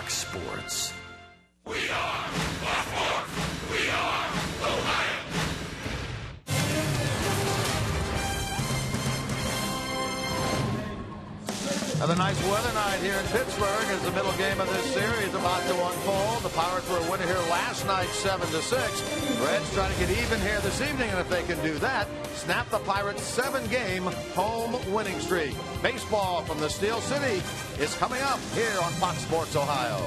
Fox Sports. We are Baltimore. We are Ohio. Another nice weather night here in Pittsburgh as the middle game of this series about to unfold. The Pirates were a winner here last night, 7-6. Reds trying to get even here this evening, and if they can do that, snap the Pirates' 7-game home winning streak. Baseball from the Steel City is coming up here on Fox Sports Ohio.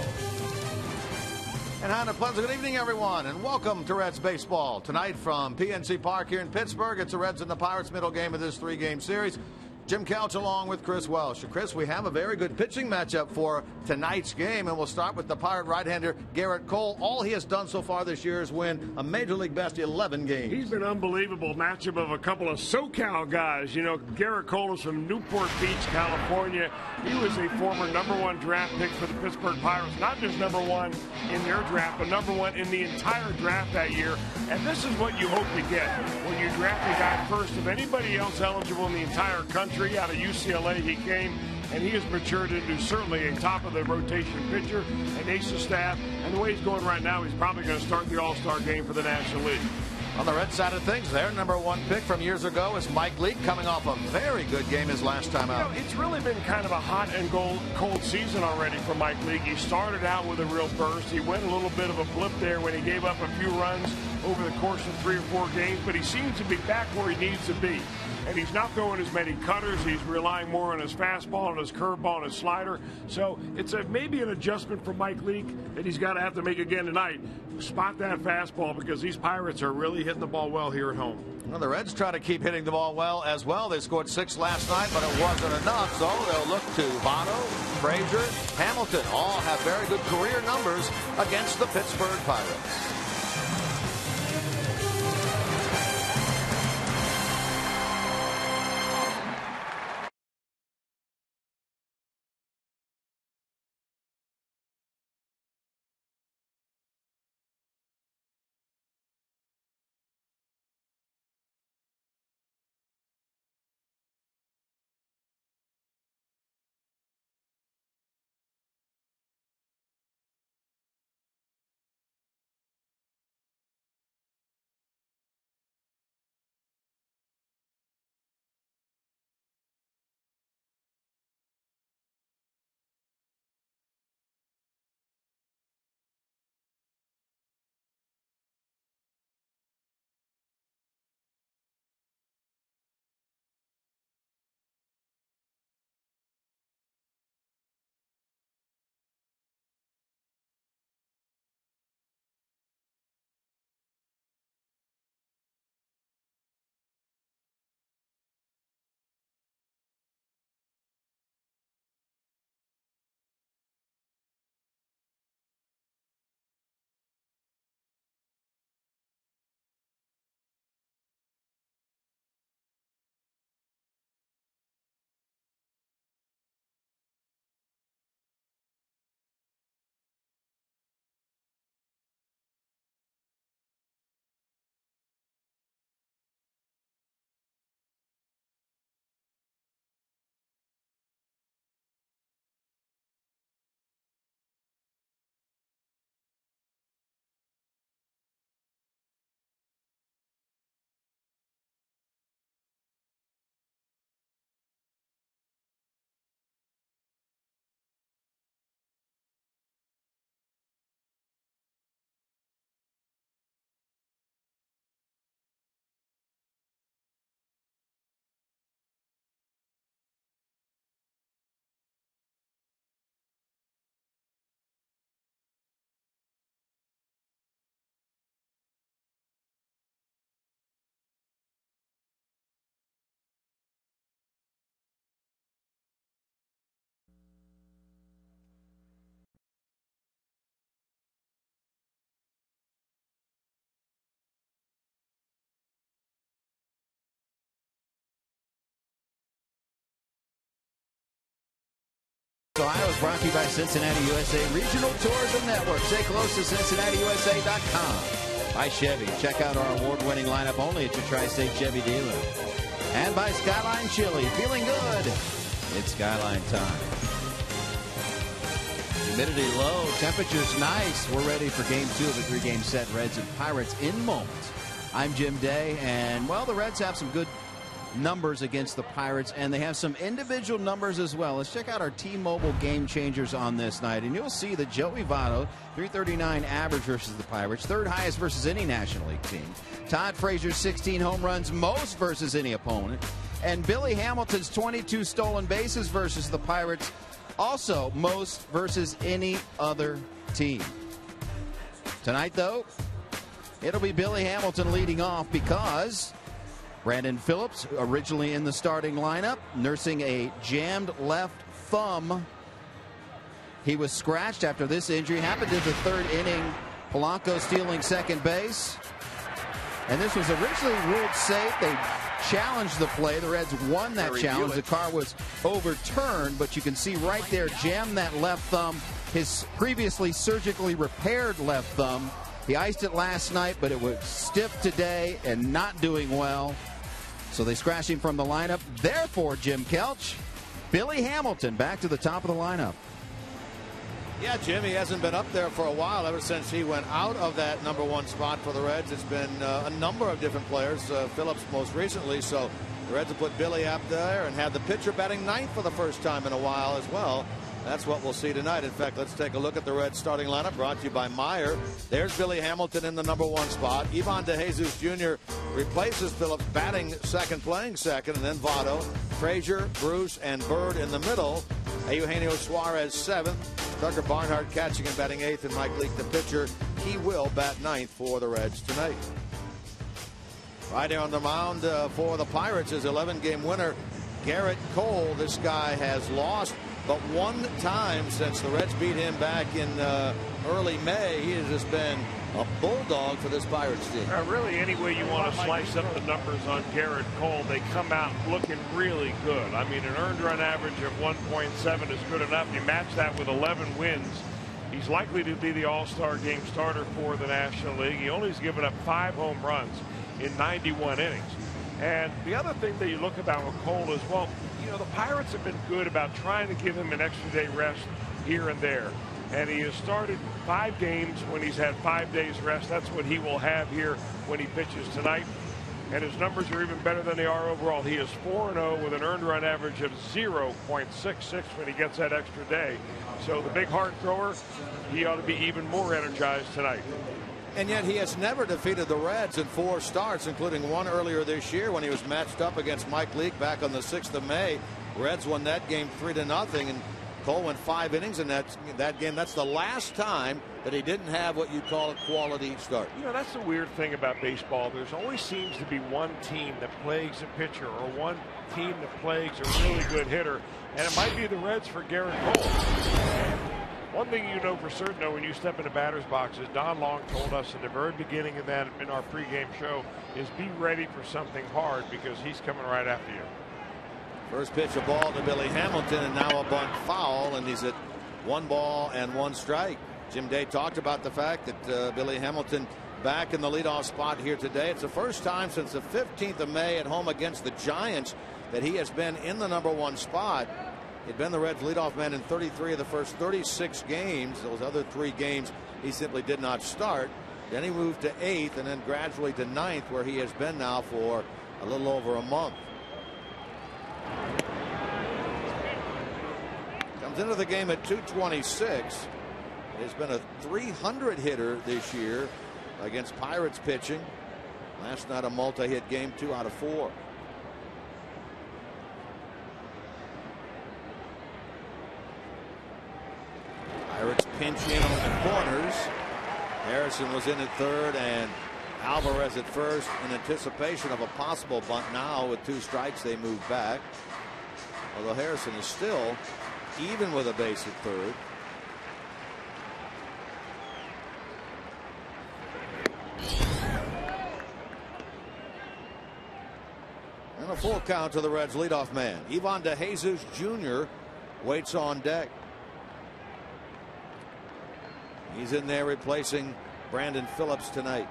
And hi, and a pleasant good evening, everyone, and welcome to Reds Baseball. Tonight from PNC Park here in Pittsburgh, it's the Reds and the Pirates middle game of this 3-game series. Jim Couch along with Chris Welsh. Chris, we have a very good pitching matchup for tonight's game, and we'll start with the Pirate right-hander Gerrit Cole. All he has done so far this year is win a Major League best 11 games. He's been unbelievable. Matchup of a couple of SoCal guys. You know, Gerrit Cole is from Newport Beach, California. He was a former #1 draft pick for the Pittsburgh Pirates. Not just #1 in their draft, but #1 in the entire draft that year. And this is what you hope to get when you draft a guy first of anybody else eligible in the entire country. Out of UCLA he came, and he has matured into certainly a top-of-the-rotation pitcher, an ace of staff, and the way he's going right now, he's probably going to start the All-Star game for the National League. On the Red side of things, their #1 pick from years ago is Mike Leake, coming off a very good game his last time out. You know, it's really been kind of a hot and cold season already for Mike Leake. He started out with a real burst. He went a little bit of a blip there when he gave up a few runs over the course of 3 or 4 games, but he seems to be back where he needs to be. And he's not throwing as many cutters. He's relying more on his fastball and his curveball and his slider. So it's maybe an adjustment for Mike Leake that he's got to have to make again tonight. Spot that fastball, because these Pirates are really hitting the ball well here at home. Well, the Reds try to keep hitting the ball well as well. They scored 6 last night, but it wasn't enough. So they'll look to Votto, Frazier, Hamilton. All have very good career numbers against the Pittsburgh Pirates. Ohio is brought to you by Cincinnati USA Regional Tourism Network. Stay close to CincinnatiUSA.com. By Chevy. Check out our award-winning lineup only at your Tri-State Chevy dealer. And by Skyline Chili. Feeling good? It's Skyline time. Humidity low, temperatures nice. We're ready for game 2 of a 3-game set. Reds and Pirates in moments. I'm Jim Day, and well, the Reds have some good numbers against the Pirates, and they have some individual numbers as well. Let's check out our T-Mobile game changers on this night, and you'll see that Joey Votto, 339 average versus the Pirates, third highest versus any National League team. Todd Frazier's 16 home runs, most versus any opponent, and Billy Hamilton's 22 stolen bases versus the Pirates, also most versus any other team. Tonight, though, it'll be Billy Hamilton leading off because Brandon Phillips, originally in the starting lineup, nursing a jammed left thumb. He was scratched after this injury. Happened in the 3rd inning. Polanco stealing second base. And this was originally ruled safe. They challenged the play. The Reds won that challenge. The car was overturned, but you can see right there, jammed that left thumb, his previously surgically repaired left thumb. He iced it last night, but it was stiff today and not doing well. So they scratched him from the lineup. Therefore, Jim Kelch, Billy Hamilton back to the top of the lineup. Yeah, Jim, he hasn't been up there for a while. Ever since he went out of that #1 spot for the Reds, it's been a number of different players, Phillips most recently. So the Reds have put Billy up there and had the pitcher batting 9th for the first time in a while as well. That's what we'll see tonight. In fact, let's take a look at the Reds starting lineup brought to you by Meyer. There's Billy Hamilton in the #1 spot. Ivan DeJesus Jr. replaces Phillips, batting second, playing second, and then Votto, Frazier, Bruce, and Bird in the middle. Eugenio Suarez 7th. Tucker Barnhart catching and batting 8th, and Mike Leake the pitcher. He will bat 9th for the Reds tonight. Right here on the mound for the Pirates is 11-game winner Garrett Cole. This guy has lost but one time since the Reds beat him back in early May. He has just been a bulldog for this Pirates team. Really, any way you want to slice up the numbers on Garrett Cole, they come out looking really good. I mean, an earned run average of 1.7 is good enough. You match that with 11 wins. He's likely to be the All-Star game starter for the National League. He only has given up 5 home runs in 91 innings. And the other thing that you look about with Cole is, well, you know, the Pirates have been good about trying to give him an extra day rest here and there. And he has started 5 games when he's had 5 days rest. That's what he will have here when he pitches tonight. And his numbers are even better than they are overall. He is 4-0 with an earned run average of 0.66 when he gets that extra day. So the big hard thrower, he ought to be even more energized tonight. And yet he has never defeated the Reds in 4 starts, including one earlier this year when he was matched up against Mike Leake back on the 6th of May. Reds won that game 3-0, and Cole went 5 innings in that game. That's the last time that he didn't have what you call a quality start. You know, that's the weird thing about baseball. There's always seems to be one team that plagues a pitcher or one team that plagues a really good hitter, and it might be the Reds for Garrett Cole. One thing you know for certain, though, when you step in the batter's box, as Don Long told us at the very beginning of that in our pregame show, is be ready for something hard because he's coming right after you. First pitch, a ball to Billy Hamilton, and now a bunt foul, and he's at 1 ball and 1 strike. Jim Day talked about the fact that Billy Hamilton back in the leadoff spot here today. It's the first time since the 15th of May at home against the Giants that he has been in the #1 spot. He'd been the Reds leadoff man in 33 of the first 36 games. Those other 3 games he simply did not start. Then he moved to 8th and then gradually to 9th, where he has been now for a little over a month. Comes into the game at 226. He's been a 300 hitter this year against Pirates pitching. Last night a multi-hit game, 2 out of 4. Pirates pinch in on the corners. Harrison was in at 3rd and Alvarez at 1st in anticipation of a possible bunt. Now with 2 strikes they move back, although Harrison is still even with a base at 3rd. And a full count to the Reds leadoff man. Ivan DeJesus Jr. waits on deck. He's in there replacing Brandon Phillips tonight.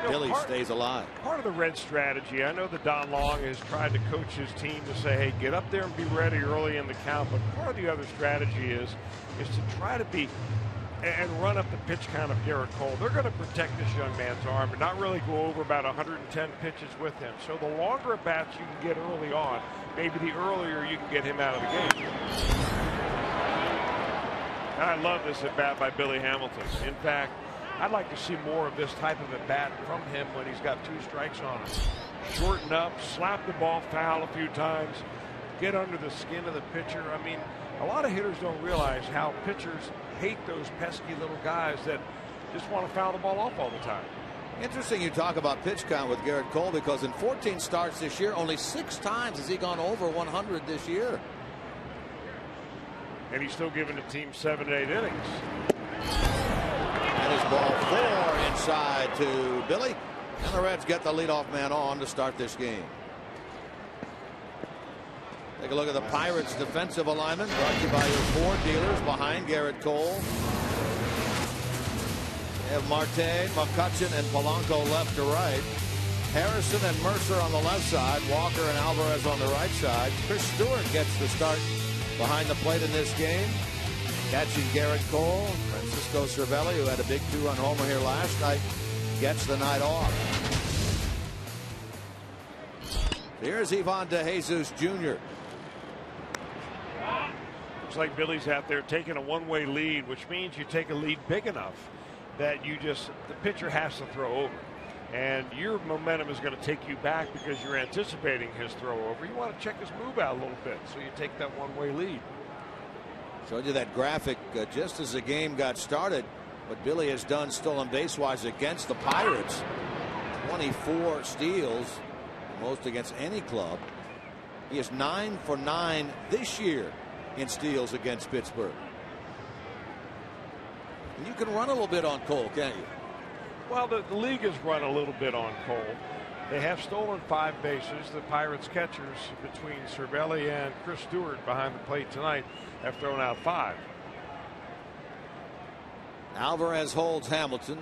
Billy stays alive. Part of the Red strategy, I know that Don Long has tried to coach his team to say, hey, get up there and be ready early in the count. But part of the other strategy is to try to be and run up the pitch count of Garrett Cole. They're going to protect this young man's arm and not really go over about 110 pitches with him. So the longer at bats you can get early on, maybe the earlier you can get him out of the game. I love this at bat by Billy Hamilton. In fact, I'd like to see more of this type of at bat from him when he's got 2 strikes on him. Shorten up, slap the ball foul a few times, get under the skin of the pitcher. I mean, a lot of hitters don't realize how pitchers hate those pesky little guys that just want to foul the ball off all the time. Interesting you talk about pitch count with Garrett Cole, because in 14 starts this year, only 6 times has he gone over 100 this year. And he's still giving the team 7 to 8 innings. And his ball 4 inside to Billy. And the Reds get the leadoff man on to start this game. Take a look at the Pirates' defensive alignment, brought to you by your Ford dealers behind Garrett Cole. They have Marte, McCutchen, and Polanco left to right. Harrison and Mercer on the left side. Walker and Alvarez on the right side. Chris Stewart gets the start behind the plate in this game. Catching Garrett Cole. Francisco Cervelli, who had a big 2-run homer here last night, gets the night off. Here's Ivan DeJesus Jr. Looks like Billy's out there taking a one-way lead, which means you take a lead big enough that the pitcher has to throw over. And your momentum is going to take you back because you're anticipating his throw over. You want to check his move out a little bit, so you take that one-way lead. Showed you that graphic just as the game got started. What Billy has done stolen base-wise against the Pirates. 24 steals, most against any club. He is 9 for 9 this year in steals against Pittsburgh. And you can run a little bit on Cole, can't you? Well, the league has run a little bit on Cole. They have stolen 5 bases. The Pirates catchers between Cervelli and Chris Stewart behind the plate tonight have thrown out 5. Alvarez holds Hamilton,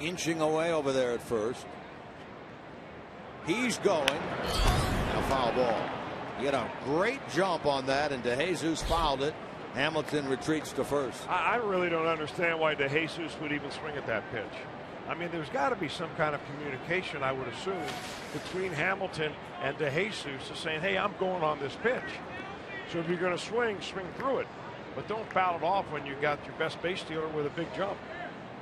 inching away over there at first. He's going. And a foul ball. He had a great jump on that, and DeJesus fouled it. Hamilton retreats to first. I really don't understand why DeJesus would even swing at that pitch. I mean, there's got to be some kind of communication, I would assume, between Hamilton and DeJesus to saying, hey, I'm going on this pitch. So if you're going to swing through it. But don't foul it off when you got your best base stealer with a big jump.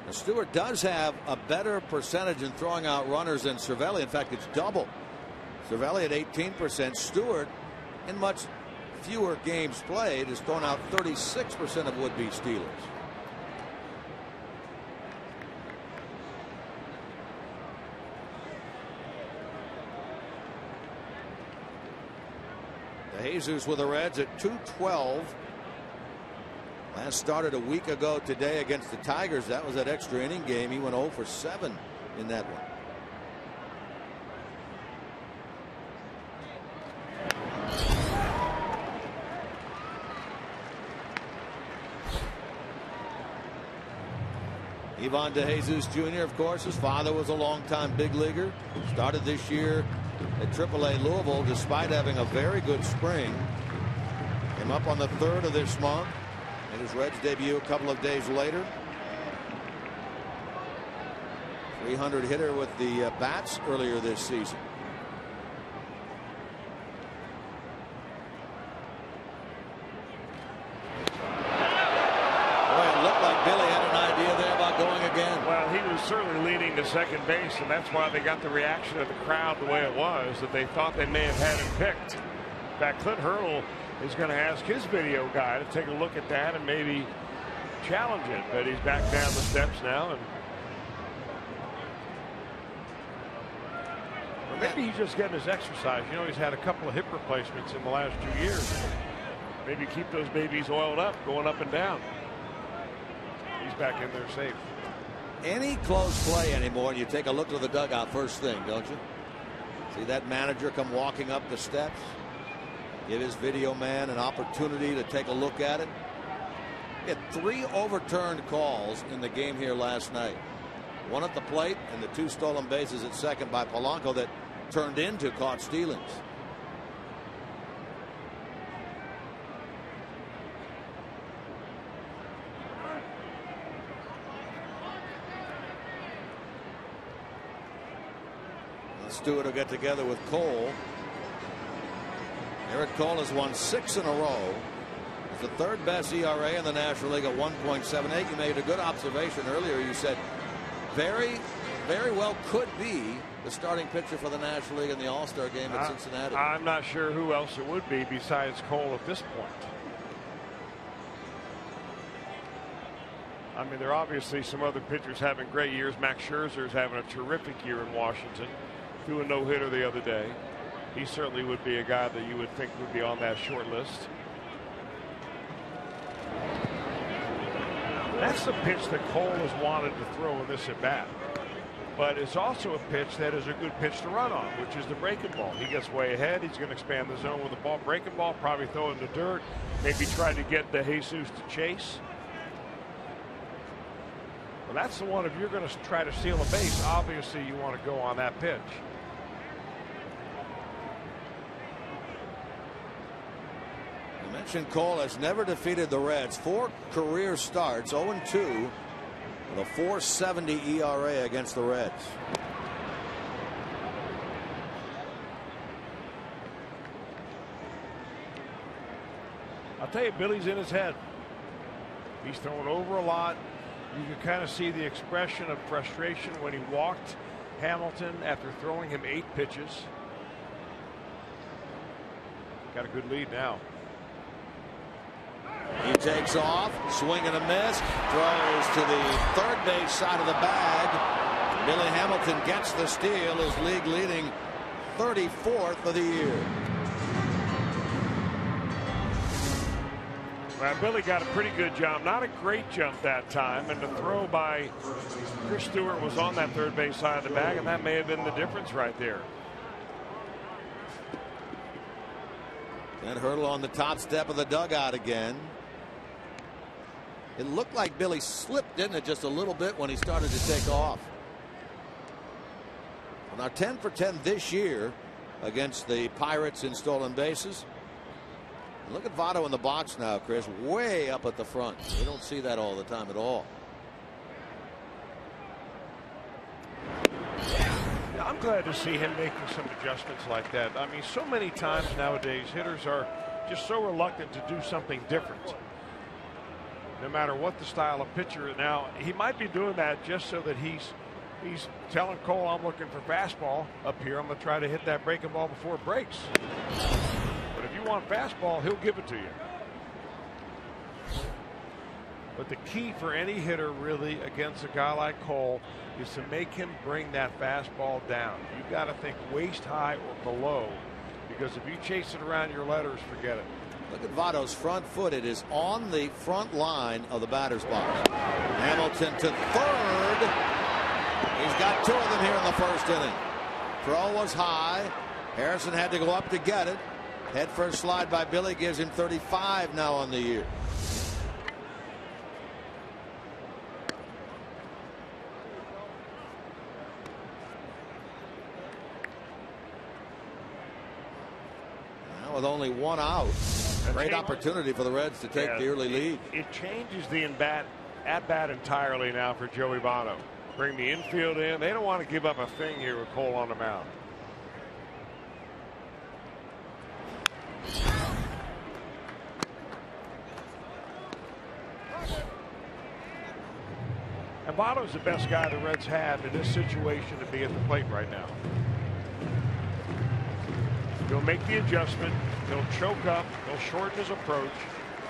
Now, Stewart does have a better percentage in throwing out runners than Cervelli. In fact, it's double. Cervelli at 18%. Stewart, in much fewer games played, has thrown out 36% of would-be stealers. DeJesus with the Reds at 212. Last started a week ago today against the Tigers. That was that extra inning game. He went 0 for 7 in that one. Ivan DeJesus Jr., of course, his father was a longtime big leaguer. Started this year at AAA Louisville despite having a very good spring. Came up on the 3rd of this month. Made his Reds debut a couple of days later. 300 hitter with the bats earlier this season. Boy, it looked like Billy had an idea there about going again. Well, he was certainly leaning to second base, and that's why they got the reaction of the crowd the way it was, that they thought they may have had him picked. In fact, Clint Hurdle is going to ask his video guy to take a look at that and maybe challenge it, but he's back down the steps now, and or maybe he's just getting his exercise. You know, he's had a couple of hip replacements in the last 2 years. Maybe keep those babies oiled up, going up and down. He's back in there safe. Any close play anymore, and you take a look at the dugout first thing, don't you? See that manager come walking up the steps? Give his video man an opportunity to take a look at it. He had 3 overturned calls in the game here last night. One at the plate and the 2 stolen bases at second by Polanco that turned into caught stealings. Stewart will get together with Cole. Garrett Cole has won 6 in a row. It's the 3rd best ERA in the National League at 1.78. You made a good observation earlier. You said very well could be the starting pitcher for the National League in the All-Star game at Cincinnati. I'm not sure who else it would be besides Cole at this point. I mean, there are obviously some other pitchers having great years. Max Scherzer is having a terrific year in Washington. Threw a no-hitter the other day. He certainly would be a guy that you would think would be on that short list. That's the pitch that Cole has wanted to throw in this at bat. But it's also a pitch that is a good pitch to run on, which is the breaking ball. He gets way ahead. He's going to expand the zone with the ball. Breaking ball, probably throw it in the dirt. Maybe try to get the Jesus to chase. Well, that's the one. If you're going to try to steal a base, obviously you want to go on that pitch. I mentioned Cole has never defeated the Reds. 4 career starts, 0-2 with a 4.70 ERA against the Reds. I'll tell you, Billy's in his head. He's thrown over a lot. You can kind of see the expression of frustration when he walked Hamilton after throwing him 8 pitches. Got a good lead now. He takes off, swing and a miss, throws to the 3rd base side of the bag. Billy Hamilton gets the steal, his league leading 34th of the year. Well, Billy got a pretty good jump, not a great jump that time, and the throw by Chris Stewart was on that 3rd base side of the bag, and that may have been the difference right there. That hurdle on the top step of the dugout again. It looked like Billy slipped, didn't it, just a little bit when he started to take off. Well, now 10 for 10 this year against the Pirates in stolen bases. Look at Votto in the box now, Chris, way up at the front. We don't see that all the time at all. Yeah, I'm glad to see him making some adjustments like that. I mean, so many times nowadays hitters are just so reluctant to do something different, no matter what the style of pitcher is. Now, he might be doing that just so that he's telling Cole, I'm looking for fastball up here. I'm going to try to hit that breaking ball before it breaks. But if you want fastball, he'll give it to you. But the key for any hitter really against a guy like Cole is to make him bring that fastball down. You've got to think waist high or below, because if you chase it around your letters, forget it. Look at Votto's front foot. It is on the front line of the batter's box. Hamilton to 3rd. He's got 2 of them here in the 1st inning. Throw was high. Harrison had to go up to get it. Head first slide by Billy gives him 35 now on the year. Now with only 1 out. Great opportunity for the Reds to take the early lead. It changes the at-bat entirely now for Joey Votto. Bring the infield in. They don't want to give up a thing here with Cole on the mound. And Votto's the best guy the Reds have in this situation to be at the plate right now. He'll make the adjustment. He'll choke up. He'll shorten his approach.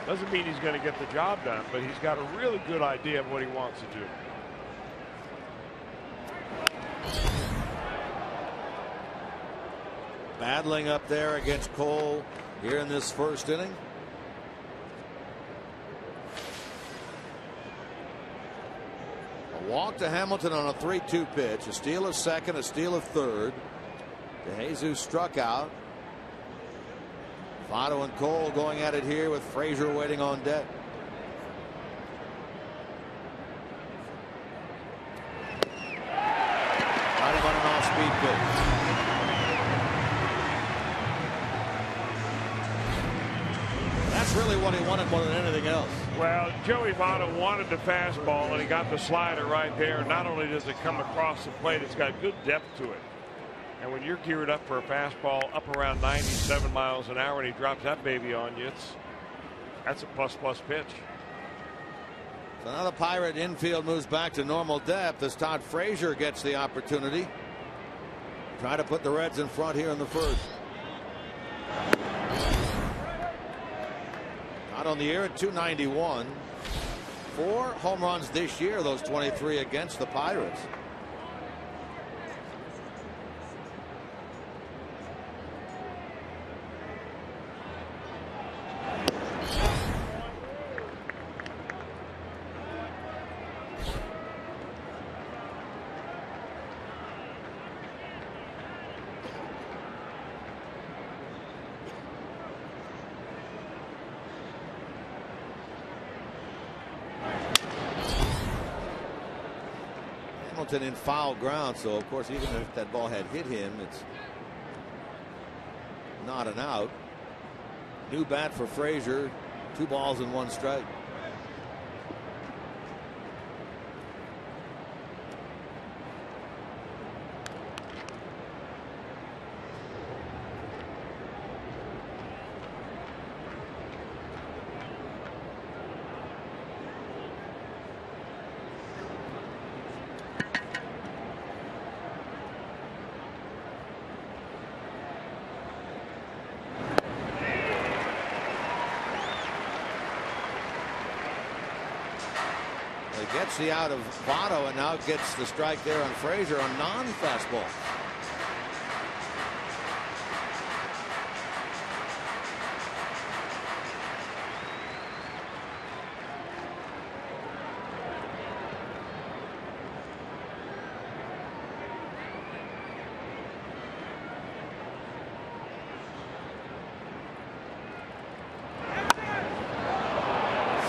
Doesn't mean he's going to get the job done, but he's got a really good idea of what he wants to do. Battling up there against Cole here in this 1st inning. A walk to Hamilton on a 3-2 pitch. A steal of 2nd, a steal of 3rd. DeJesus struck out. Votto and Cole going at it here with Frazier waiting on deck. Got him on an off-speed pitch. That's really what he wanted more than anything else. Well, Joey Votto wanted the fastball, and he got the slider right there. Not only does it come across the plate, it's got good depth to it. And when you're geared up for a fastball up around 97 miles an hour and he drops that baby on you, that's a plus pitch. So now the Pirate infield moves back to normal depth as Todd Frazier gets the opportunity. Try to put the Reds in front here in the first. Out on the year at 291. 4 home runs this year, those 23 against the Pirates. In foul ground, so of course even if that ball had hit him, it's not an out. New bat for Frazier, 2 balls and 1 strike. Gets the out of Votto and now gets the strike there on Frazier on non-fastball.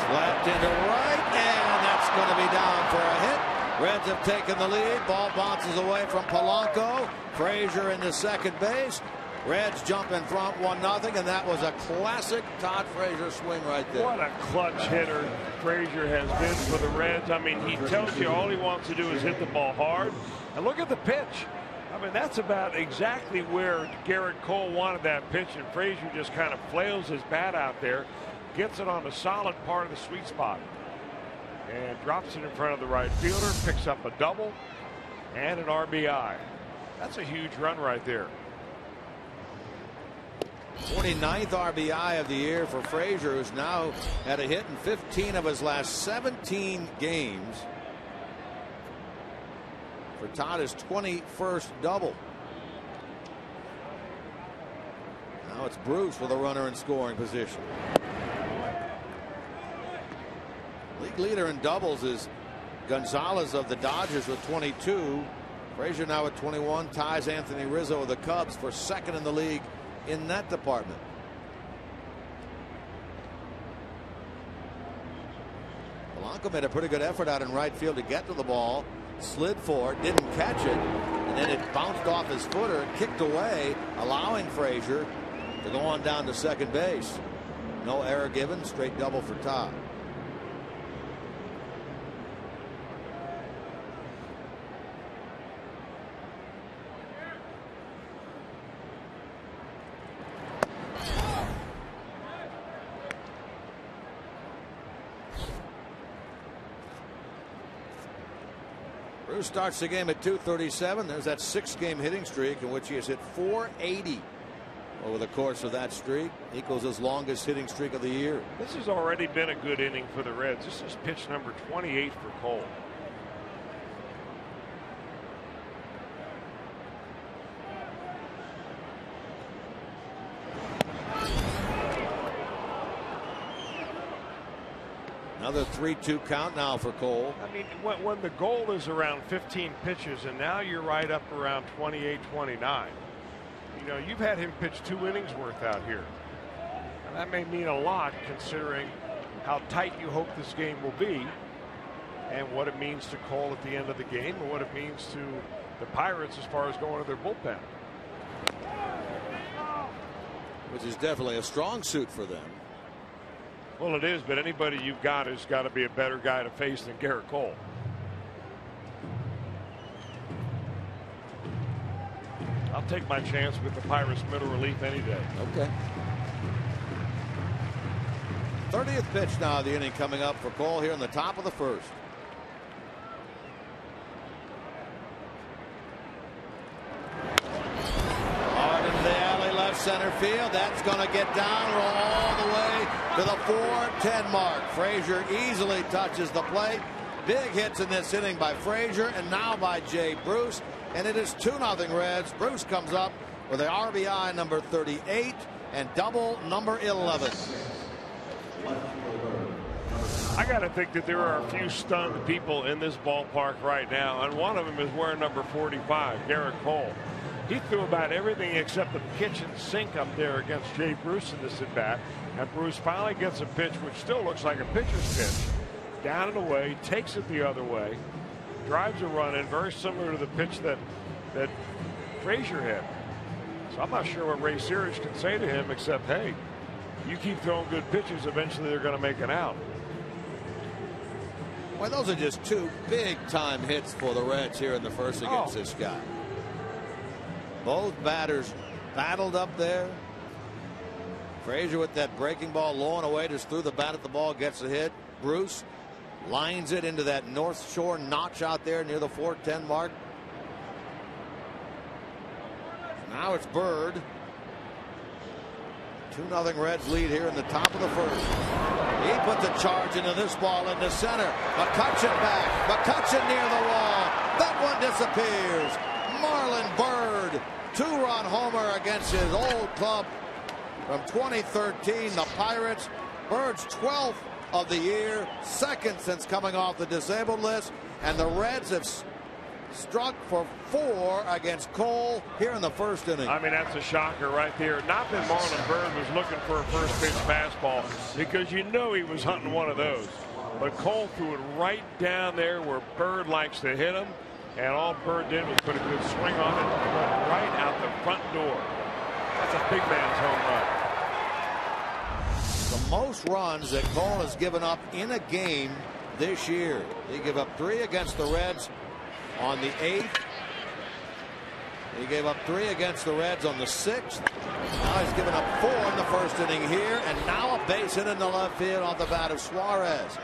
Slapped into right. Going to be down for a hit. Reds have taken the lead. Ball bounces away from Polanco. Frazier into second base. Reds jump in front 1-0, and that was a classic Todd Frazier swing right there. What a clutch hitter Frazier has been for the Reds. I mean, he tells you all he wants to do is hit the ball hard. And look at the pitch. I mean, that's about exactly where Garrett Cole wanted that pitch, and Frazier just kind of flails his bat out there, gets it on a solid part of the sweet spot, and drops it in front of the right fielder, picks up a double and an RBI. That's a huge run right there. 49th RBI of the year for Frazier, who's now had a hit in 15 of his last 17 games. For Todd, his 21st double. Now it's Bruce with a runner in scoring position. League leader in doubles is Gonzalez of the Dodgers with 22. Frazier now at 21, ties Anthony Rizzo of the Cubs for second in the league in that department. Polanco made a pretty good effort out in right field to get to the ball, slid for it, didn't catch it, and then it bounced off his footer and kicked away, allowing Frazier to go on down to second base. No error given, straight double for Todd. Bruce starts the game at 237. There's that 6-game hitting streak in which he has hit 480 over the course of that streak. Equals his longest hitting streak of the year. This has already been a good inning for the Reds. This is pitch number 28 for Cole. Another 3-2 count now for Cole. I mean, when the goal is around 15 pitches and now you're right up around 28, 29. You know, you've had him pitch 2 innings worth out here. And that may mean a lot considering how tight you hope this game will be and what it means to Cole at the end of the game and what it means to the Pirates as far as going to their bullpen. Which is definitely a strong suit for them. Well, it is, but anybody you've got has got to be a better guy to face than Garrett Cole. I'll take my chance with the Pirates middle relief any day. Okay. 30th pitch now of the inning coming up for Cole here in the top of the first. Hard into the alley, left center field. That's going to get down, roll all the way to the 4-10 mark. Frazier easily touches the plate. Big hits in this inning by Frazier and now by Jay Bruce. And it is 2-0 Reds. Bruce comes up with an RBI number 38 and double number 11. I got to think that there are a few stunned people in this ballpark right now, and one of them is wearing number 45, Garrett Cole. He threw about everything except the kitchen sink up there against Jay Bruce in this at bat, and Bruce finally gets a pitch which still looks like a pitcher's pitch. Down and away, takes it the other way, drives a run in, very similar to the pitch that Frazier hit. So I'm not sure what Ray Searage can say to him except, hey, you keep throwing good pitches, eventually they're going to make it out. Well, those are just two big-time hits for the Reds here in the first against this guy. Both batters battled up there. Frazier with that breaking ball low and away, just threw the bat at the ball, gets a hit. Bruce lines it into that North Shore notch out there near the 410 mark. Now it's Bird. 2-0 Reds lead here in the top of the first. He put the charge into this ball into center. McCutchen back. McCutchen near the wall. That one disappears. Marlon Bird, 2-run homer against his old club from 2013, the Pirates. Bird's 12th of the year, second since coming off the disabled list, and the Reds have struck for 4 against Cole here in the first inning. I mean, that's a shocker right there. Not that Marlon Bird was looking for a first pitch fastball, because you know he was hunting one of those. But Cole threw it right down there where Bird likes to hit him, and all Bird did was put a good swing on it and went right out the front door. That's a big man's home run. The most runs that Cole has given up in a game this year. He gave up 3 against the Reds on the 8th. He gave up 3 against the Reds on the 6th. Now he's given up 4 in the first inning here, and now a base hit in the left field off the bat of Suarez.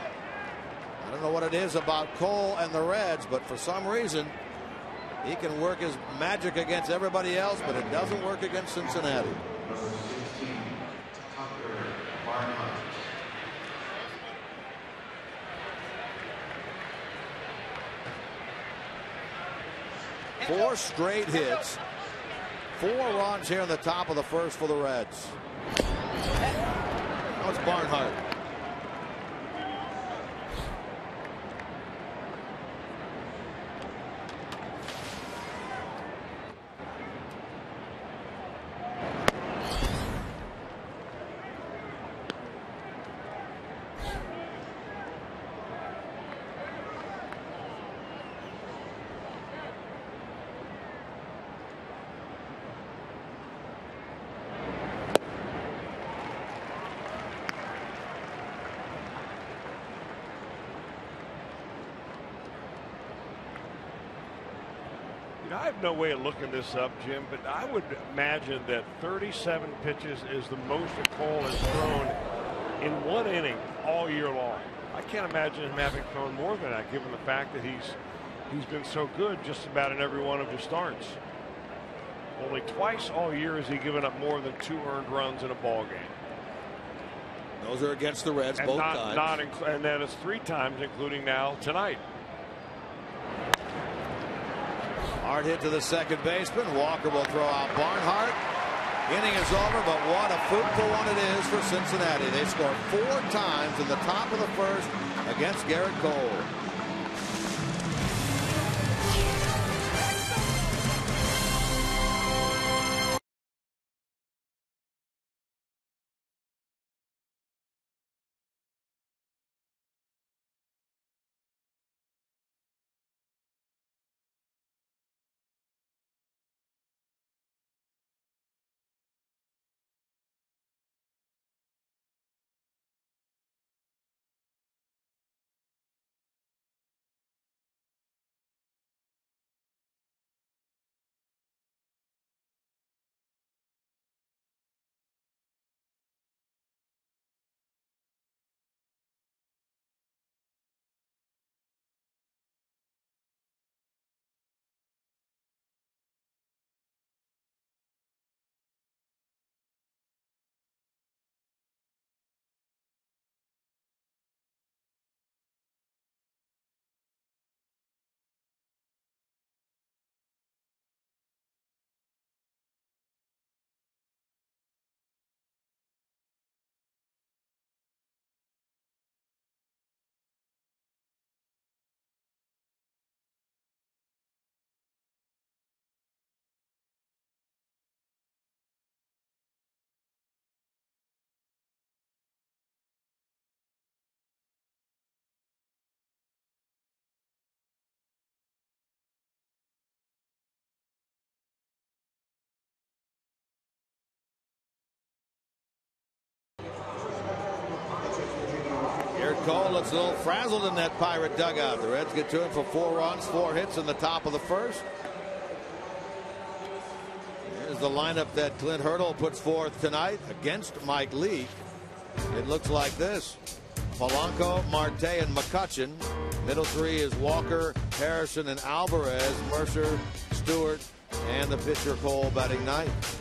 I don't know what it is about Cole and the Reds, but for some reason he can work his magic against everybody else, but it doesn't work against Cincinnati. Four straight hits, 4 runs here in the top of the first for the Reds. Now it's Barnhart. I have no way of looking this up, Jim, but I would imagine that 37 pitches is the most that Cole has thrown in one inning all year long. I can't imagine him having thrown more than that, given the fact that he's been so good just about in every one of his starts. Only twice all year has he given up more than 2 earned runs in a ball game. Those are against the Reds, and both times. And that is 3 times, including now tonight. Hard hit to the second baseman. Walker will throw out Barnhart. Inning is over, but what a fruitful one it is for Cincinnati. They scored 4 times in the top of the first against Garrett Cole. Cole looks a little frazzled in that Pirate dugout. The Reds get to him for 4 runs, 4 hits in the top of the first. Here's the lineup that Clint Hurdle puts forth tonight against Mike Leake. It looks like this: Polanco, Marte, and McCutchen. Middle 3 is Walker, Harrison, and Alvarez. Mercer, Stewart, and the pitcher Cole batting ninth.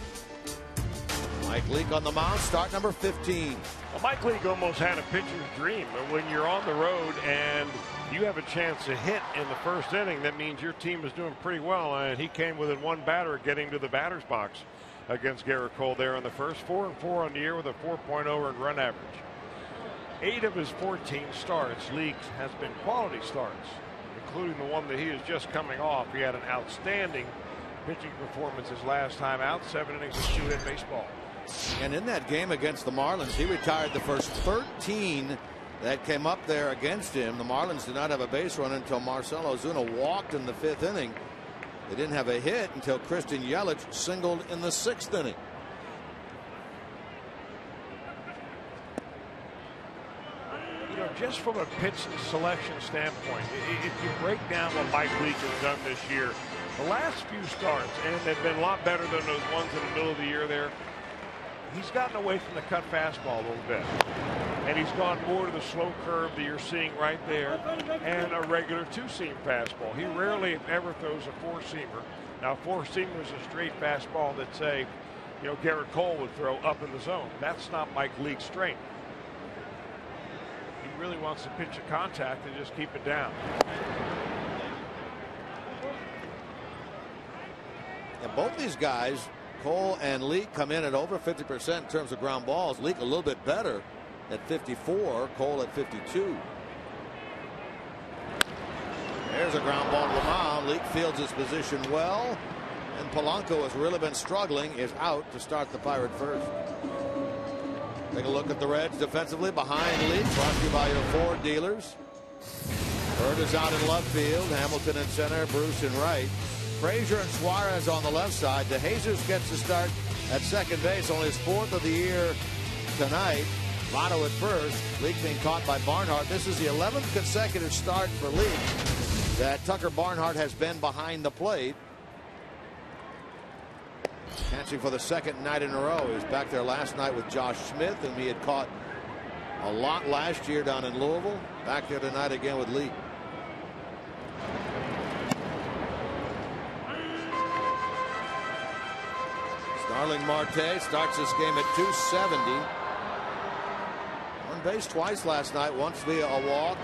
Mike Leake on the mound, start number 15. Well, Mike Leake almost had a pitcher's dream. When you're on the road and you have a chance to hit in the first inning, that means your team is doing pretty well. And he came within 1 batter getting to the batter's box against Gerrit Cole there in the first. 4-4 on the year with a 4.0 earned run average. 8 of his 14 starts, Leake has been quality starts, including the one that he is just coming off. He had an outstanding pitching performance his last time out, 7 innings of 2-hit baseball. And in that game against the Marlins, he retired the first 13 that came up there against him. The Marlins did not have a base run until Marcell Ozuna walked in the 5th inning. They didn't have a hit until Christian Yelich singled in the 6th inning. You know, just from a pitch selection standpoint, if you break down what Mike Leake has done this year, the last few starts, and they've been a lot better than those ones in the middle of the year there, he's gotten away from the cut fastball a little bit. And he's gone more to the slow curve that you're seeing right there and a regular 2-seam fastball. He rarely, if ever, throws a 4-seamer. Now, 4-seamer is a straight fastball that, say, you know, Gerrit Cole would throw up in the zone. That's not Mike Leake's strength. He really wants to pitch a contact and just keep it down. And both these guys, Cole and Leake, come in at over 50% in terms of ground balls. Leake a little bit better at 54, Cole at 52. There's a ground ball to the mound. Leake fields his position well, and Polanco has really been struggling, is out to start the Pirate first. Take a look at the Reds defensively behind Leake, brought to you by your Ford dealers. Bird is out in left field, Hamilton in center, Bruce in right. Frazier and Suarez on the left side. DeJesus gets the start at second base, only his 4th of the year tonight. Lotto at first. Leake being caught by Barnhart. This is the 11th consecutive start for Leake that Tucker Barnhart has been behind the plate. Catching for the 2nd night in a row. He was back there last night with Josh Smith, and he had caught a lot last year down in Louisville. Back there tonight again with Leake. Starling Marte starts this game at 270. On base twice last night, once via a walk,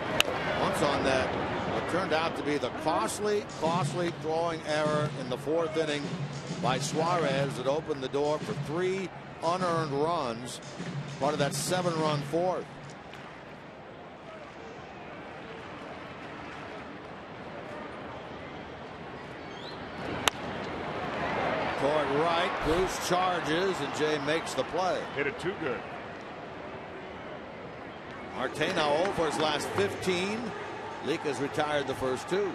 once on that what turned out to be the costly throwing error in the 4th inning by Suarez that opened the door for 3 unearned runs, part of that 7-run 4th. Toward right, Bruce charges, and Jay makes the play. Hit it too good. Marte now 0 for his last 15. Leake has retired the first 2.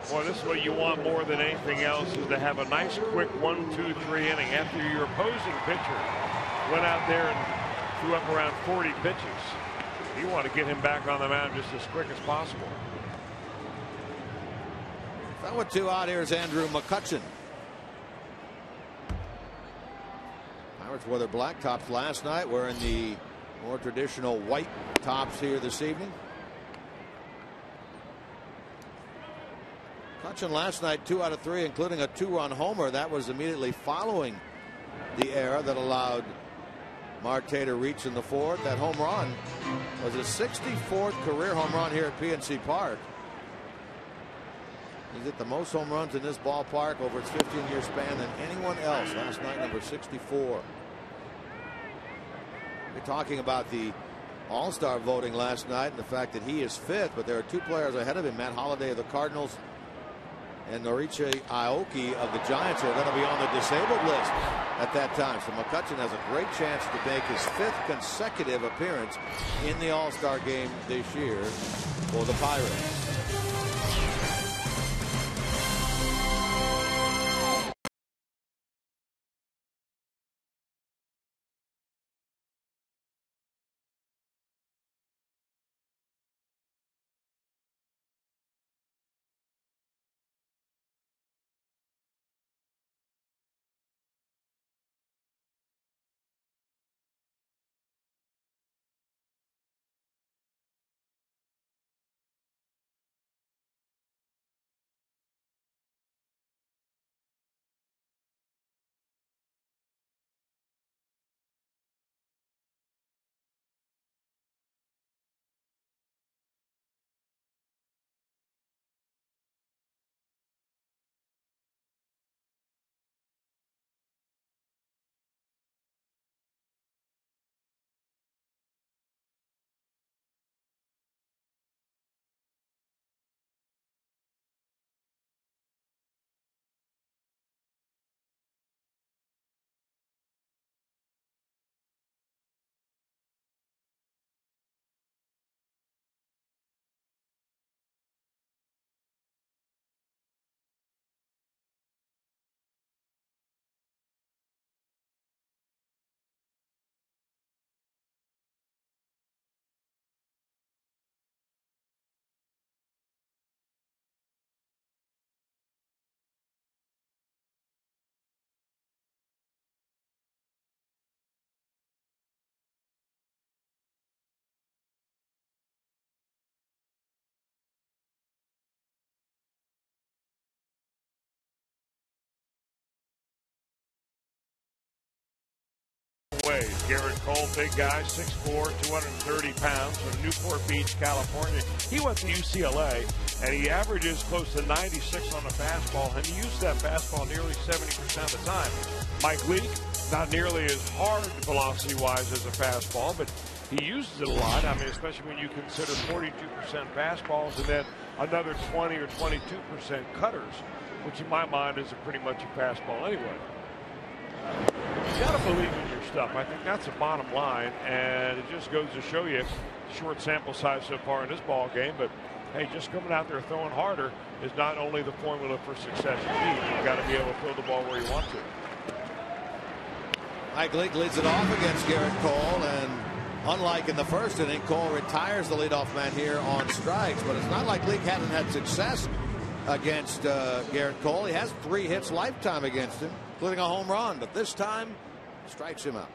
Boy, this is what you want more than anything else, is to have a nice quick 1, 2, 3 inning after your opposing pitcher went out there and threw up around 40 pitches. You want to get him back on the mound just as quick as possible. That with 2 out, here is Andrew McCutchen. Pirates wore their black tops last night, wearing the more traditional white tops here this evening. McCutchen last night 2 out of 3, including a 2-run homer. That was immediately following the error that allowed Marte to reach in the 4th. That home run was his 64th career home run here at PNC Park. He's hit the most home runs in this ballpark over its 15-year span than anyone else. Last night, number 64. We're talking about the All-Star voting last night and the fact that he is 5th, but there are 2 players ahead of him, Matt Holliday of the Cardinals and Norichi Aoki of the Giants, who are going to be on the disabled list at that time. So McCutchen has a great chance to make his 5th consecutive appearance in the All-Star game this year for the Pirates. Garrett Cole, big guy, 6'4", 230 pounds from Newport Beach, California. He went to UCLA, and he averages close to 96 on the fastball, and he uses that fastball nearly 70% of the time. Mike Leake, not nearly as hard velocity-wise as a fastball, but he uses it a lot. I mean, especially when you consider 42% fastballs and then another 20 or 22% cutters, which in my mind is pretty much a fastball anyway. You got to believe in your stuff. I think that's the bottom line, and it just goes to show you, short sample size so far in this ball game, but hey, just coming out there throwing harder is not only the formula for success you need. You've got to be able to throw the ball where you want to. Mike Leake leads it off against Garrett Cole, and unlike in the first inning, Cole retires the leadoff man here on strikes, but it's not like Leake hasn't had success against Garrett Cole. He has 3 hits lifetime against him, including a home run, but this time strikes him out.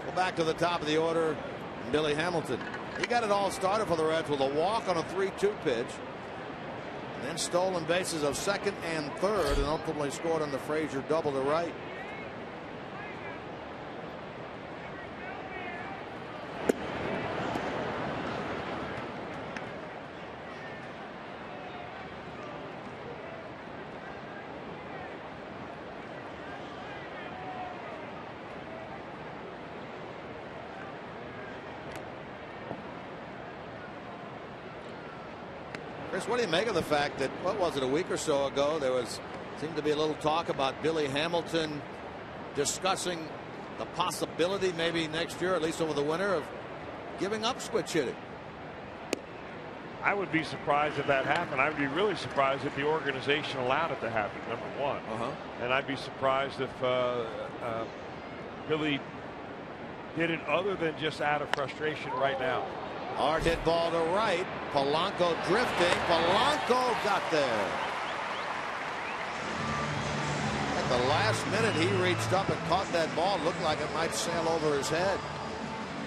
Go back to the top of the order, Billy Hamilton. He got it all started for the Reds with a walk on a 3-2 pitch, and then stolen bases of second and third, and ultimately scored on the Frazier double to right. Chris, what do you make of the fact that, what was it, a week or so ago, there seemed to be a little talk about Billy Hamilton discussing the possibility maybe next year, at least over the winter, of giving up switch hitting? I would be surprised if that happened. I would be really surprised if the organization allowed it to happen, number one. And I'd be surprised if Billy did it other than just out of frustration right now. Hard hit ball to right. Polanco drifting. Polanco got there. At the last minute, he reached up and caught that ball. Looked like it might sail over his head.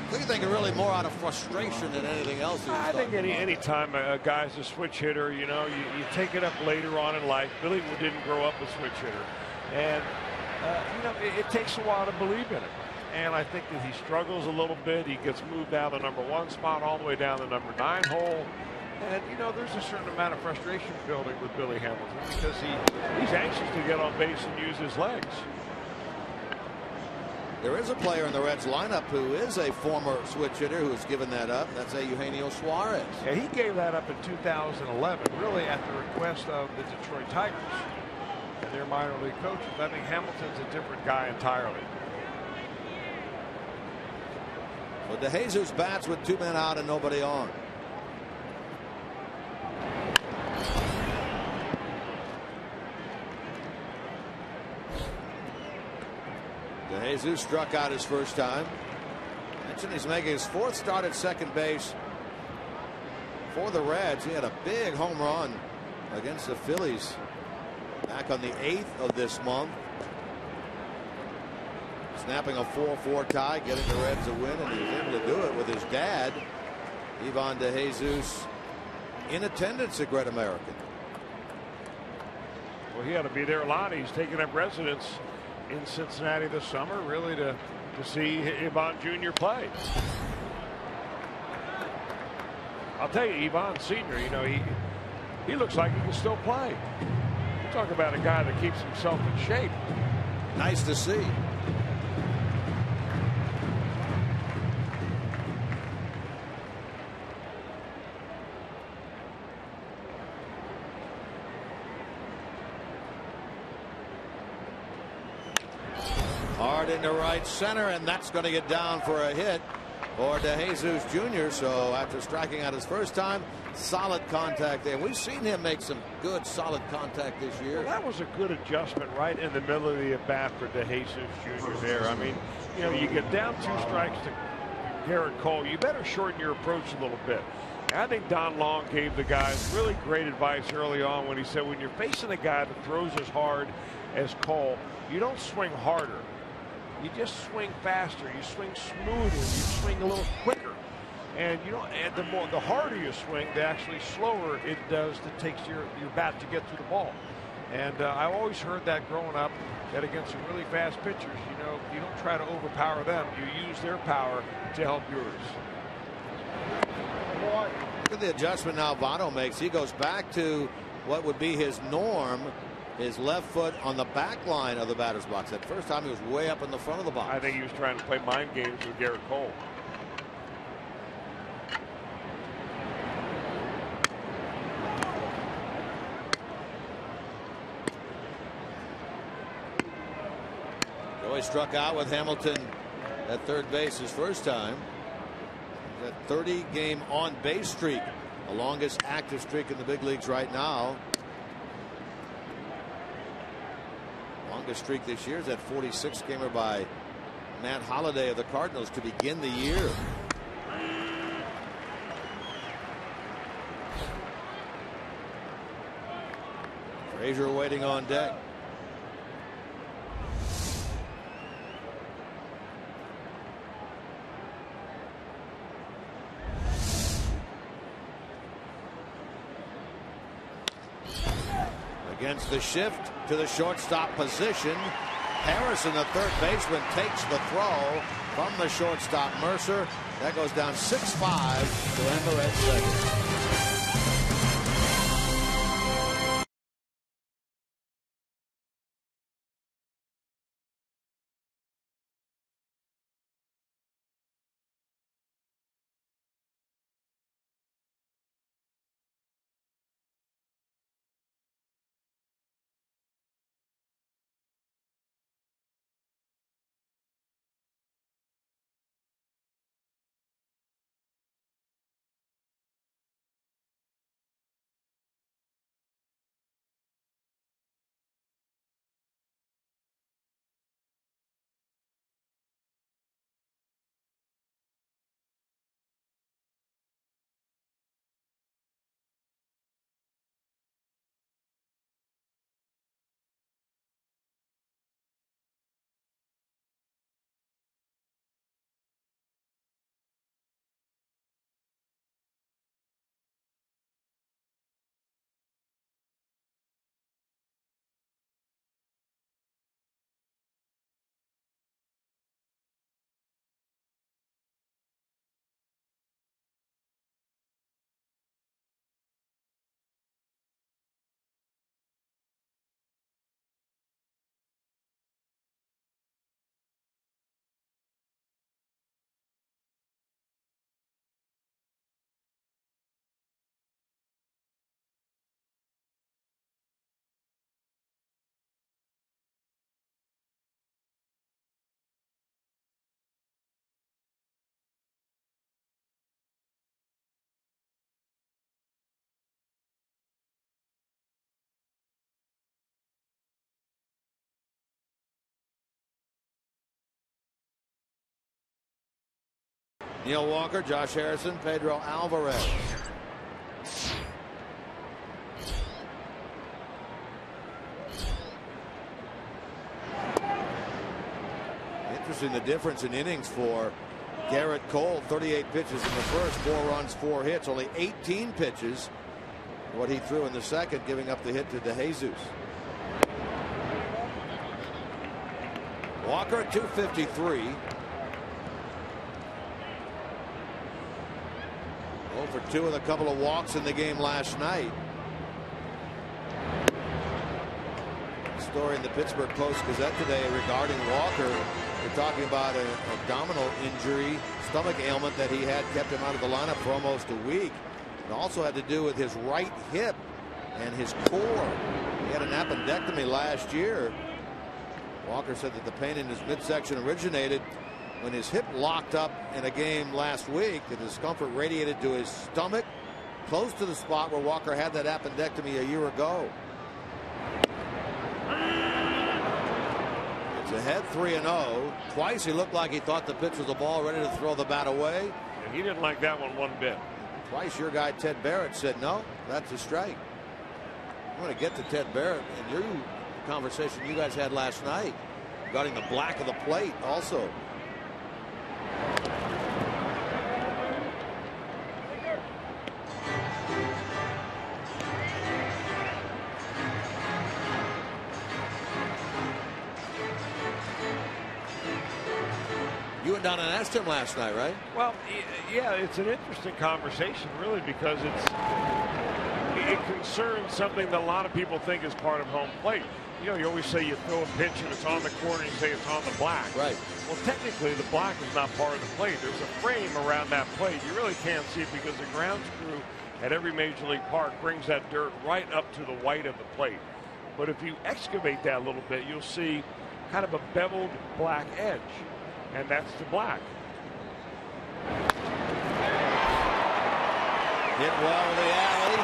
I think really more out of frustration than anything else. I think any time a guy's a switch hitter, you know, you take it up later on in life. Billy didn't grow up a switch hitter, and you know, it takes a while to believe in it. And I think that he struggles a little bit. He gets moved out of the #1 spot all the way down the #9 hole. And, you know, there's a certain amount of frustration building with Billy Hamilton because he's anxious to get on base and use his legs. There is a player in the Reds lineup who is a former switch hitter who has given that up. That's Eugenio Suarez. Yeah, he gave that up in 2011, really at the request of the Detroit Tigers and their minor league coaches. I think Hamilton's a different guy entirely. Well, DeJesus bats with 2 men out and nobody on. DeJesus struck out his first time. Mentioned he's making his 4th start at second base for the Reds. He had a big home run against the Phillies back on the 8th of this month, snapping a 4-4 tie, getting the Reds a win, and he was able to do it with his dad, Ivan DeJesus, in attendance at Great American. Well, he ought to be there a lot. He's taking up residence in Cincinnati this summer, really to see Ivan Jr. play. I'll tell you, Ivan Sr., you know, he looks like he can still play. You talk about a guy that keeps himself in shape. Nice to see. Hard into right center, and that's going to get down for a hit for DeJesus Jr. So after striking out his first time, solid contact there. We've seen him make some good solid contact this year. Well, that was a good adjustment right in the middle of the at-bat for DeJesus Jr. there. I mean, you know, you get down 2 strikes to Garrett Cole, you better shorten your approach a little bit. I think Don Long gave the guys really great advice early on when he said when you're facing a guy that throws as hard as Cole, you don't swing harder. You just swing faster, you swing smoother, you swing a little quicker. And you know, and the harder you swing, the actually slower it does to take your bat to get to the ball. And I've always heard that growing up, that against some really fast pitchers, you know, you don't try to overpower them. You use their power to help yours. Look at the adjustment now Votto makes. He goes back to what would be his norm, his left foot on the back line of the batter's box. That first time he was way up in the front of the box. I think he was trying to play mind games with Garrett Cole. Joey struck out with Hamilton at third base his first time. That 30-game on-base streak, the longest active streak in the big leagues right now. Longest streak this year is that 46-gamer by Matt Holliday of the Cardinals to begin the year. Frazier waiting on deck. Against the shift to the shortstop position. Harrison, the third baseman, takes the throw from the shortstop Mercer. That goes down 6-5 to end the Red second. Neil Walker, Josh Harrison, Pedro Alvarez. Interesting the difference in innings for Garrett Cole. 38 pitches in the first, 4 runs, 4 hits, only 18 pitches. What he threw in the second, giving up the hit to DeJesus. Walker at 253. 0 for 2 with a couple of walks in the game last night. Story in the Pittsburgh Post-Gazette today regarding Walker. We're talking about an abdominal injury, stomach ailment that he had kept him out of the lineup for almost a week. It also had to do with his right hip and his core. He had an appendectomy last year. Walker said that the pain in his midsection originated when his hip locked up in a game last week. The discomfort radiated to his stomach, close to the spot where Walker had that appendectomy a year ago. It's ahead 3-0. Twice he looked like he thought the pitch was a ball, ready to throw the bat away. And he didn't like that one bit. Twice your guy Ted Barrett said no, that's a strike. I'm going to get to Ted Barrett and your conversation you guys had last night regarding the black of the plate also. went down and asked him last night, right? Well, yeah, it's an interesting conversation, really, because it concerns something that a lot of people think is part of home plate. You know, you always say you throw a pitch and it's on the corner, and you say it's on the black. Right. Well, technically, the black is not part of the plate. There's a frame around that plate. You really can't see it because the ground screw at every major league park brings that dirt right up to the white of the plate. But if you excavate that a little bit, you'll see kind of a beveled black edge, and that's the black. Hit well in the alley.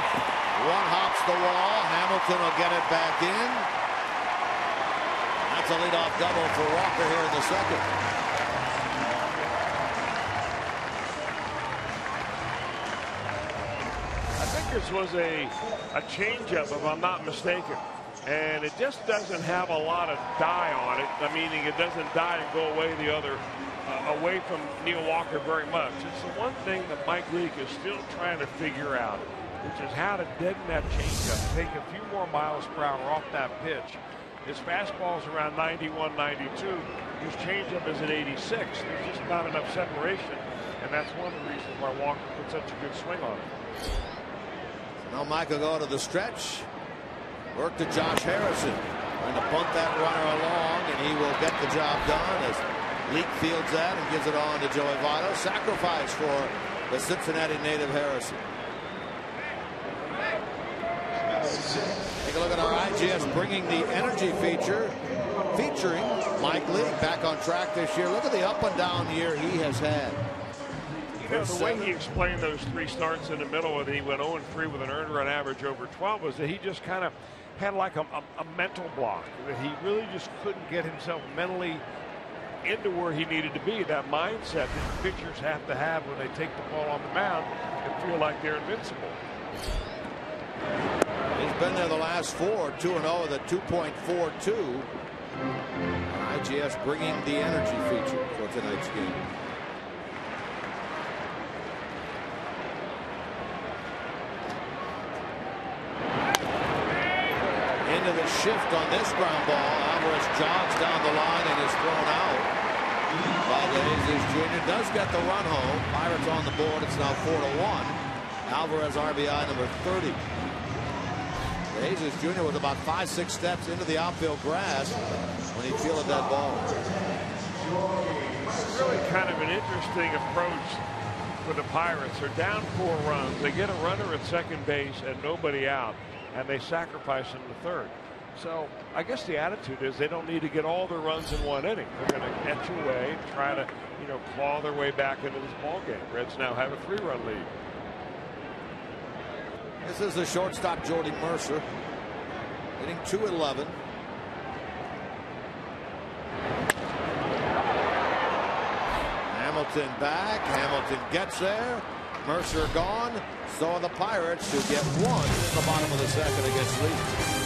One hops the wall. Hamilton will get it back in. That's a leadoff double for Walker here in the second. I think this was a changeup, if I'm not mistaken. And it just doesn't have a lot of die on it. Meaning it doesn't die and go away the other away from Neil Walker very much. It's the one thing that Mike Leake is still trying to figure out, which is how to deaden that changeup, take a few more miles per hour off that pitch. His fastball is around 91, 92. His changeup is at 86. There's just not enough separation, and that's one of the reasons why Walker put such a good swing on it. Now Mike will go to the stretch. Work to Josh Harrison. Trying to bunt that runner along, and he will get the job done as Leake fields that and gives it on to Joey Votto. Sacrifice for the Cincinnati native Harrison. Take a look at our IGS bringing the energy feature featuring Mike Leake back on track this year. Look at the up and down year he has had. You know, the way he explained those three starts in the middle when he went 0-3 with an earned run average over 12 was that he just kind of had like a mental block, that he really just couldn't get himself mentally into where he needed to be. That mindset that pitchers have to have when they take the ball on the mound and feel like they're invincible. He's been there the last four, 2-0 with a 2.42. IGS bringing the energy feature for tonight's game. Into the shift on this ground ball. Alvarez jogs down the line and is thrown out. Valdez Jr. does get the run home. Pirates on the board. It's now 4-1. Alvarez RBI number 30. Jesus Jr. was about 5-6 steps into the outfield grass when he fielded that ball. It's really kind of an interesting approach for the Pirates. They're down 4 runs. They get a runner at second base and nobody out, and they sacrifice him to third. So I guess the attitude is they don't need to get all their runs in one inning. They're going to etch away and try to, claw their way back into this ball game. Reds now have a 3-run lead. This is the shortstop Jordy Mercer, hitting .211. Hamilton back. Hamilton gets there. Mercer gone. So are the Pirates, who get one in the bottom of the second against Leake.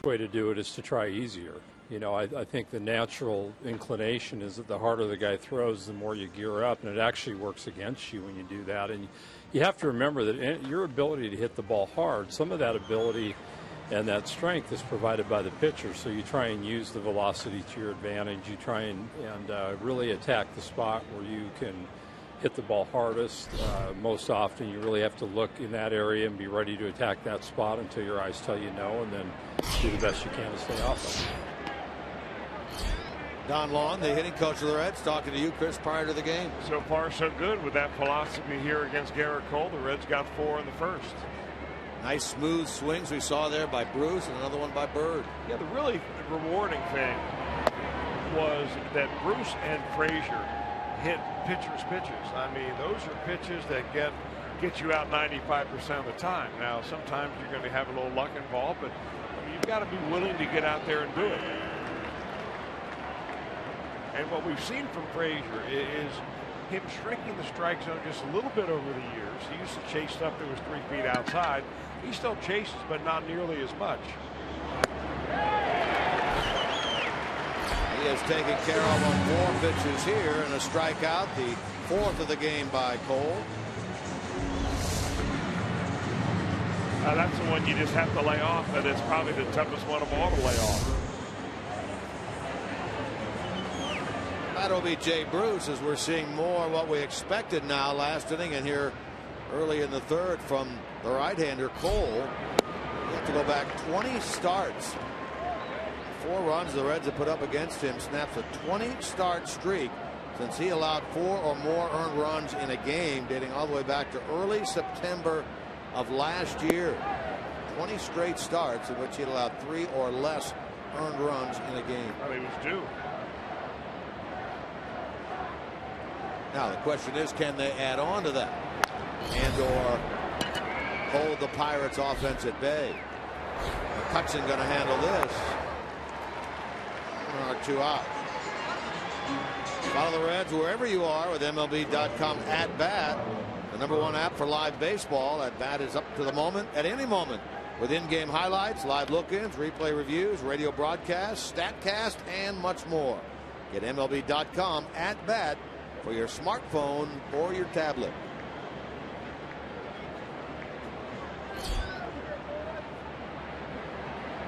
way to do it is to try easier. You know, I think the natural inclination is that the harder the guy throws, the more you gear up, and it actually works against you when you do that. And you have to remember that your ability to hit the ball hard, some of that ability and that strength is provided by the pitcher. So you try and use the velocity to your advantage. You try and really attack the spot where you can hit the ball hardest. Most often you really have to look in that area and be ready to attack that spot until your eyes tell you no, and then do the best you can to stay off of it. Don Long, the hitting coach of the Reds, talking to you, Chris, prior to the game. So far, so good with that philosophy here against Garrett Cole. The Reds got 4 in the first. Nice smooth swings we saw there by Bruce and another one by Bird. Yeah, the really rewarding thing was that Bruce and Frazier hit pitchers' pitches. I mean, those are pitches that get you out 95% of the time. Now, sometimes you're going to have a little luck involved, but you've got to be willing to get out there and do it. And what we've seen from Frazier is him shrinking the strike zone just a little bit over the years. He used to chase stuff that was 3 feet outside. He still chases, but not nearly as much. He has taken care of on 4 pitches here and a strikeout, the 4th of the game by Cole. That's the one you just have to lay off, and it's probably the toughest one of all to lay off. That'll be Jay Bruce, as we're seeing more what we expected now last inning and here early in the 3rd from the right-hander Cole. You have to go back 20 starts. 4 runs the Reds have put up against him snaps a 20-start streak since he allowed 4 or more earned runs in a game, dating all the way back to early September of last year. 20 straight starts in which he allowed 3 or less earned runs in a game. Well, he was due. Now the question is, can they add on to that and or hold the Pirates offense at bay? McCutcheon going to handle this. 1 or 2 out. Follow the Reds wherever you are with MLB.com at bat, the #1 app for live baseball. At bat is up to the moment at any moment with in-game highlights, live look-ins, replay reviews, radio broadcasts, StatCast, and much more. Get MLB.com at bat for your smartphone or your tablet.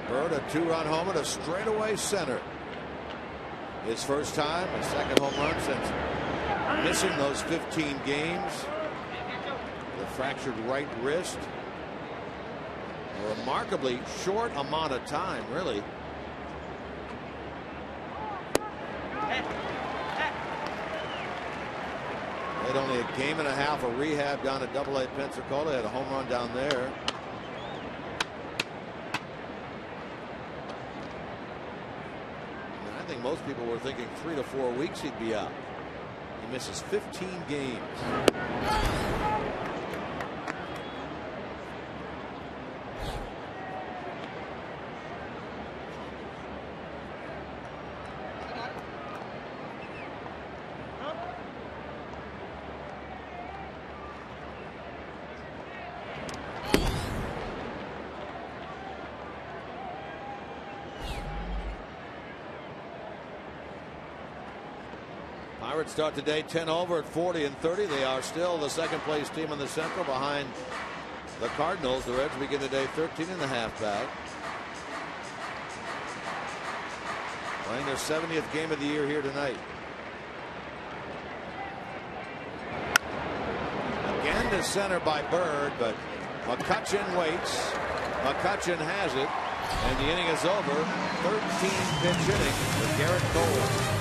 Bird, a 2-run homer to straightaway center. His first time, his second home run since missing those 15 games. The fractured right wrist. A remarkably short amount of time, really. They had only a game and a half of rehab down at AA Pensacola. They had a home run down there. I think most people were thinking 3 to 4 weeks he'd be out. He misses 15 games. Pirates start today 10 over at 40 and 30. They are still the second place team in the Central behind the Cardinals. The Reds begin today 13.5 back. Playing their 70th game of the year here tonight. Again to center by Bird, but McCutcheon waits. McCutcheon has it, and the inning is over. 13-pitch inning with Garrett Cole.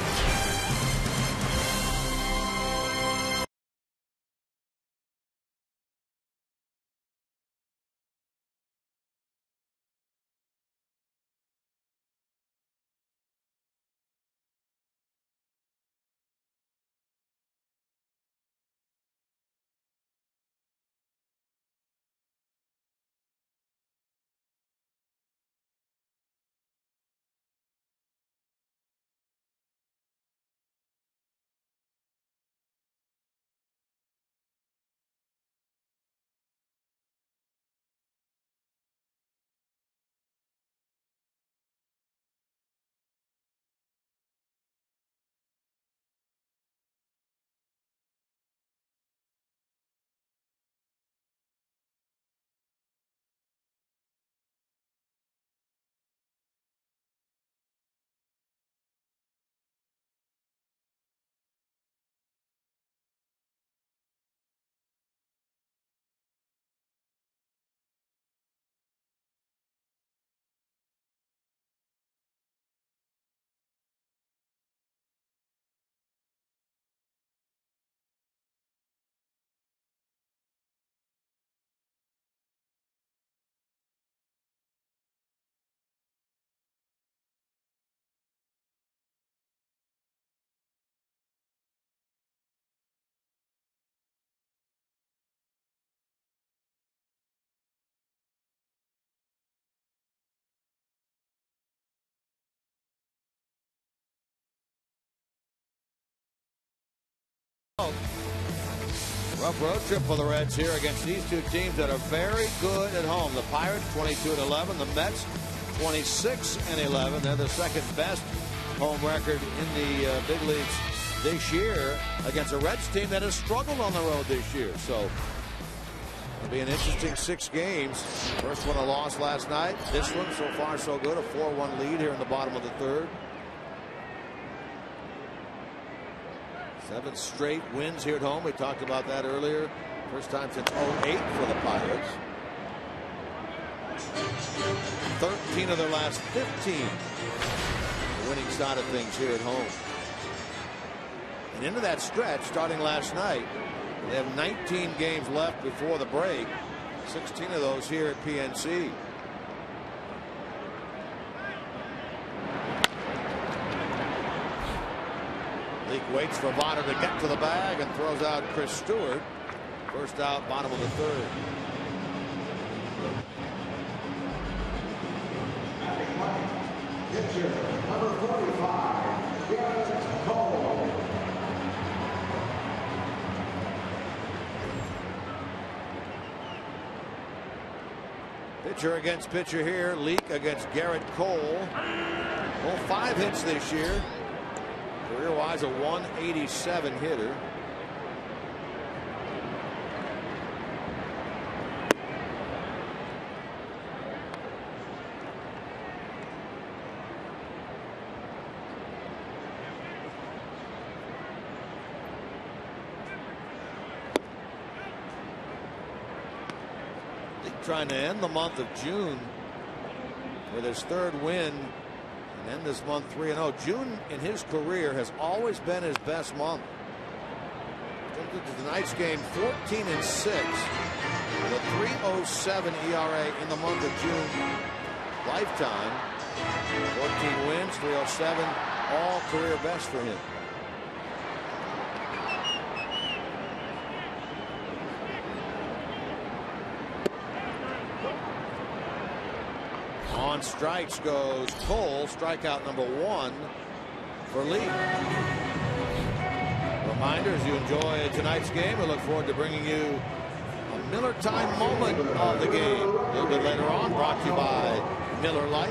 Rough road trip for the Reds here against these two teams that are very good at home. The Pirates 22-11, the Mets 26-11. They're the second best home record in the big leagues this year against a Reds team that has struggled on the road this year. So it'll be an interesting 6 games. First one a loss last night. This one so far so good, a 4-1 lead here in the bottom of the third. 7 straight wins here at home. We talked about that earlier. First time since 2008 for the Pirates. 13 of their last 15. The winning side of things here at home. And into that stretch starting last night. They have 19 games left before the break. 16 of those here at PNC. Leake waits for Votto to get to the bag and throws out Chris Stewart. First out, bottom of the third. Pitcher, number 45, Garrett Cole. Pitcher against pitcher here. Leake against Garrett Cole. Well, 5 hits this year. Career-wise, a 187 hitter. Trying to end the month of June with his 3rd win and end this month 3-0. June in his career has always been his best month. Tonight's game 14-6 with a 3.07 ERA in the month of June lifetime. 14 wins, 3.07, all career best for him. On strikes goes Cole, strikeout number 1 for Lee. Reminder, as you enjoy tonight's game, we look forward to bringing you a Miller Time moment of the game a little bit later on, brought to you by Miller Lite.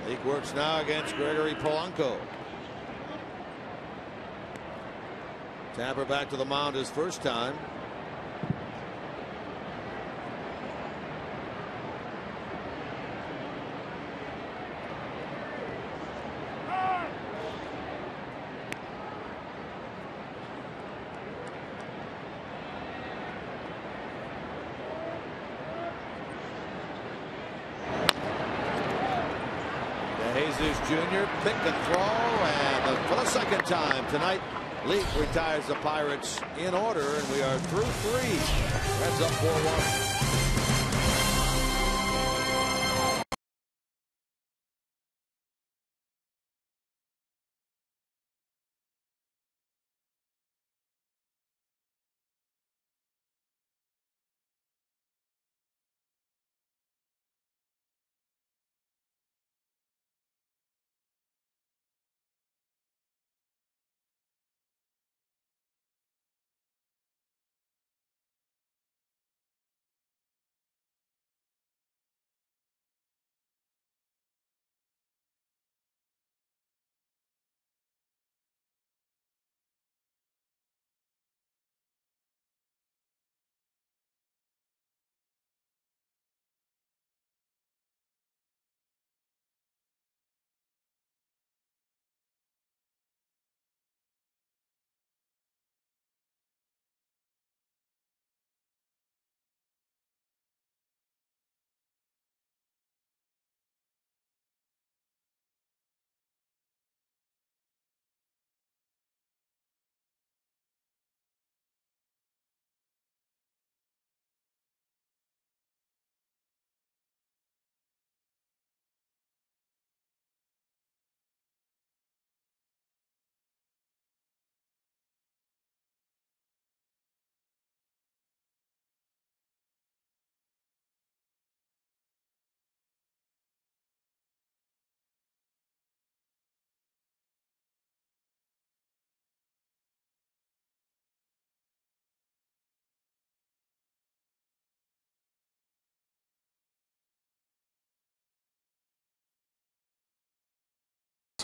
Leake works now against Gregory Polanco. Tampa back to the mound his first time. Jesus Jr. pick and throw, and for the second time tonight, Leake retires the Pirates in order, and we are through 3. Reds up 4-1.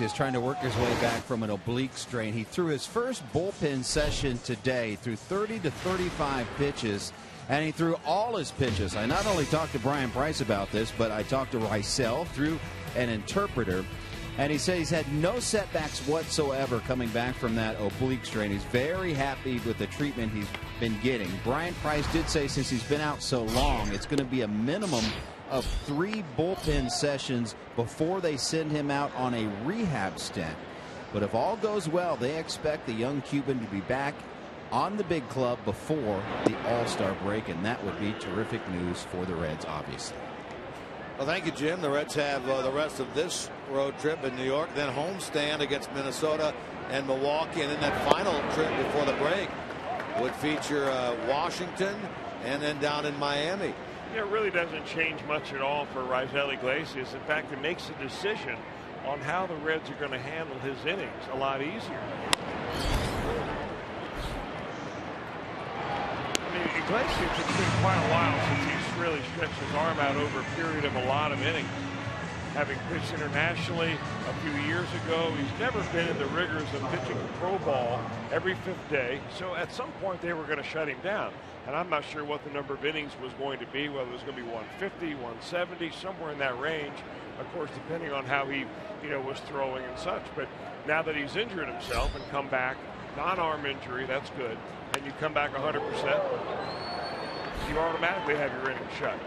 Is trying to work his way back from an oblique strain. He threw his first bullpen session today, threw 30 to 35 pitches, and he threw all his pitches. I not only talked to Brian Price about this, but I talked to Rysel through an interpreter, and he said he's had no setbacks whatsoever coming back from that oblique strain. He's very happy with the treatment he's been getting. Brian Price did say since he's been out so long, it's going to be a minimum of 3 bullpen sessions before they send him out on a rehab stint. But if all goes well, they expect the young Cuban to be back on the big club before the All-Star break, and that would be terrific news for the Reds, obviously. Well, thank you, Jim. The Reds have the rest of this road trip in New York, then homestand against Minnesota and Milwaukee, and then that final trip before the break would feature Washington and then down in Miami. Yeah, it really doesn't change much at all for Rysel Iglesias. In fact, it makes the decision on how the Reds are going to handle his innings a lot easier. I mean, Iglesias, it's been quite a while since he's really stretched his arm out over a period of a lot of innings. Having pitched internationally a few years ago, he's never been in the rigors of pitching pro ball every 5th day. So at some point they were going to shut him down. And I'm not sure what the number of innings was going to be, whether it was going to be 150, 170, somewhere in that range. Of course, depending on how he, was throwing and such. But now that he's injured himself and come back, non-arm injury, that's good. And you come back 100%, you automatically have your innings shut.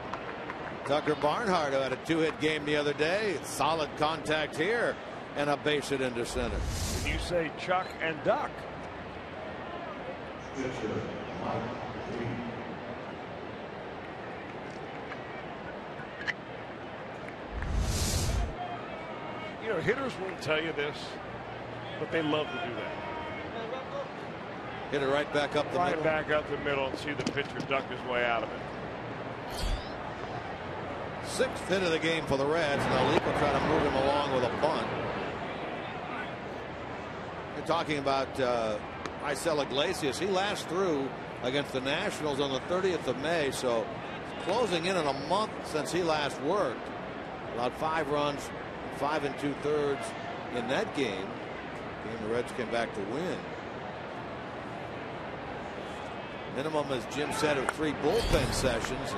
Tucker Barnhart, who had a 2-hit game the other day, solid contact here, and a base hit into center. When you say Chuck and Duck. Hitters won't tell you this, but they love to do that. Hit it right back up the middle. Right back up the middle and see the pitcher duck his way out of it. 6th hit of the game for the Reds. Now Leake will try to move him along with a bunt. You're talking about Rysel Iglesias. He last threw against the Nationals on the 30th of May, so closing in on a month since he last worked. About 5 runs, 5 2/3 in that game. The Reds came back to win. Minimum, as Jim said, of 3 bullpen sessions,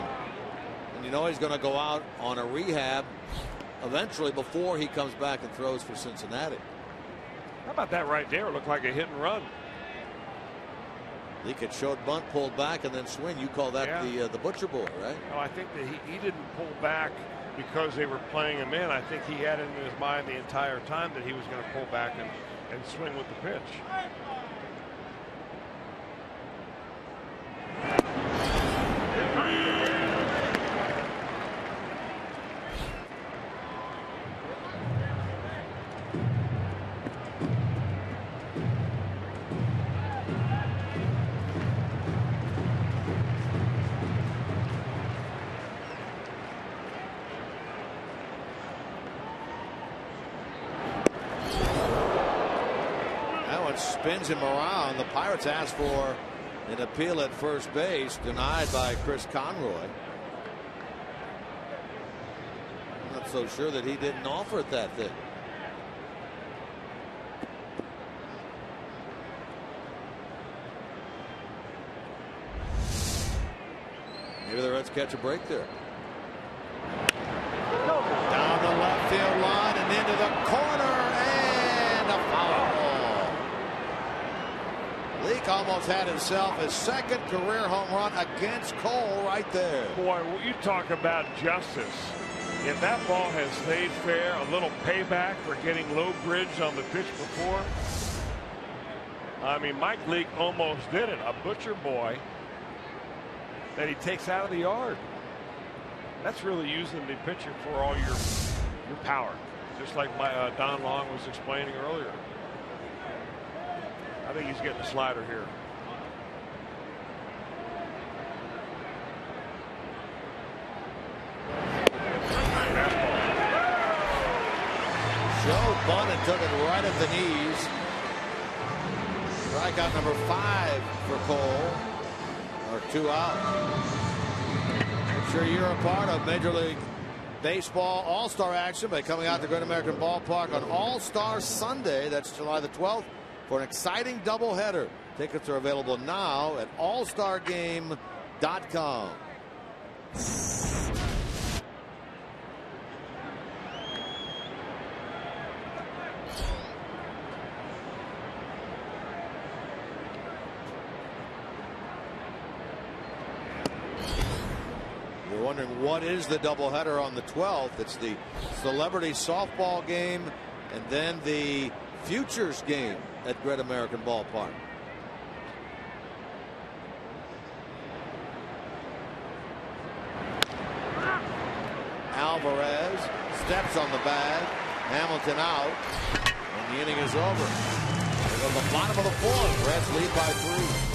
and he's going to go out on a rehab eventually before he comes back and throws for Cincinnati. How about that right there? It looked like a hit and run. Leake had showed bunt, pulled back, and then swing. You call that the butcher boy, right? No, I think that he didn't pull back because they were playing him in. I think he had in his mind the entire time that he was going to pull back and swing with the pitch. Spins him around. The Pirates asked for an appeal at first base, denied by Chris Conroy. I'm not so sure that he didn't offer it that thing. Maybe the Reds catch a break there. Down the left field line and into the corner, and a foul. Leake almost had himself his 2nd career home run against Cole right there. Boy, you talk about justice. If that ball has stayed fair, a little payback for getting low bridge on the pitch before. I mean, Mike Leake almost did it. A butcher boy that he takes out of the yard. That's really using the pitcher for all your power, just like Don Long was explaining earlier. I think he's getting a slider here. Joe bunted, took it right at the knees. Strikeout number 5 for Cole. Or 2 out. I'm sure you're a part of Major League baseball All-Star action by coming out to Great American Ballpark on All-Star Sunday. That's July the 12th for an exciting doubleheader. Tickets are available now at allstargame.com. You're wondering what is the doubleheader on the 12th. It's the celebrity softball game and then the futures game at Great American Ballpark. Alvarez steps on the bag. Hamilton out. And the inning is over. There goes the bottom of the fourth. Reds lead by 3.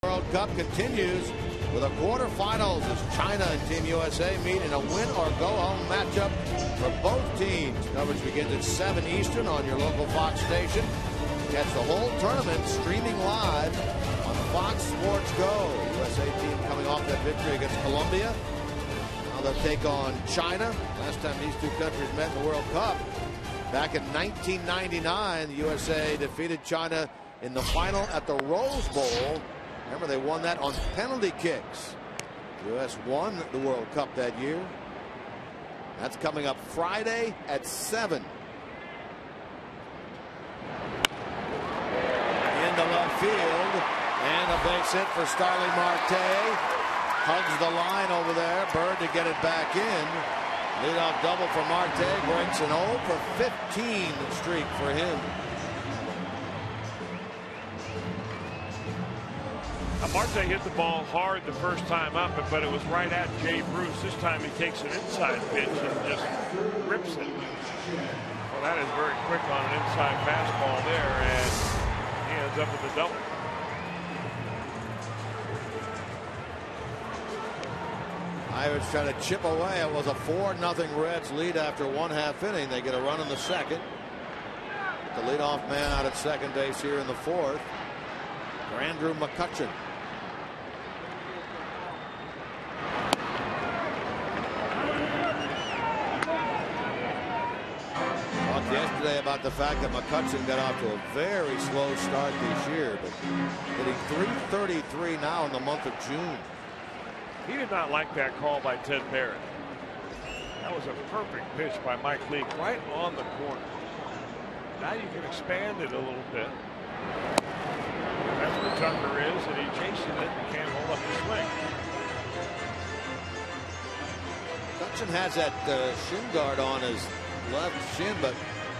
World Cup continues with a quarterfinals as China and Team USA meet in a win-or-go-home matchup for both teams. Coverage begins at 7 Eastern on your local Fox station. Catch the whole tournament streaming live on Fox Sports Go. USA team coming off that victory against Colombia. Now they'll take on China. Last time these two countries met in the World Cup, back in 1999, the USA defeated China in the final at the Rose Bowl. Remember, they won that on penalty kicks. The U.S. won the World Cup that year. That's coming up Friday at 7. Into left field. And a base hit for Starling Marte. Hugs the line over there. Bird to get it back in. Leadoff double for Marte. Breaks an 0 for 15 streak for him. Marte hit the ball hard the first time up, but it was right at Jay Bruce. This time he takes an inside pitch and just rips it. Well, that is very quick on an inside fastball there, and he ends up with a double. Pirates trying to chip away. It was a 4-0 Reds lead after 1/2 inning. They get a run in the second. The leadoff man out at second base here in the fourth. Andrew McCutchen. Talked yesterday about the fact that McCutchen got off to a very slow start this year, but hitting .333 now in the month of June. He did not like that call by Ted Barrett. That was a perfect pitch by Mike Leake right on the corner. Now you can expand it a little bit. That's where Tucker is, and he chases it and can't hold up the swing. McCutchen has that shin guard on his left shin, but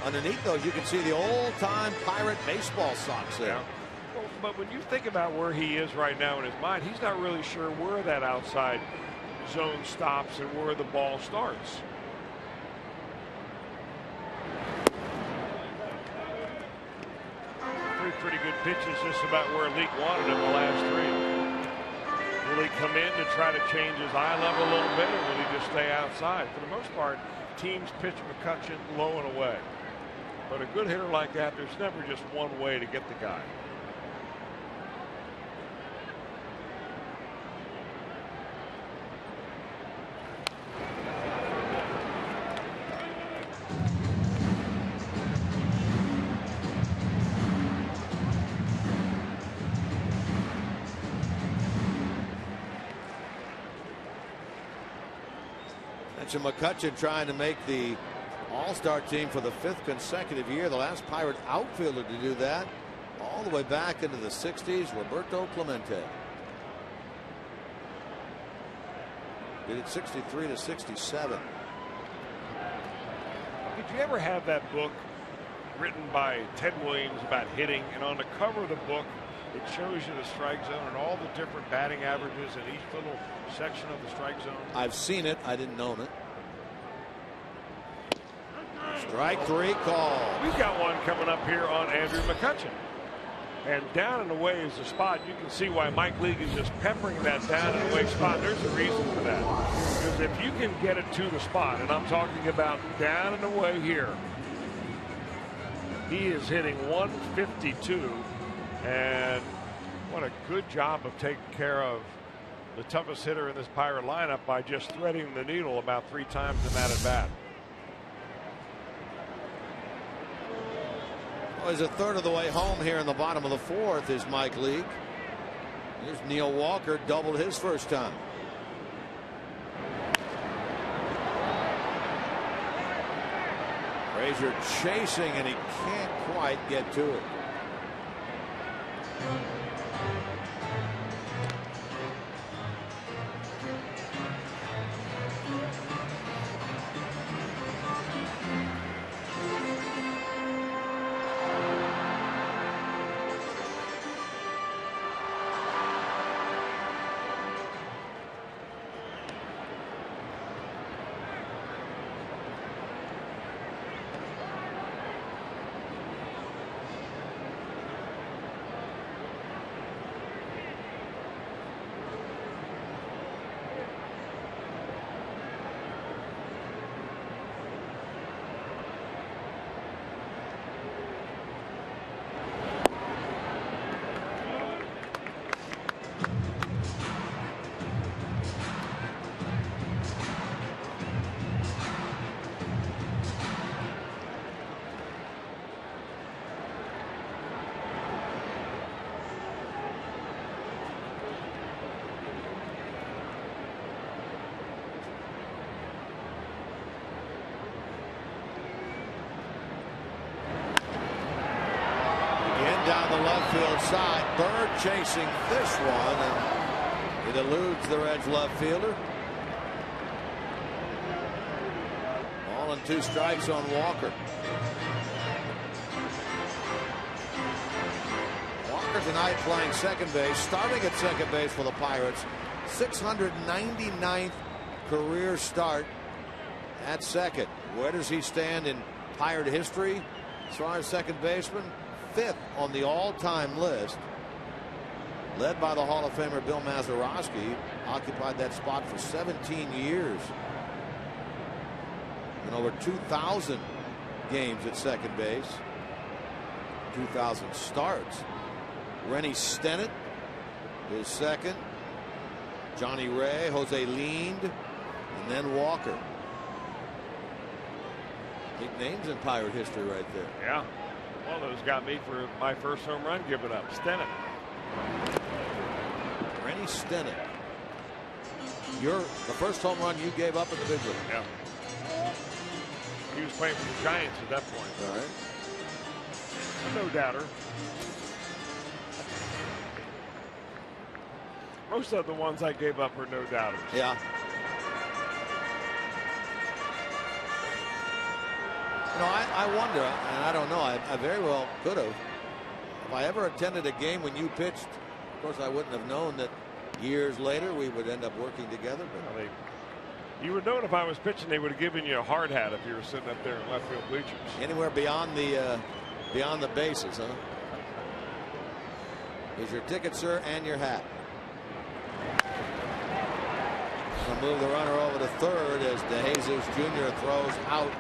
underneath those you can see the old-time Pirate baseball socks there. Yeah. Well, but when you think about where he is right now in his mind, he's not really sure where that outside zone stops and where the ball starts. pitch is just about where Leake wanted him the last 3. Will he come in to try to change his eye level a little bit, or will he just stay outside? For the most part, teams pitch McCutchen low and away. But a good hitter like that, there's never just one way to get the guy. McCutchen trying to make the All-Star team for the 5th consecutive year. The last Pirate outfielder to do that all the way back into the 60s, Roberto Clemente. Did it 63 to 67. Did you ever have that book written by Ted Williams about hitting, and on the cover of the book it shows you the strike zone and all the different batting averages in each little section of the strike zone? I've seen it. I didn't own it. Strike 3 call. We've got one coming up here on Andrew McCutchen. And down and away is the spot. You can see why Mike Leake is just peppering that down and away spot. There's a reason for that. Because if you can get it to the spot, and I'm talking about down and away here, he is hitting 152. And what a good job of taking care of the toughest hitter in this Pirate lineup by just threading the needle about 3 times in that at bat. Well, he's a third of the way home here in the bottom of the 4th is Mike Leake. Here's Neil Walker, doubled his first time. Frazier chasing, and he can't quite get to it. Down the left field side, Bird chasing this one, and it eludes the Reds left fielder. Ball and 2 strikes on Walker. Walker tonight playing second base, starting at second base for the Pirates. 699th career start at second. Where does he stand in Pirate history as far as second baseman? 5th on the all-time list, led by the Hall of Famer Bill Mazeroski. Occupied that spot for 17 years and over 2,000 games at second base, 2,000 starts. Rennie Stennett is second, Johnny Ray, Jose Lind, and then Walker. Big names in Pirate history right there. Yeah. Well, those got me for my first home run given up. Stennett. Rennie Stennett. The first home run you gave up in the big league. Yeah. He was playing for the Giants at that point. All right. No doubter. Most of the ones I gave up are no doubters. Yeah. You know, I wonder, and I don't know, I very well could have. If I ever attended a game when you pitched, of course I wouldn't have known that years later we would end up working together. But well, you would know if I was pitching, they would have given you a hard hat if you were sitting up there in left field bleachers. Anywhere beyond the bases, huh? Here's your ticket, sir, and your hat. Gonna move the runner over to third as DeJesus Jr. throws out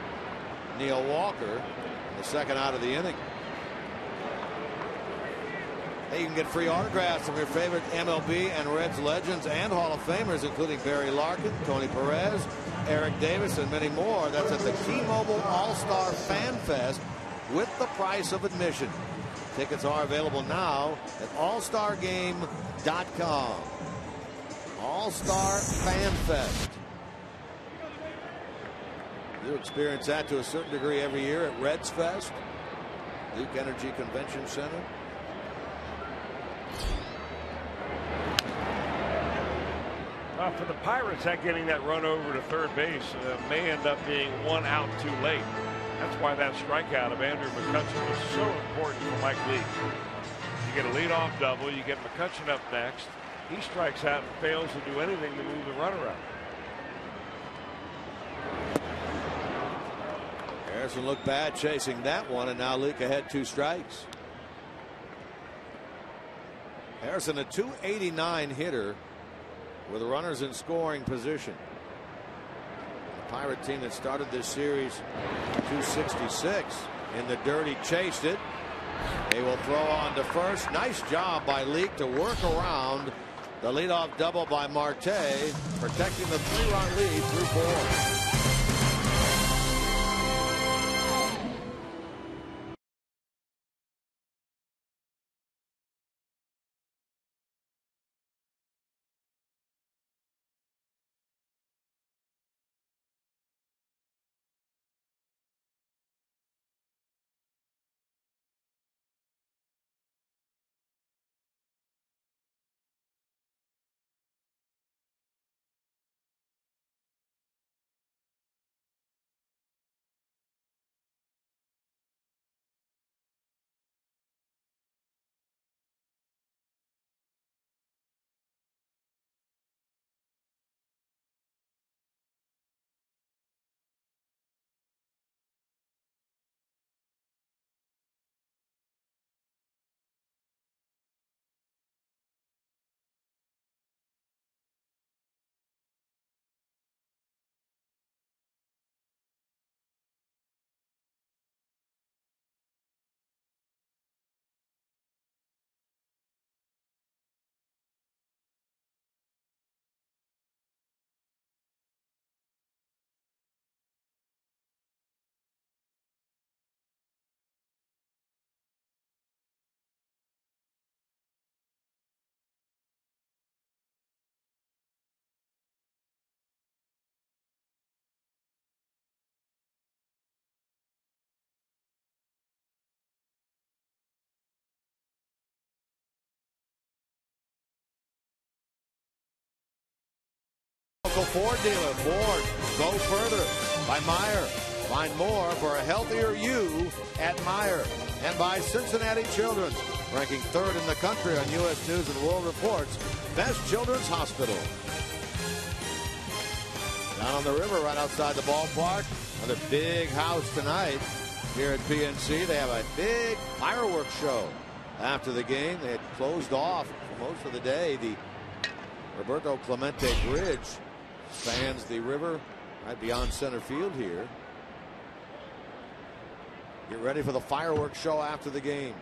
Neil Walker. The second out of the inning. Hey, you can get free autographs from your favorite MLB and Reds legends and Hall of Famers, including Barry Larkin, Tony Perez, Eric Davis, and many more. That's at the T-Mobile All-Star Fan Fest with the price of admission. Tickets are available now at allstargame.com. All-Star Fan Fest. You experience that to a certain degree every year at Reds Fest, Duke Energy Convention Center. For the Pirates, that getting that run over to third base may end up being one out too late. That's why that strikeout of Andrew McCutchen was so important for Mike Leake. You get a leadoff double, you get McCutchen up next. He strikes out and fails to do anything to move the runner out. Harrison looked bad chasing that one, and now Leake ahead 2 strikes. Harrison, a .289 hitter with runners in scoring position. The Pirate team that started this series .266 in the dirt. He chased it. They will throw on to first. Nice job by Leake to work around the leadoff double by Marte, protecting the 3-run lead through 4. Ford dealer. Ford, go further by Meyer. Find more for a healthier you at Meyer. And by Cincinnati Children's, ranking 3rd in the country on U.S. News and World Report's Best Children's Hospital. Down on the river right outside the ballpark. Another big house tonight here at PNC. They have a big fireworks show after the game. They had closed off for most of the day. The Roberto Clemente Bridge spans the river right beyond center field here. Get ready for the fireworks show after the game.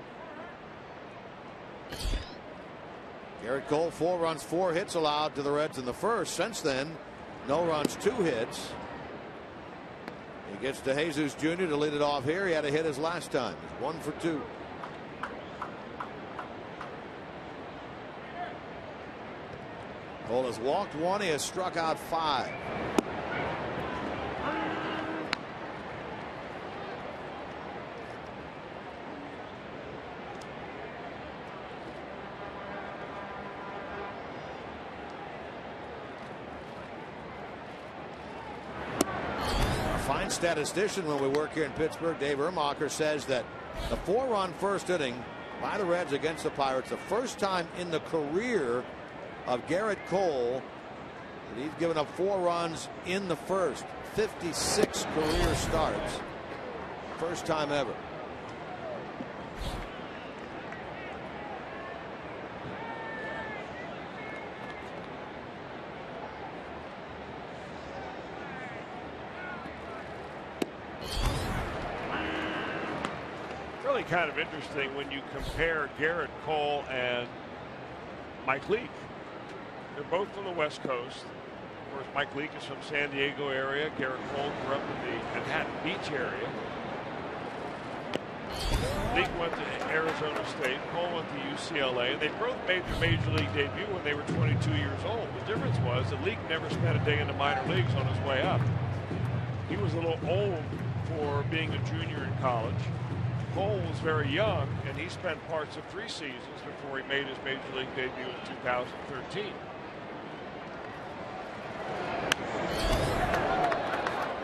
Garrett Cole, 4 runs, 4 hits allowed to the Reds in the first. Since then, no runs, 2 hits. He gets DeJesus Jr. to lead it off here. He had a hit his last time. He's 1 for 2. Cole has walked 1. He has struck out 5. Our fine statistician when we work here in Pittsburgh, Dave Ermacher, says that the 4-run first inning by the Reds against the Pirates, the first time in the career of Garrett Cole that he's given up 4 runs in the first. 56 career starts. First time ever. really kind of interesting when you compare Garrett Cole and Mike Leake. They're both from the West Coast. Of course, Mike Leake is from San Diego area. Garrett Cole grew up in the Manhattan Beach area. Leake went to Arizona State. Cole went to UCLA. And they both made their major league debut when they were 22 years old. The difference was that Leake never spent a day in the minor leagues on his way up. He was a little old for being a junior in college. Cole was very young, and he spent parts of 3 seasons before he made his major league debut in 2013.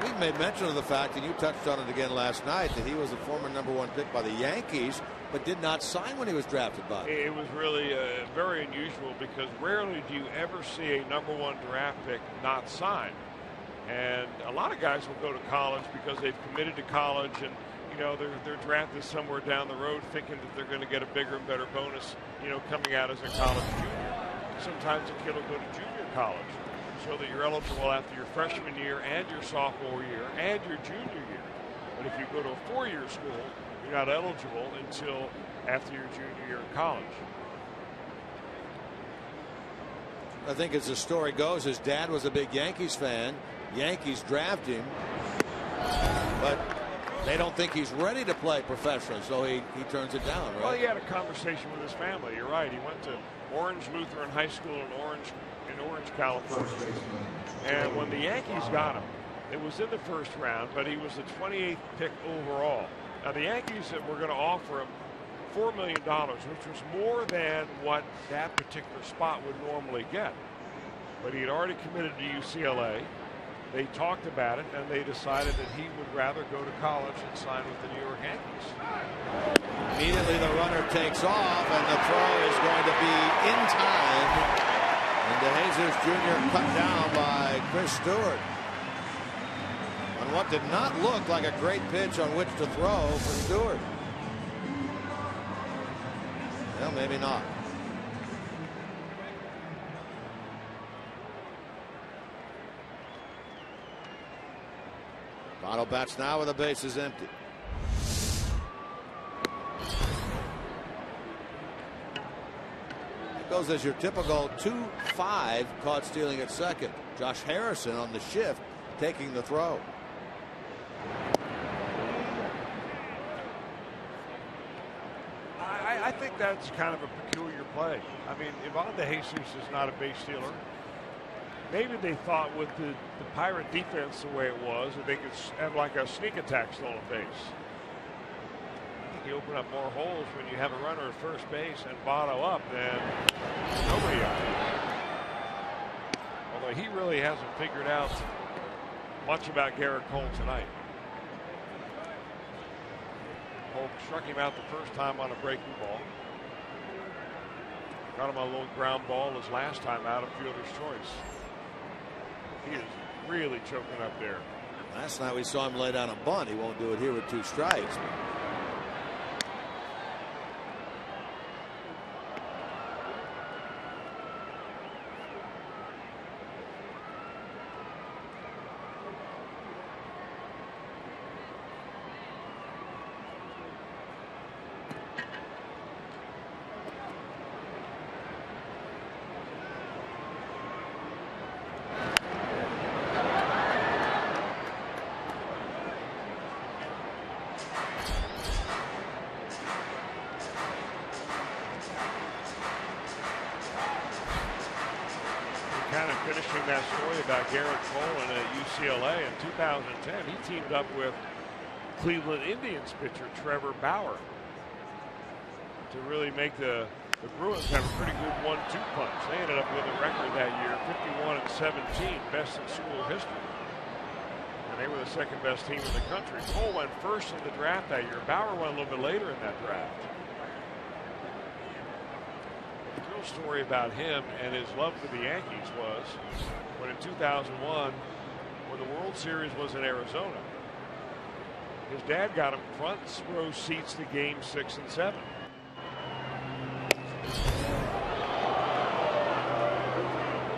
We made mention of the fact, and you touched on it again last night, that he was a former #1 pick by the Yankees, but did not sign when he was drafted by them. It was really very unusual because rarely do you ever see a #1 draft pick not sign. And a lot of guys will go to college because they've committed to college, and you know they're drafted somewhere down the road thinking that they're going to get a bigger and better bonus, you know, coming out as a college junior. Sometimes a kid will go to junior college so that you're eligible after your freshman year and your sophomore year and your junior year. But if you go to a 4-year school, you're not eligible until after your junior year in college. I think as the story goes, his dad was a big Yankees fan. Yankees draft him, but they don't think he's ready to play professional, so he turns it down, right? Well, he had a conversation with his family. You're right. He went to Orange Lutheran High School in Orange, California. And when the Yankees got him, it was in the first round, but he was the 28th pick overall. Now, the Yankees were going to offer him $4 million, which was more than what that particular spot would normally get. But he had already committed to UCLA. They talked about it, and they decided that he would rather go to college and sign with the New York Yankees. Immediately the runner takes off, and the throw is going to be in time. And DeJesus Jr. cut down by Chris Stewart on what did not look like a great pitch on which to throw for Stewart. Well, maybe not. Otto bats now with the bases empty. It goes as your typical 2-5 caught stealing at second. Josh Harrison on the shift taking the throw. I think that's kind of a peculiar play. I mean, Ivan DeJesus is not a base stealer. Maybe they thought with the Pirate defense the way it was that they could have like a sneak attack stolen base. I think you open up more holes when you have a runner at first base and Votto up than nobody up. Although he really hasn't figured out much about Garrett Cole tonight. Cole struck him out the first time on a breaking ball. Got him on a little ground ball his last time out of fielder's choice. He is really choking up there. Last night we saw him lay down a bunt. He won't do it here with 2 strikes. Finishing that story about Garrett Cole at UCLA in 2010, he teamed up with Cleveland Indians pitcher Trevor Bauer to really make the Bruins have a pretty good 1-2 punch. They ended up with a record that year, 51-17, best in school history. And they were the second best team in the country. Cole went first in the draft that year. Bauer went a little bit later in that draft. Story about him and his love for the Yankees was when in 2001, when the World Series was in Arizona, his dad got him front row seats to game 6 and 7.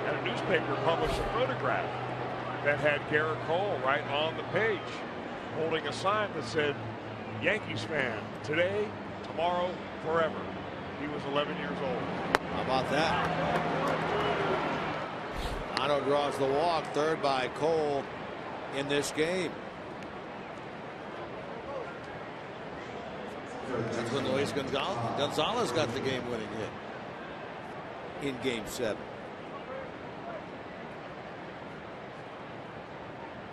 And a newspaper published a photograph that had Garrett Cole right on the page holding a sign that said Yankees fan. Today, tomorrow, forever. He was 11 years old. How about that? Otto draws the walk, third by Cole in this game. That's when Luis Gonzalez got the game-winning hit in Game 7.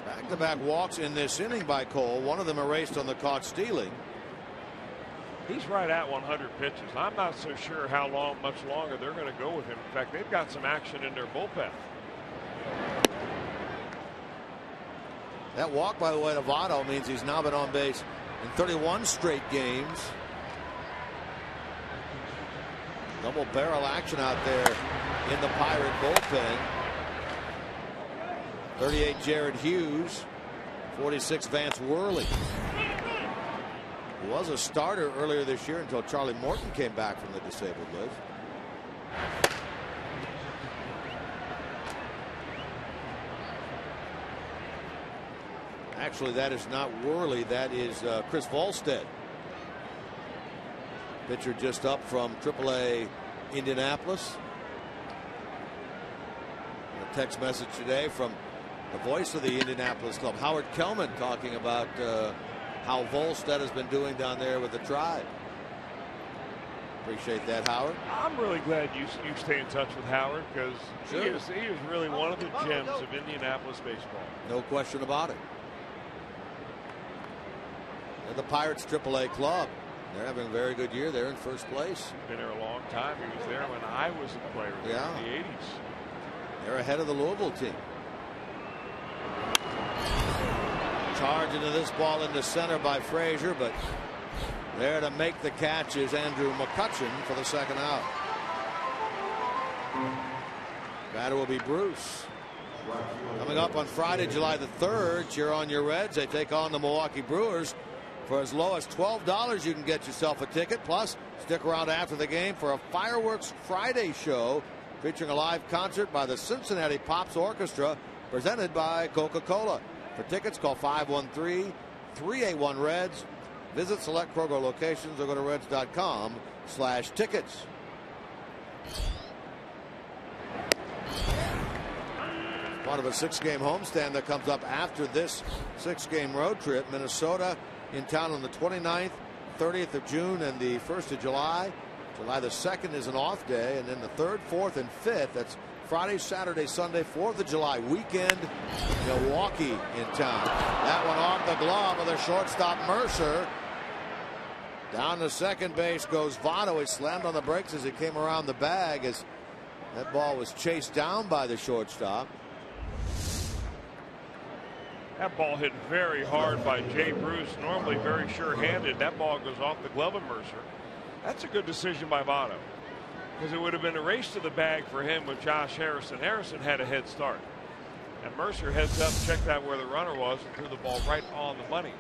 Back-to-back walks in this inning by Cole. One of them erased on the caught stealing. He's right at 100 pitches. I'm not so sure how much longer they're going to go with him. In fact, they've got some action in their bullpen. That walk, by the way, to Votto means he's now been on base in 31 straight games. Double barrel action out there in the Pirate bullpen. 38 Jared Hughes, 46 Vance Worley. He was a starter earlier this year until Charlie Morton came back from the disabled list. Actually, that is not Worley. That is Chris Volstead. Pitcher just up from AAA Indianapolis. A text message today from the voice of the Indianapolis club, Howard Kellman, talking about how Volstead has been doing down there with the Tribe. Appreciate that, Howard. I'm really glad you stay in touch with Howard, because he is really one of the gems of Indianapolis baseball. No question about it. And the Pirates AAA club, they're having a very good year. They're in first place. Been there a long time. He was there when I was a player in the 80s. They're ahead of the Louisville team. Charge into this ball into center by Frazier, but there to make the catch is Andrew McCutchen for the second out. Batter will be Bruce. Coming up on Friday, July the 3rd, cheer on your Reds. They take on the Milwaukee Brewers. For as low as $12, you can get yourself a ticket. Plus, stick around after the game for a Fireworks Friday show featuring a live concert by the Cincinnati Pops Orchestra, presented by Coca-Cola. For tickets, call 513-381-REDS. Visit select Kroger locations or go to reds.com/tickets. Part of a 6-game homestand that comes up after this 6-game road trip. Minnesota in town on the 29th, 30th of June, and the 1st of July. July the 2nd is an off day, and then the 3rd, 4th, and 5th. That's Friday, Saturday, Sunday, 4th of July weekend. Milwaukee in town. That one off the glove of the shortstop Mercer. Down to second base goes Votto. He slammed on the brakes as he came around the bag as that ball was chased down by the shortstop. That ball hit very hard by Jay Bruce, normally very sure-handed. That ball goes off the glove of Mercer. That's a good decision by Votto, because it would have been a race to the bag for him with Josh Harrison. Harrison had a head start, and Mercer heads up, checked out where the runner was, and threw the ball right on the money.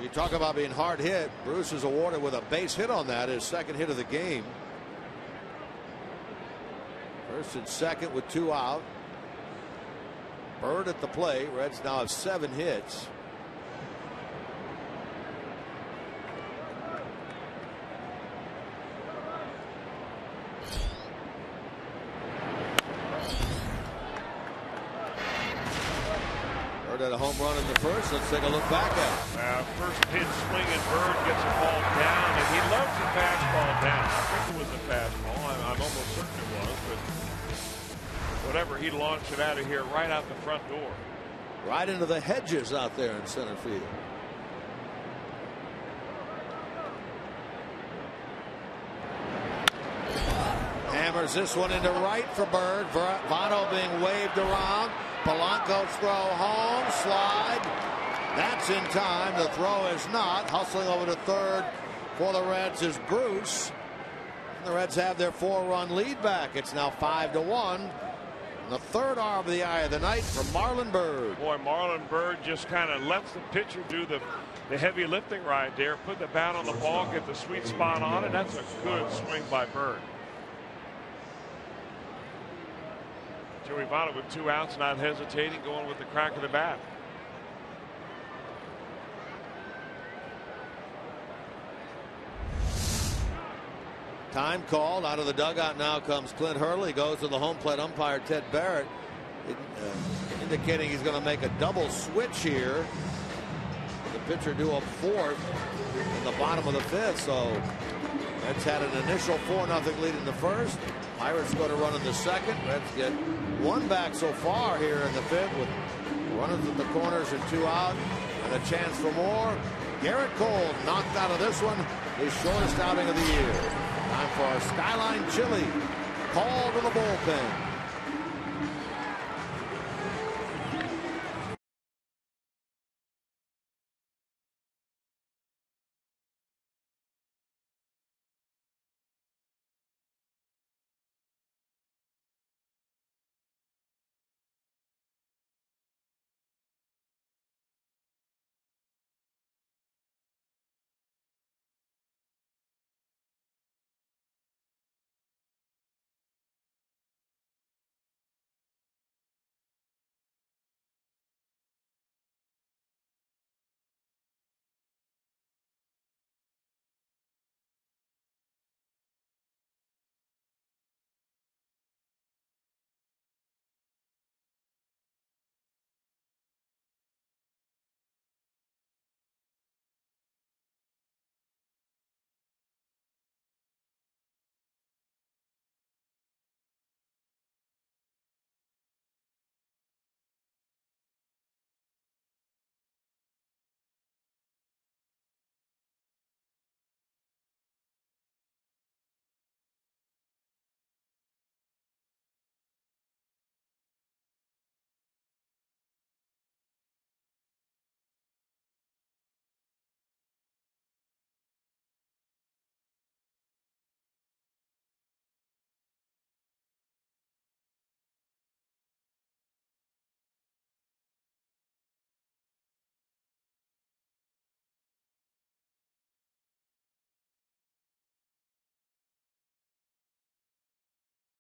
You talk about being hard hit. Bruce is awarded with a base hit on that, his second hit of the game. First and second with 2 out. Bird at the plate. Reds now have 7 hits. Bird had a home run in the first. Let's take a look back at it. First pitch swinging, Bird gets a ball down, and he loves the fastball down. I think it was a fastball. I'm almost certain it was, but whatever, he launched it out of here right out the front door. Right into the hedges out there in center field. Hammers this one into right for Bird. Votto being waved around. Polanco's throw home. Slide. That's in time. The throw is not. Hustling over to third for the Reds is Bruce. And the Reds have their 4-run lead back. It's now 5-1. The third RBI of the night for Marlon Bird. Boy, Marlon Bird just kind of lets the pitcher do the heavy lifting right there. Put the bat on the ball, get the sweet spot on it. That's a good swing by Bird. Joey Votto with 2 outs, not hesitating, going with the crack of the bat. Time called. Out of the dugout now comes Clint Hurley. Goes to the home plate umpire Ted Barrett, indicating he's going to make a double switch here. The pitcher due up fourth in the bottom of the fifth. So Reds had an initial 4-0 lead in the first. Pirates go to run in the second. Reds get one back so far here in the fifth with runners at the corners and 2 out and a chance for more. Garrett Cole knocked out of this one, his shortest outing of the year. Time for our Skyline Chili call to the bullpen.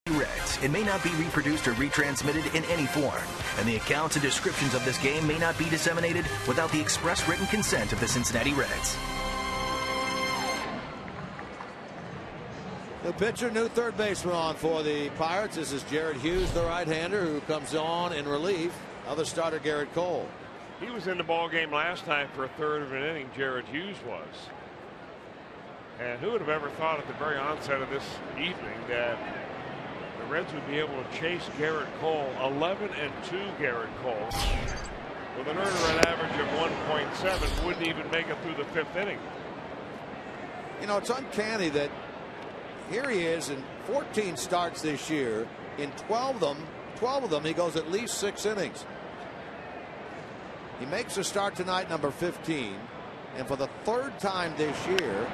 Reds. It may not be reproduced or retransmitted in any form, and the accounts and descriptions of this game may not be disseminated without the express written consent of the Cincinnati Reds. The pitcher, new third baseman on for the Pirates. This is Jared Hughes, the right-hander, who comes on in relief. Other starter, Garrett Cole. He was in the ball game last night for a third of an inning. Jared Hughes was. And who would have ever thought at the very onset of this evening that the Reds would be able to chase Garrett Cole, 11-2 Garrett Cole, with an earned run average of 1.7, wouldn't even make it through the fifth inning. You know, it's uncanny that here he is in 14 starts this year. In 12 of them, he goes at least 6 innings. He makes a start tonight, number 15, and for the third time this year,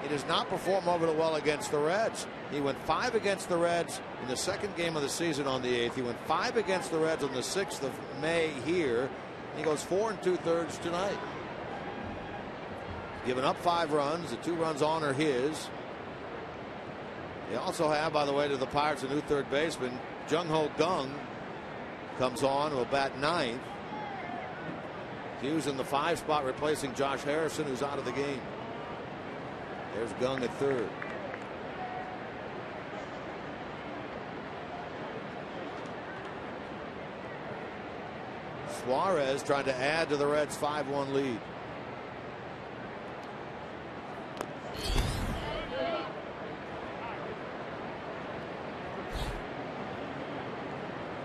he does not perform overly well against the Reds. He went 5 against the Reds in the second game of the season on the 8th. He went 5 against the Reds on the 6th of May here. He goes 4 2/3 tonight. Given up 5 runs. The 2 runs on are his. They also have, by the way, to the Pirates, a new third baseman. Jung-Ho Gung comes on, will bat 9th. Hughes in the 5 spot, replacing Josh Harrison, who's out of the game. There's Gung at third. Suarez trying to add to the Reds' 5-1 lead.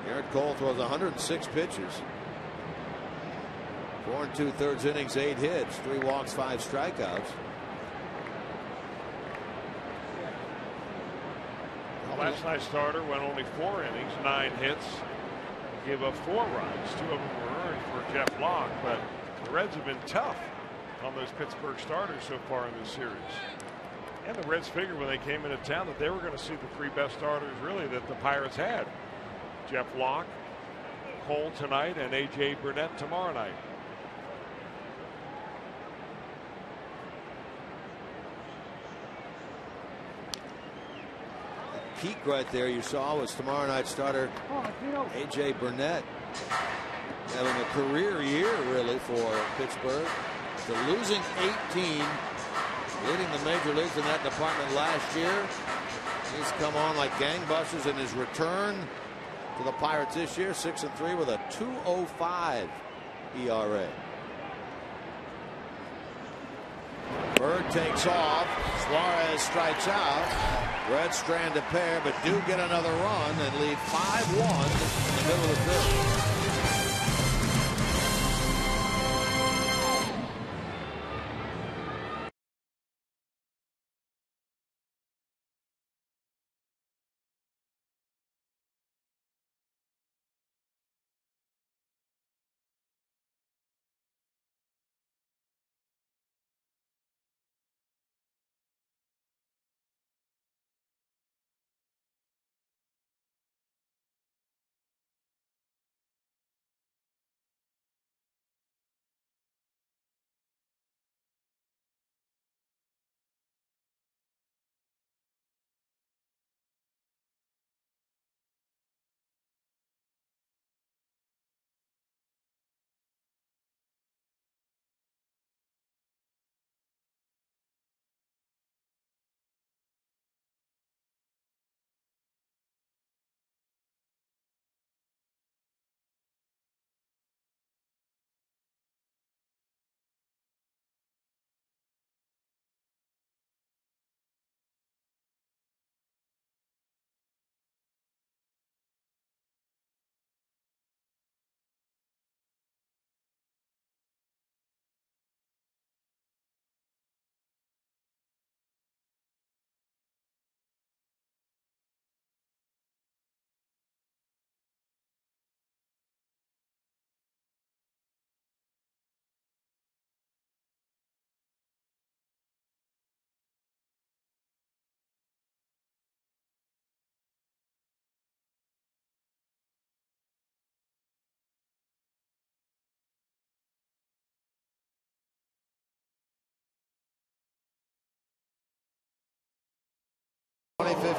Garrett Cole throws 106 pitches. 4 2/3 innings, 8 hits, 3 walks, 5 strikeouts. Last night's starter went only 4 innings, 9 hits, gave up 4 runs. 2 of them were earned for Jeff Locke, but the Reds have been tough on those Pittsburgh starters so far in this series. And the Reds figured when they came into town that they were going to see the 3 best starters really that the Pirates had. Jeff Locke, Cole tonight, and A.J. Burnett tomorrow night. Peak right there you saw was tomorrow night's starter A.J. Burnett, having a career year really for Pittsburgh. They're losing 18 leading the major leagues in that department last year. He's come on like gangbusters in his return to the Pirates this year. 6-3 with a 2.05 ERA. Bird takes off. Suarez strikes out. Reds strand a pair, but do get another run and lead 5-1 in the middle of the fifth.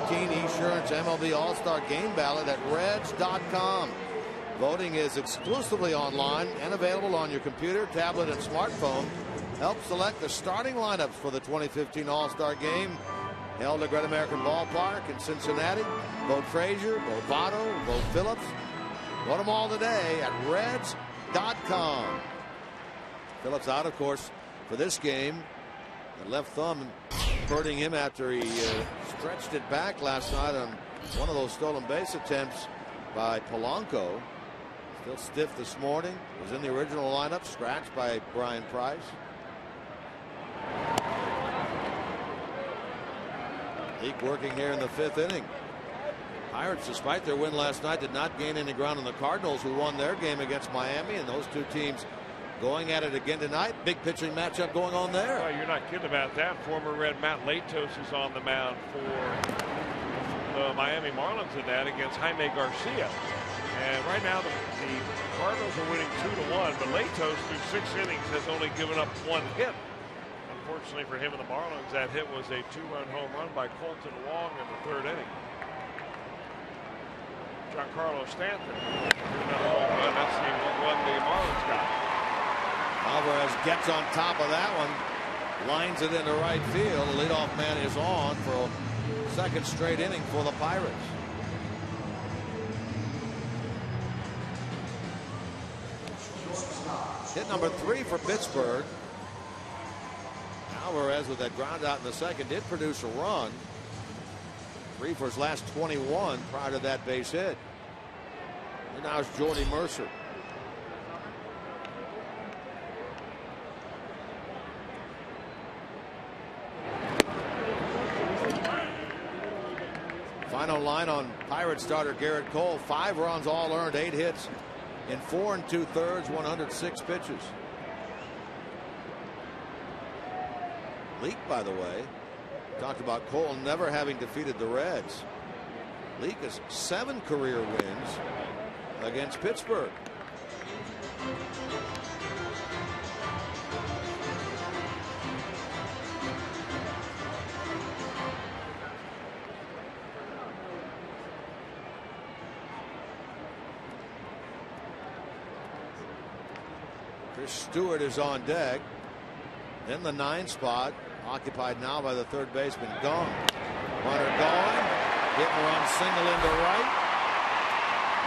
Esurance MLB All-Star Game Ballot at Reds.com. Voting is exclusively online and available on your computer, tablet, and smartphone. Help select the starting lineups for the 2015 All-Star Game held at Great American Ballpark in Cincinnati. Vote Frazier, vote Votto, vote Phillips. Vote them all today at Reds.com. Phillips out, of course, for this game. The left thumb hurting him after he stretched it back last night on one of those stolen base attempts by Polanco. Still stiff this morning. Was in the original lineup, scratched by Brian Price. Leak working here in the fifth inning. Pirates, despite their win last night, did not gain any ground on the Cardinals, who won their game against Miami, and those two teams going at it again tonight. Big pitching matchup going on there. Well, you're not kidding about that. Former Red Matt Latos is on the mound for the Miami Marlins in that against Jaime Garcia. And right now the Cardinals are winning 2-1, but Latos through 6 innings has only given up 1 hit. Unfortunately for him and the Marlins, that hit was a 2-run home run by Colton Wong in the 3rd inning. Giancarlo Stanton, another home run. That's the one the Marlins got. Alvarez gets on top of that one, lines it into right field. The leadoff man is on for a 2nd straight inning for the Pirates. Hit number 3 for Pittsburgh. Alvarez with that ground out in the 2nd did produce a run. 3 for his last 21 prior to that base hit. And now it's Jordy Mercer. Final line on Pirates starter Garrett Cole. 5 runs, all earned, 8 hits in 4 2/3, 106 pitches. Leak, by the way, talked about Cole never having defeated the Reds. Leak has 7 career wins against Pittsburgh. Chris Stewart is on deck. In the 9 spot, Occupied now by the third baseman, Gong. Runner going. Hit and run single into right.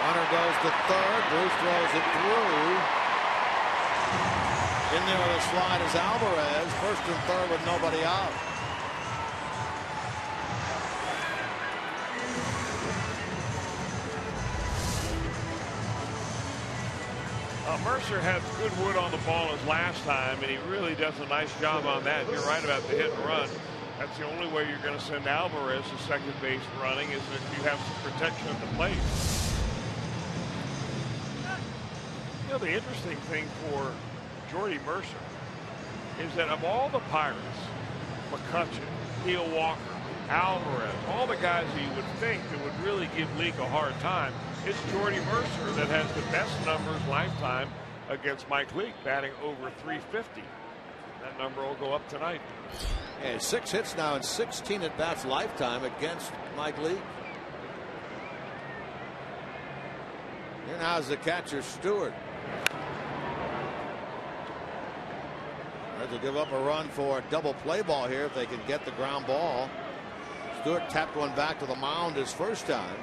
Runner goes to third. Bruce throws it through. In there with a slide is Alvarez. First and third with nobody out. Mercer has good wood on the ball as last time, and he really does a nice job on that. You're right about the hit and run. That's the only way you're going to send Alvarez to second base running, is if you have some protection at the plate. You know, the interesting thing for Jordy Mercer is that of all the Pirates, McCutchen, Neil Walker, Alvarez, all the guys that you would think that would really give Leake a hard time, it's Jordy Mercer that has the best numbers lifetime against Mike Leake, batting over 350. That number will go up tonight. And 6 hits now and 16 at bats lifetime against Mike Leake. Here now is the catcher, Stewart. They'll give up a run for a double play ball here if they can get the ground ball. Stewart tapped one back to the mound his first time.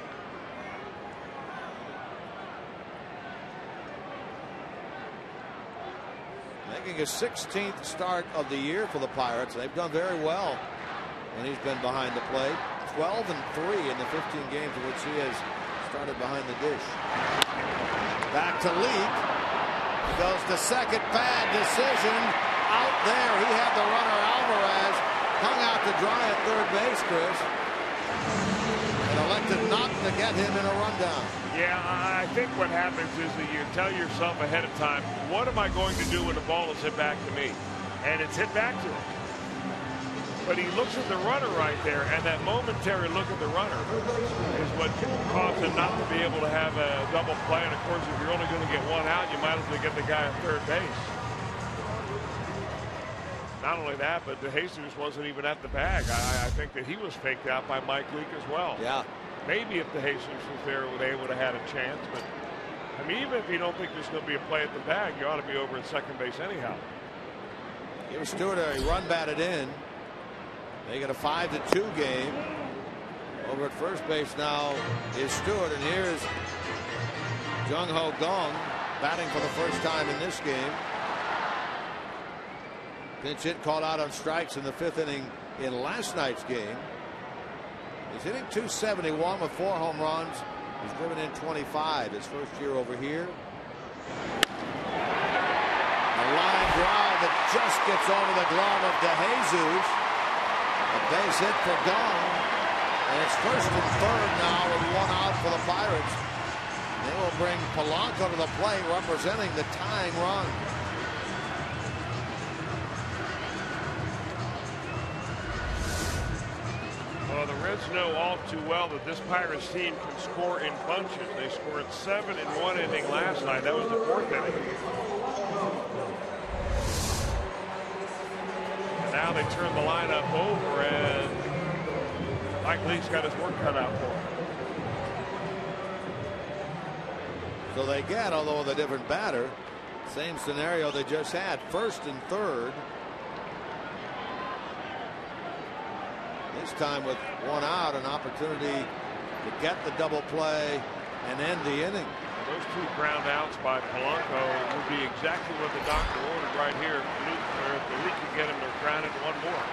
Making his 16th start of the year for the Pirates. They've done very well when he's been behind the plate. 12-3 in the 15 games in which he has started behind the dish. Back to Leake. He goes to second. Bad decision. Out there. He had the runner Alvarez. Hung out to dry at third base, Chris. And elected not to get him in a rundown. Yeah, I think what happens is that you tell yourself ahead of time, what am I going to do when the ball is hit back to me? And it's hit back to him. But he looks at the runner right there, and that momentary look at the runner is what caused him not to be able to have a double play. And of course, if you're only going to get one out, you might as well get the guy at third base. Not only that, but DeJesus wasn't even at the bag. I think that he was faked out by Mike Leake as well. Yeah. Maybe if DeJesus was there, they would have had a chance. But I mean, even if you don't think there's going to be a play at the bag, you ought to be over at second base anyhow. Give Stewart a run batted in. They get a 5-2 game. Over at first base now is Stewart, and here's Jung Ho Gong batting for the first time in this game. Pinch hit called out on strikes in the 5th inning in last night's game. He's hitting .271 with 4 home runs. He's driven in 25 his first year over here. A line drive that just gets over the glove of DeJesus. A base hit for Gong. And it's first and third now with 1 out for the Pirates. They will bring Polanco to the plate representing the tying run. Well, the Reds know all too well that this Pirates team can score in bunches. They scored 7 in 1 inning last night. That was the 4th inning. And now they turn the lineup over, and Mike Leake's got his work cut out for him. So they get, although with a different batter, same scenario they just had, first and third. This time with 1 out, an opportunity to get the double play and end the inning. Those 2 ground outs by Polanco would be exactly what the doctor ordered right here. If the League can get him to ground into 1 more.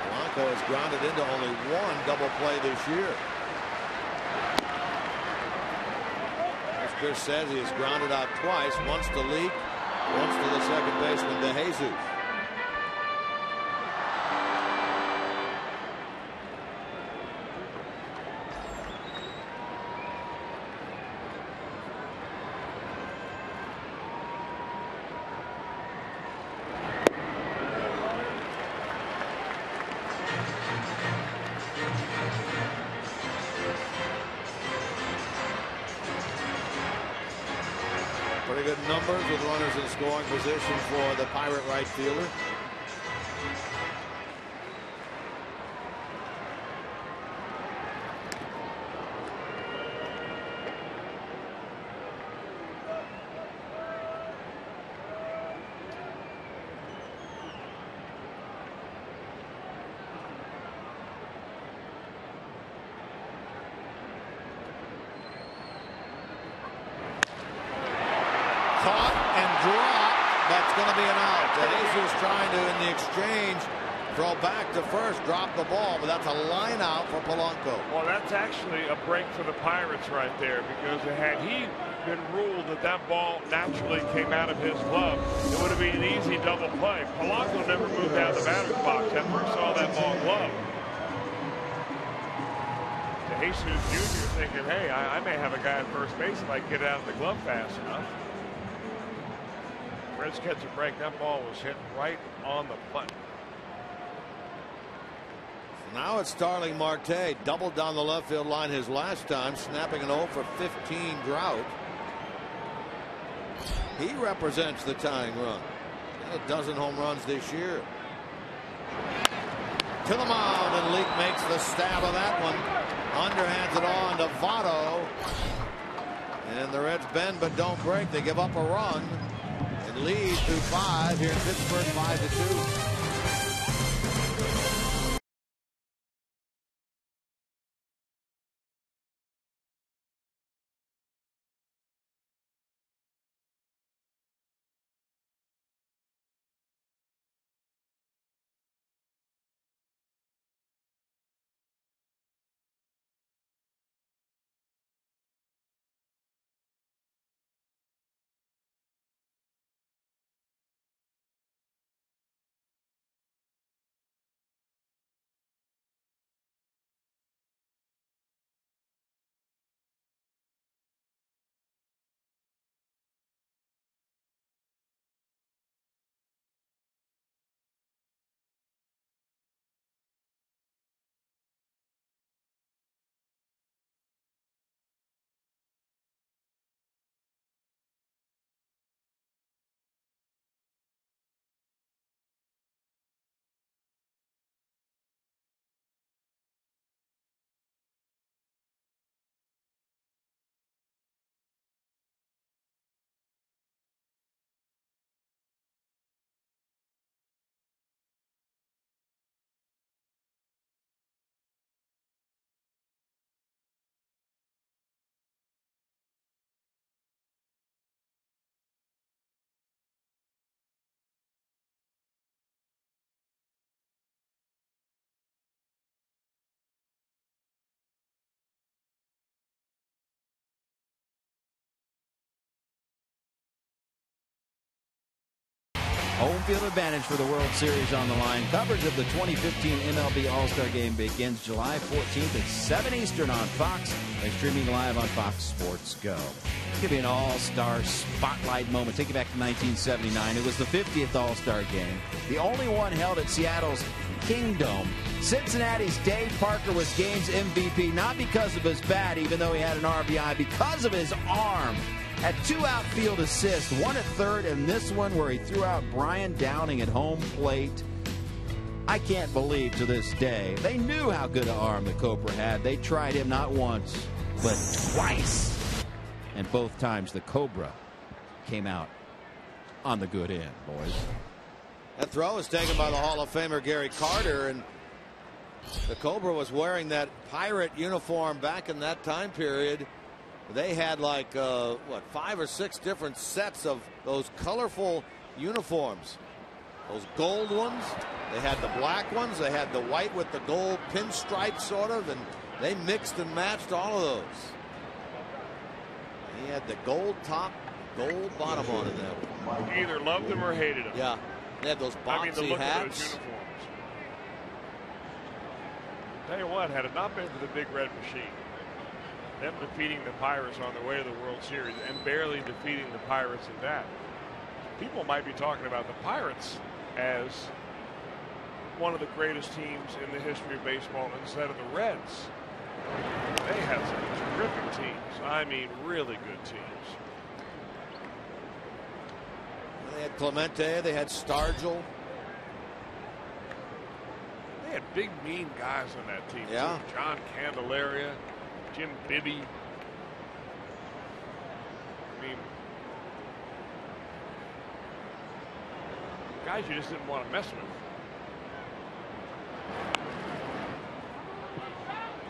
Polanco has grounded into only 1 double play this year. As Chris says, he has grounded out twice, once to Leake, once to the second baseman DeJesus. Good numbers with runners in scoring position for the Pirate right fielder. drop. That's going to be an out. Jesus trying to, in the exchange, throw back to first, drop the ball, but that's a line out for Polanco. Well, that's actually a break for the Pirates right there, because had he been ruled that that ball naturally came out of his glove, it would have been an easy double play. Polanco never moved out of the batter's box after he saw that ball glove. Jesus Jr. thinking, hey, I may have a guy at first base if I get it out of the glove fast enough. Reds catch a break. That ball was hit right on the button. Now it's Starling Marte, doubled down the left field line his last time, snapping an 0 for 15 drought. He represents the tying run. And a dozen home runs this year. To the mound, and Leake makes the stab of that one. Underhands it on to Votto. And the Reds bend but don't break. They give up a run and lead through 5 here in Pittsburgh, 5-2. Home field advantage for the World Series on the line. Coverage of the 2015 MLB All-Star Game begins July 14th at 7 Eastern on Fox. They're streaming live on Fox Sports Go. Give you an all-star spotlight moment. Take you back to 1979. It was the 50th All-Star Game, the only one held at Seattle's Kingdome. Cincinnati's Dave Parker was game's MVP, not because of his bat, even though he had an RBI, because of his arm. Had 2 outfield assists, 1 at third, and this one where he threw out Brian Downing at home plate. I can't believe to this day. They knew how good an arm the Cobra had. They tried him not once, but twice. And both times the Cobra came out on the good end, boys. That throw was taken by the Hall of Famer Gary Carter, and the Cobra was wearing that Pirate uniform back in that time period. They had like, 5 or 6 different sets of those colorful uniforms. Those gold ones. They had the black ones. They had the white with the gold pinstripe sort of. And they mixed and matched all of those. He had the gold top, gold bottom on it now. You either loved them or hated them. Yeah. They had those boxy the look hats. Of those uniforms. Tell you what, had it not been for the Big Red Machine, them defeating the Pirates on their way to the World Series and barely defeating the Pirates in that, people might be talking about the Pirates as one of the greatest teams in the history of baseball instead of the Reds. They had some terrific teams. I mean, really good teams. They had Clemente. They had Stargell. They had big, mean guys on that team. Yeah. Too. John Candelaria, Jim Bibby. I mean, guys you just didn't want to mess with.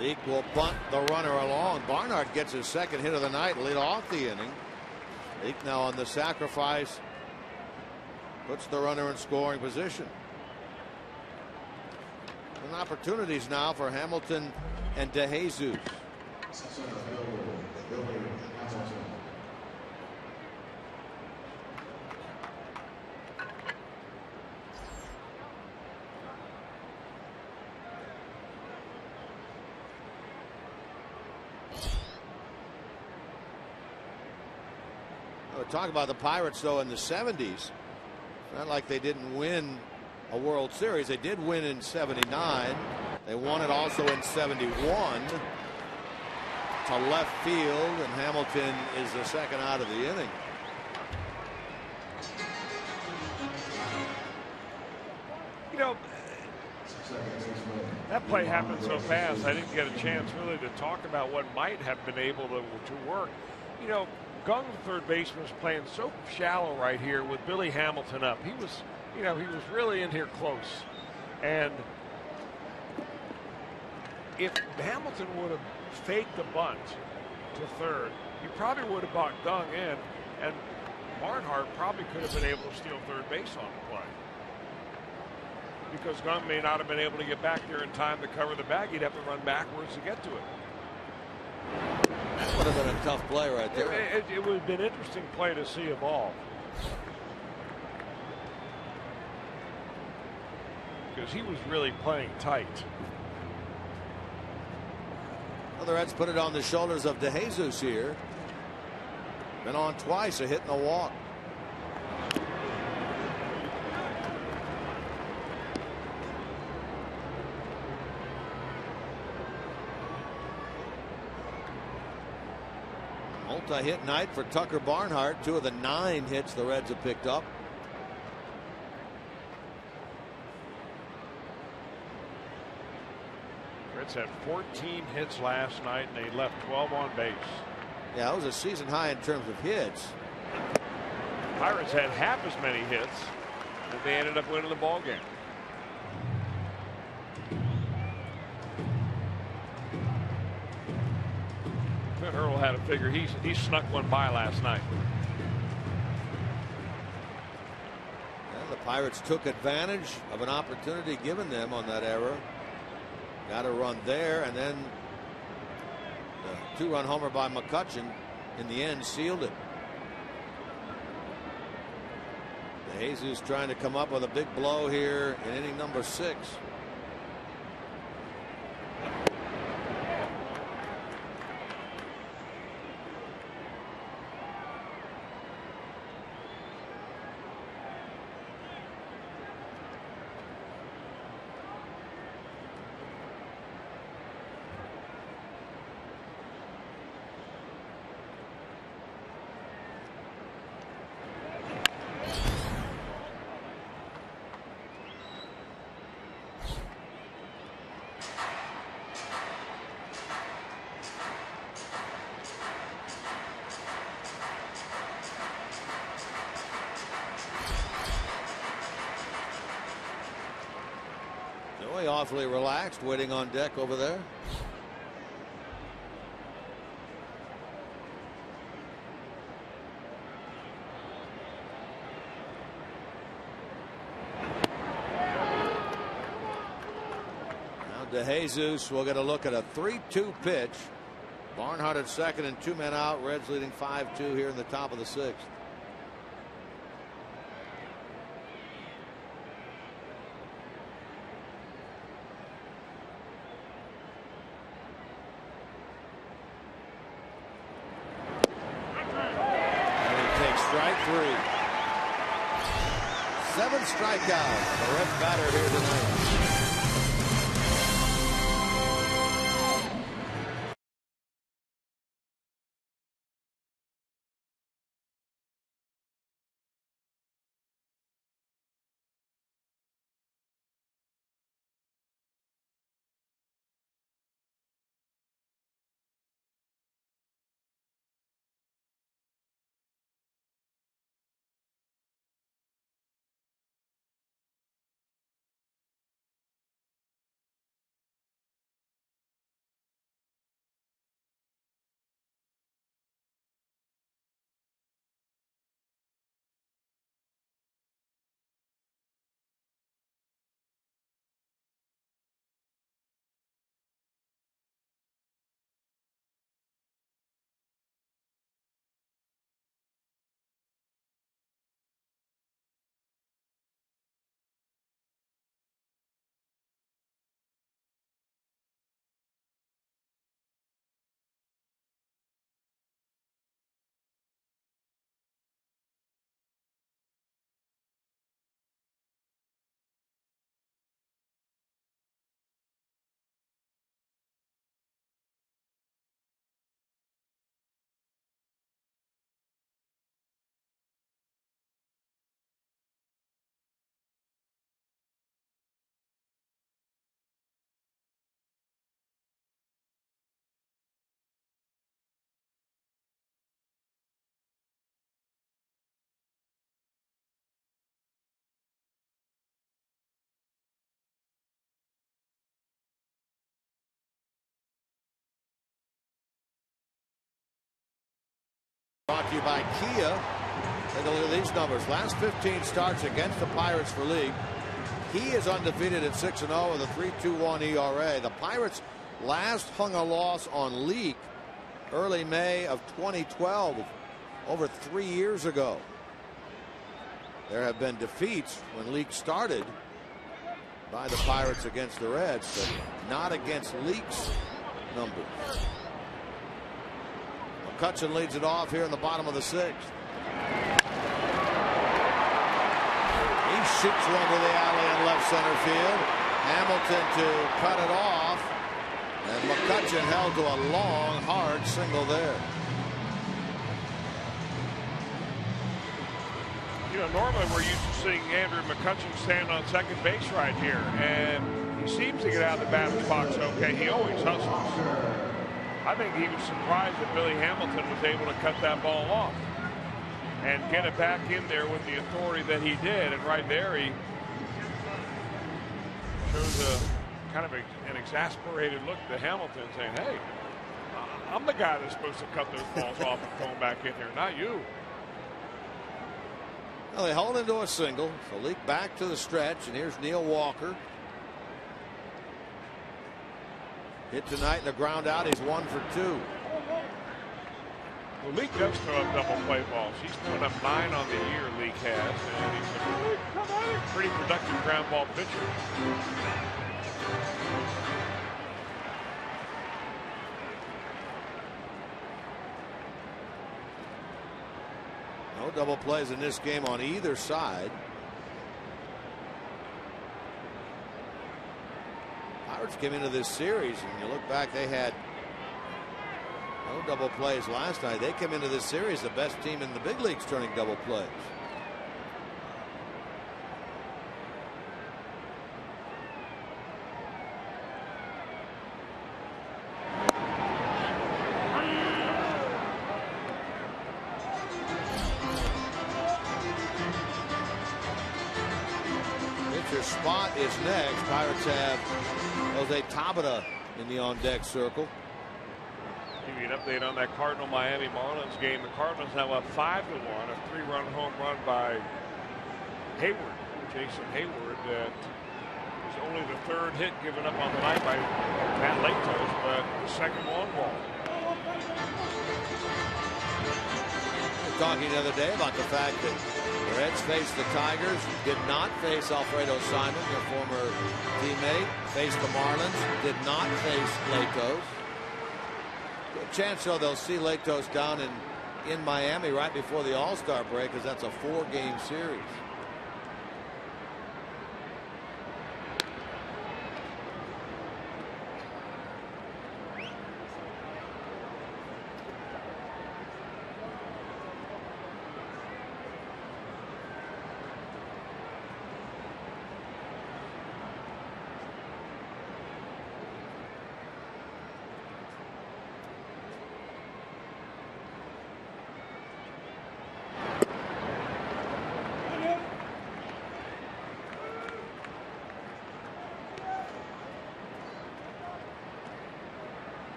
Leake will bunt the runner along. Barnhart gets his second hit of the night, lead off the inning. Leake now on the sacrifice Puts the runner in scoring position. And opportunities now for Hamilton and DeJesus. Talk about the Pirates, though, in the 70s. Not like they didn't win a World Series. They did win in 79. They won it also in 71 to left field, and Hamilton is the second out of the inning. You know, that play happened so fast, I didn't get a chance really to talk about what might have been able to work. You know, Gung, the third baseman, was playing so shallow right here with Billy Hamilton up. He was, you know, he was really in here close. And if Hamilton would have faked the bunt to third, he probably would have brought Gung in, and Barnhart probably could have been able to steal third base on the play. Because Gung may not have been able to get back there in time to cover the bag. He'd have to run backwards to get to it. That would have been a tough play right there. It would have been an interesting play to see evolve. Because he was really playing tight. Well, the Reds put it on the shoulders of DeJesus here. Been on twice, a hit and a walk. Multi-hit night for Tucker Barnhart. 2 of the 9 hits the Reds have picked up. Reds had 14 hits last night, and they left 12 on base. Yeah, that was a season high in terms of hits. Pirates had half as many hits, and they ended up winning the ball game. Earl had to figure he snuck one by last night. And the Pirates took advantage of an opportunity given them on that error. Got a run there, and then the 2-run homer by McCutchen in the end sealed it. DeJesus trying to come up with a big blow here in inning number 6. Awfully relaxed, waiting on deck over there. Now DeJesus will get a look at a 3-2 pitch. Barnhart at second and 2 men out. Reds leading 5-2 here in the top of the 6th. Strikeout. The Red batter here tonight. Brought to you by Kia. Take a look at these numbers. Last 15 starts against the Pirates for league. He is undefeated at 6-0 with a 3.21 ERA. The Pirates last hung a loss on Leake early May of 2012, over 3 years ago. There have been defeats when Leake started by the Pirates against the Reds, but not against Leake's numbers. McCutchen leads it off here in the bottom of the 6th. He shoots one to the alley in left center field. Hamilton to cut it off, and McCutchen held to a long, hard single there. You know, normally we're used to seeing Andrew McCutchen stand on second base right here, and he seems to get out of the batter's box okay. He always hustles. I think he was surprised that Billy Hamilton was able to cut that ball off and get it back in there with the authority that he did. And right there, he shows a kind of an exasperated look to Hamilton, saying, "Hey, I'm the guy that's supposed to cut those balls off and throw them back in there, not you." Well, they hold into a single, so Leake back to the stretch, and here's Neil Walker. Hit tonight and a ground out. He's 1 for 2. Well, Leake does throw up double play balls. He's put up 9 on the year, Leake has, and he's a pretty productive ground ball pitcher. No double plays in this game on either side. Pirates came into this series, and you look back, they had no double plays last night. They came into this series the best team in the big leagues turning double plays. Spot is next. Pirates have Jose Tabata in the on-deck circle. Give you an update on that Cardinal-Miami Marlins game. The Cardinals now up 5-1. A 3-run home run by Hayward, Jason Hayward. That was only the 3rd hit given up on the night by Matt Latos, but the 2nd long ball. We were talking the other day about the fact that the Reds faced the Tigers, did not face Alfredo Simon, their former teammate, faced the Marlins, did not face Latos. Good chance, though, they'll see Latos down in Miami right before the All-Star break, because that's a 4-game series.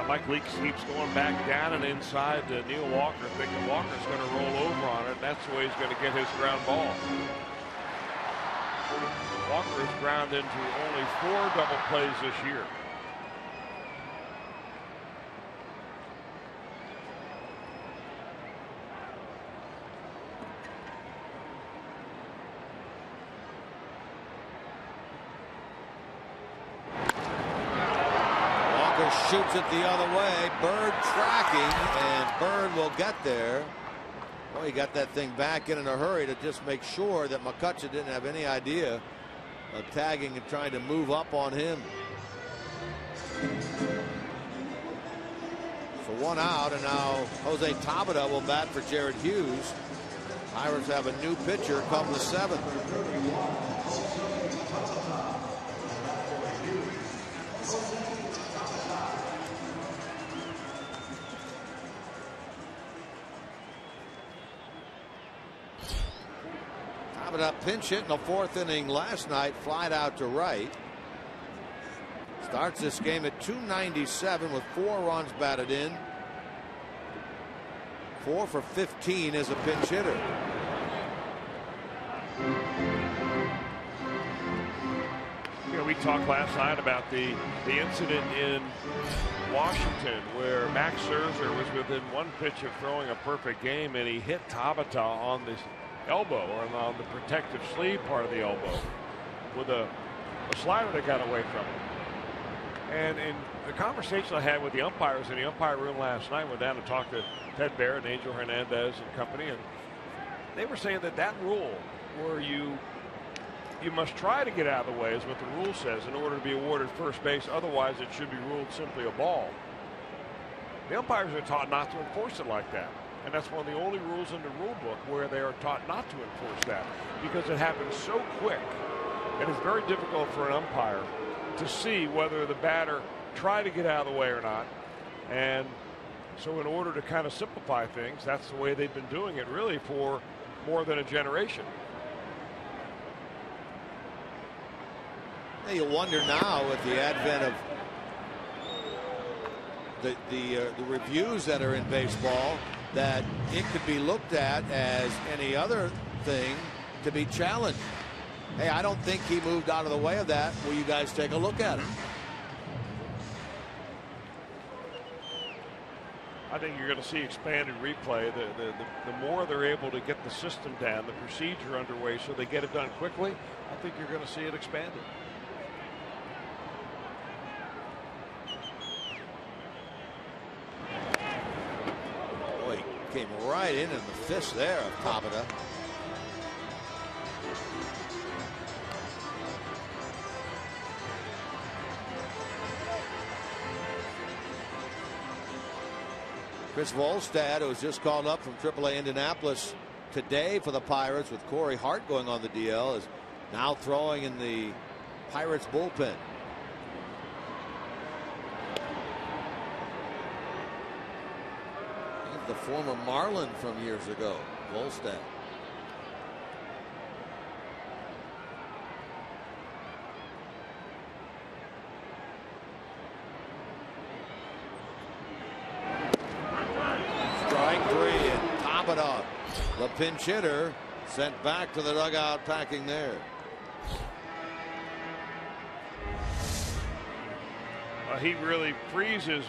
Mike Leake keeps going back down and inside to Neil Walker, thinking Walker's going to roll over on it. That's the way he's going to get his ground ball. Walker has ground into only 4 double plays this year. Shoots it the other way. Bird tracking, and Bird will get there. Well, he got that thing back in a hurry to just make sure that McCutchen didn't have any idea of tagging and trying to move up on him. So 1 out, and now Jose Tabata will bat for Jared Hughes. Pirates have a new pitcher come the 7th. Tabata pinch hit in the 4th inning last night, flied out to right. Starts this game at 297 with 4 runs batted in. 4 for 15 as a pinch hitter. You know, we talked last night about the incident in Washington where Max Scherzer was within 1 pitch of throwing a perfect game, and he hit Tabata on the elbow, or on the protective sleeve part of the elbow, with a slider that got away from him. And in the conversation I had with the umpires in the umpire room last night, went down to talk to Ted Barrett and Angel Hernandez and company, and they were saying that rule where you must try to get out of the way is what the rule says in order to be awarded first base. Otherwise, it should be ruled simply a ball. The umpires are taught not to enforce it like that. And that's one of the only rules in the rule book where they are taught not to enforce that, because it happens so quick. It is very difficult for an umpire to see whether the batter tried to get out of the way or not. And so in order to kind of simplify things, that's the way they've been doing it really for more than a generation. You wonder now with the advent of the reviews that are in baseball, that it could be looked at as any other thing to be challenged. Hey, I don't think he moved out of the way of that. Will you guys take a look at it? I think you're going to see expanded replay. The more they're able to get the system down, the procedure underway, so they get it done quickly, I think you're going to see it expanded. Boy, he came right in the fist there of Tabata. Chris Volstad, who was just called up from AAA Indianapolis today for the Pirates with Corey Hart going on the DL, is now throwing in the Pirates bullpen. He's the former Marlin from years ago, Volstad. The pinch hitter sent back to the dugout, packing there. He really freezes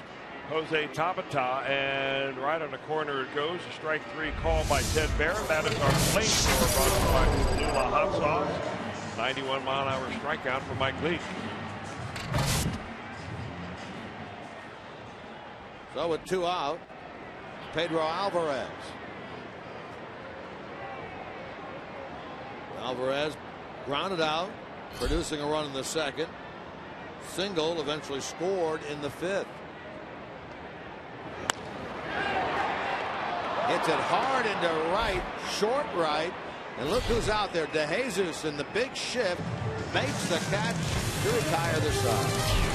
Jose Tabata, and right on the corner it goes. A strike 3 call by Ted Barrett. That is our flamethrower brought to by Lula Hot Sauce. 91-mile-an-hour strikeout for Mike Leake. So with 2 out, Pedro Alvarez. Alvarez grounded out, producing a run in the 2nd. Single eventually scored in the 5th. Hits it hard into right, short right. And look who's out there. DeJesus in the big shift makes the catch to retire the side.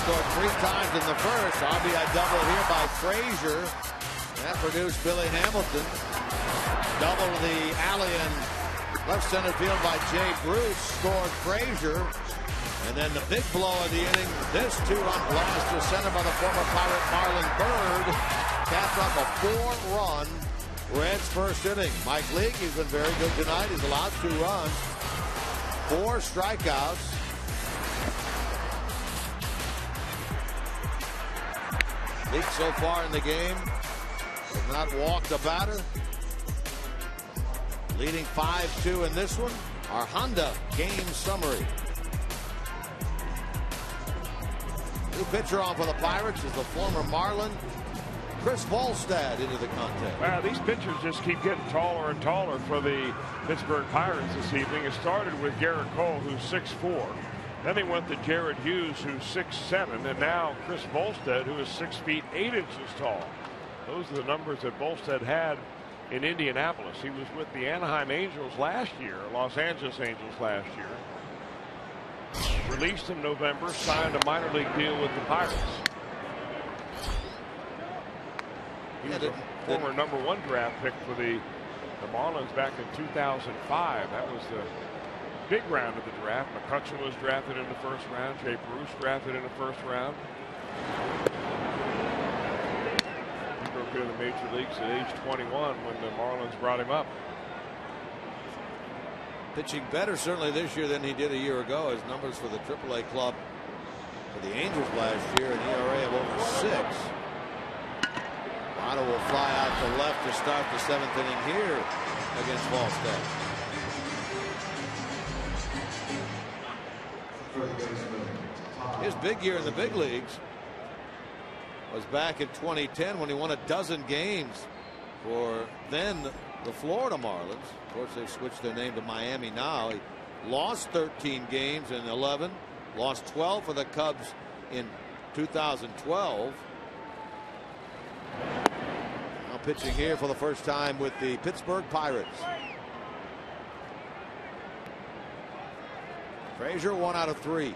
scored 3 times in the first. RBI double here by Frazier. That produced Billy Hamilton. Double to the alley and left center field by Jay Bruce. Scored Frazier. And then the big blow of the inning. This 2-run blast to center by the former Pirate Marlon Byrd. Capped up a 4-run Reds first inning. Mike Leake, he's been very good tonight. He's allowed 2 runs. 4 strikeouts. Leake so far in the game has not walked a batter. Leading 5-2 in this one. Our Honda game summary. New pitcher on for the Pirates is the former Marlin, Chris Volstad, into the contest. Wow, these pitchers just keep getting taller and taller for the Pittsburgh Pirates this evening. It started with Garrett Cole, who's 6'4". Then they went to Jared Hughes, who's 6'7", and now Chris Volstad, who is 6 feet 8 inches tall. Those are the numbers that Volstad had in Indianapolis. He was with the Anaheim Angels last year, Los Angeles Angels last year. Released in November, signed a minor league deal with the Pirates. He was a former #1 draft pick for the Marlins back in 2005. That was the big round of the draft. McCutchen was drafted in the first round. Jay Bruce drafted in the first round. He broke into the major leagues at age 21 when the Marlins brought him up. Pitching better certainly this year than he did a year ago. His numbers for the AAA club for the Angels last year, an ERA of over 6. Otto will fly out to left to start the 7th inning here against Volstad. His big year in the big leagues was back in 2010 when he won a dozen games for then the Florida Marlins. Of course, they've switched their name to Miami now. He lost 13 games in 11, lost 12 for the Cubs in 2012. Now pitching here for the first time with the Pittsburgh Pirates. Frazier, 1 out of 3.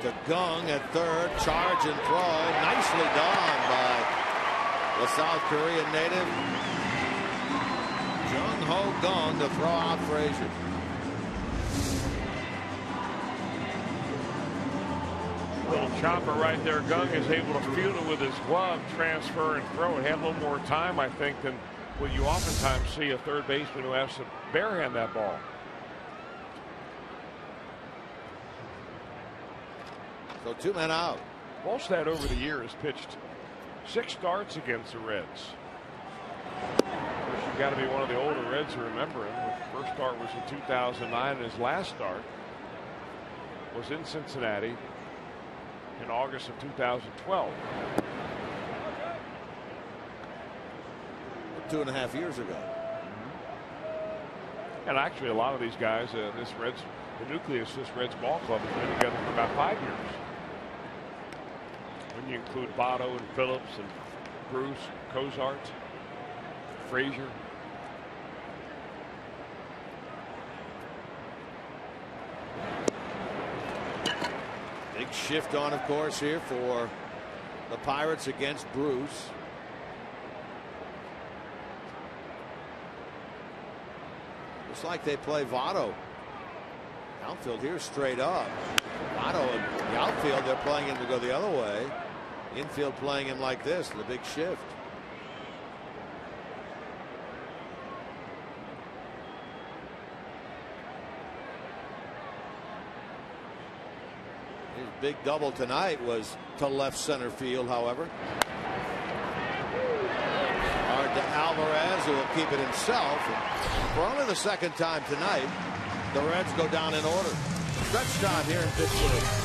To Gung at third, charge and throw, nicely done by the South Korean native Jung Ho Gung to throw out Frazier. Little chopper right there. Gung is able to field it with his glove, transfer and throw. It had a little more time, I think, than what you oftentimes see a third baseman who has to barehand that ball. So 2 men out. Volstad over the years pitched 6 starts against the Reds. Of course, you've got to be one of the older Reds to remember him. His first start was in 2009, and his last start was in Cincinnati in August of 2012. 2.5 years ago. And actually, a lot of these guys, the nucleus of this Reds ball club has been together for about 5 years. When you include Votto and Phillips and Bruce, Cozart, Frazier. Big shift on, of course, here for the Pirates against Bruce. Looks like they play Votto. Outfield here straight up. Votto in the outfield, they're playing him to go the other way. Infield playing him like this, the big shift. His big double tonight was to left center field, however. Hard to Alvarez, who will keep it himself. And for only the 2nd time tonight, the Reds go down in order. Stretch time here in Pittsburgh.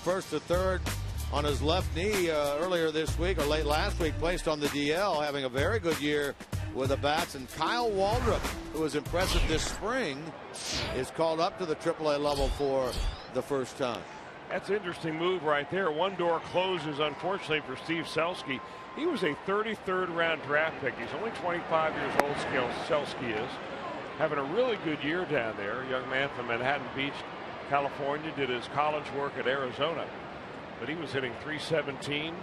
first to third on his left knee earlier this week or late last week, placed on the DL, having a very good year with the bats. And Kyle Waldrop, who was impressive this spring, is called up to the AAA level for the first time. That's an interesting move right there. One door closes, unfortunately, for Steve Selski. He was a 33rd round draft pick. He's only 25 years old, Selski is. Having a really good year down there. A young man from Manhattan Beach, California, did his college work at Arizona. But he was hitting .317.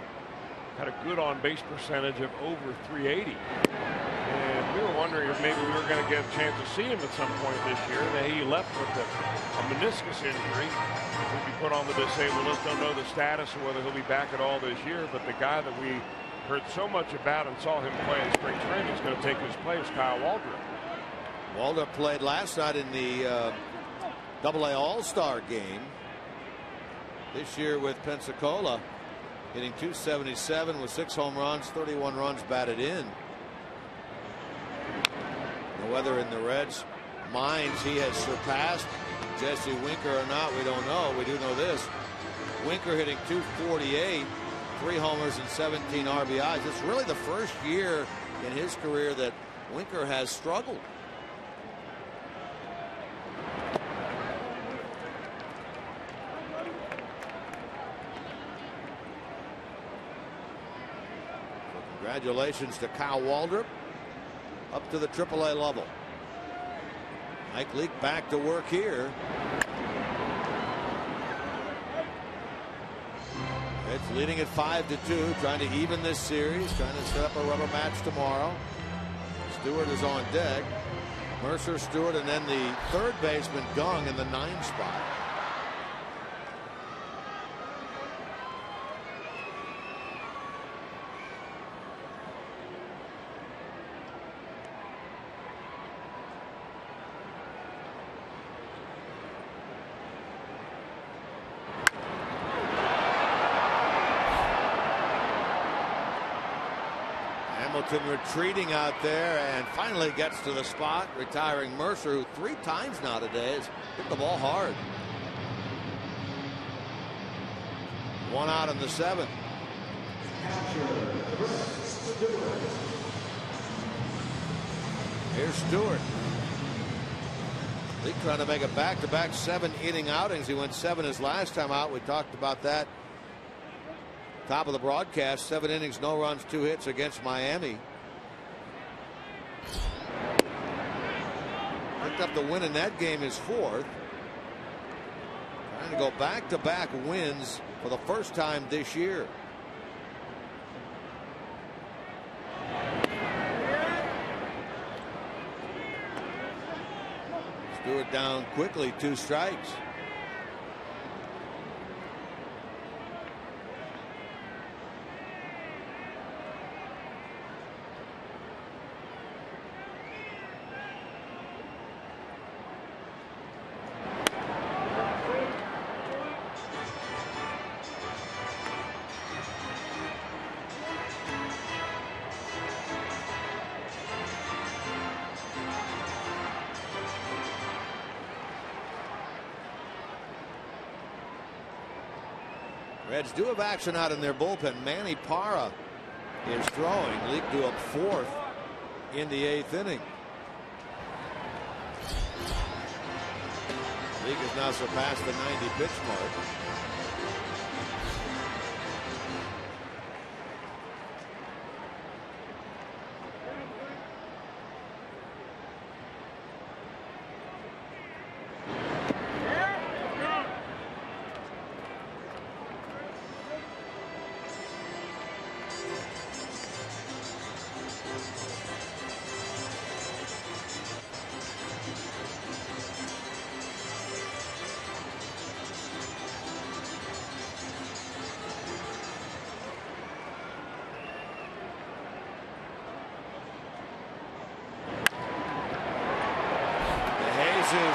Had a good on-base percentage of over .380. And we were wondering if maybe we were going to get a chance to see him at some point this year. He left with a meniscus injury. He'll be put on the disabled list. Don't know the status or whether he'll be back at all this year. But the guy that we heard so much about and saw him play in spring training is going to take his place, Kyle Waldrop. Waldrop played last night in the AA All-Star game. This year with Pensacola, hitting .277 with 6 home runs, 31 runs batted in. Whether in the Reds' minds he has surpassed Jesse Winker or not, we don't know. We do know this. Winker hitting .248, 3 homers and 17 RBIs. It's really the first year in his career that Winker has struggled. Congratulations to Kyle Waldrop, up to the AAA level. Mike Leake back to work here. It's leading at 5-2, trying to even this series, trying to set up a rubber match tomorrow. Stewart is on deck. Mercer, Stewart, and then the third baseman Gung in the 9 spot. Retreating out there and finally gets to the spot, retiring Mercer, who 3 times now today has hit the ball hard. 1 out in the 7th. Here's Stewart. Leake trying to make a back-to-back 7-inning outings. He went 7 his last time out. We talked about that top of the broadcast. 7 innings, no runs, 2 hits against Miami. Picked up the win in that game, his 4th. Trying to go back-to-back wins for the first time this year. Stewart down quickly, 2 strikes. Reds do have action out in their bullpen. Manny Parra is throwing. Leake to up 4th in the 8th inning. Leake has now surpassed the 90 pitch mark.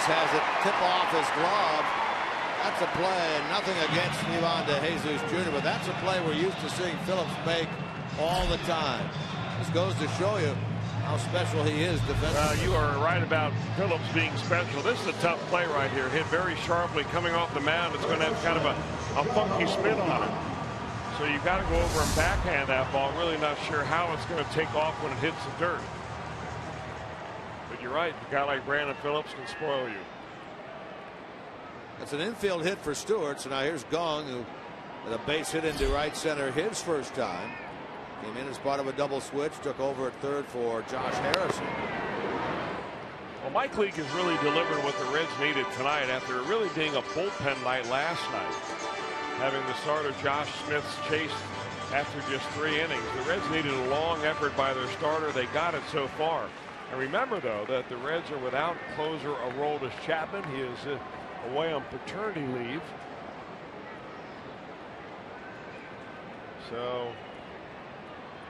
Has it tip off his glove. That's a play, and nothing against Ivan DeJesus Jr., but that's a play we're used to seeing Phillips make all the time. This goes to show you how special he is defensively. You are right about Phillips being special. This is a tough play right here. Hit very sharply coming off the mound. It's going to have kind of a a funky spin on it. So you got to go over and backhand that ball. Really not sure how it's going to take off when it hits the dirt. But you're right. A guy like Brandon Phillips can spoil you. That's an infield hit for Stewart. So now here's Gong, who with a base hit into right center his first time. Came in as part of a double switch. Took over at third for Josh Harrison. Well, Mike Leake has really delivered what the Reds needed tonight after really being a bullpen night last night. Having the starter Josh Smith's chase after just 3 innings. The Reds needed a long effort by their starter. They got it so far. And remember, though, that the Reds are without closer Aroldis Chapman. He is away on paternity leave. So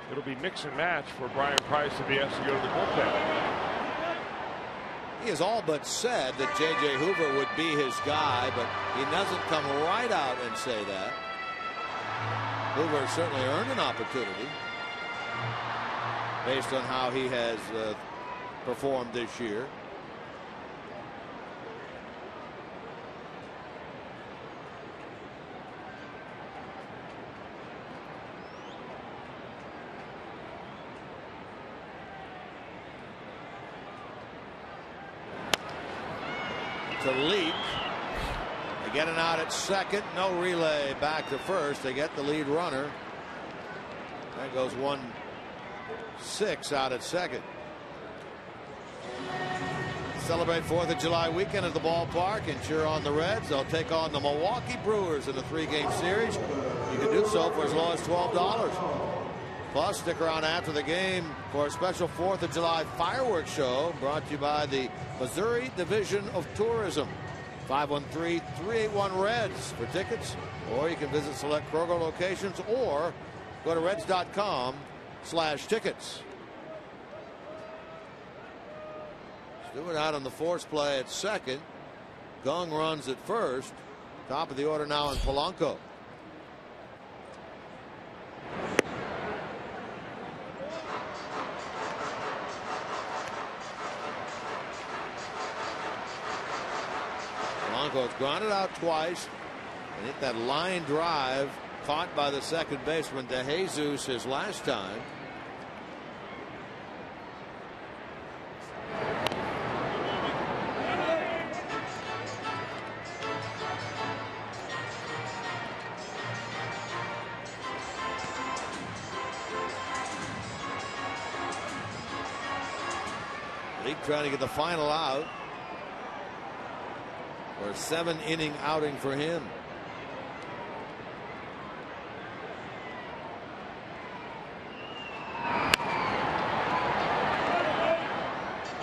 it'll be mix and match for Brian Price if he has to go to the bullpen. He has all but said that J.J. Hoover would be his guy, but he doesn't come right out and say that. Hoover certainly earned an opportunity based on how he has performed this year. To Leake. They get an out at second. No relay back to first. They get the lead runner. That goes 1-6 out at second. Celebrate 4th of July weekend at the ballpark and cheer on the Reds. They'll take on the Milwaukee Brewers in a 3-game series. You can do so for as low as $12. Plus, stick around after the game for a special 4th of July fireworks show brought to you by the Missouri Division of Tourism. 513-381-REDS for tickets, or you can visit select Kroger locations or go to reds.com/tickets. Stewart out on the force play at second. Gong runs at first. Top of the order now in Polanco. Polanco's grounded out twice and hit that line drive caught by the second baseman DeJesus his last time. Leake trying to get the final out. Or a 7-inning outing for him.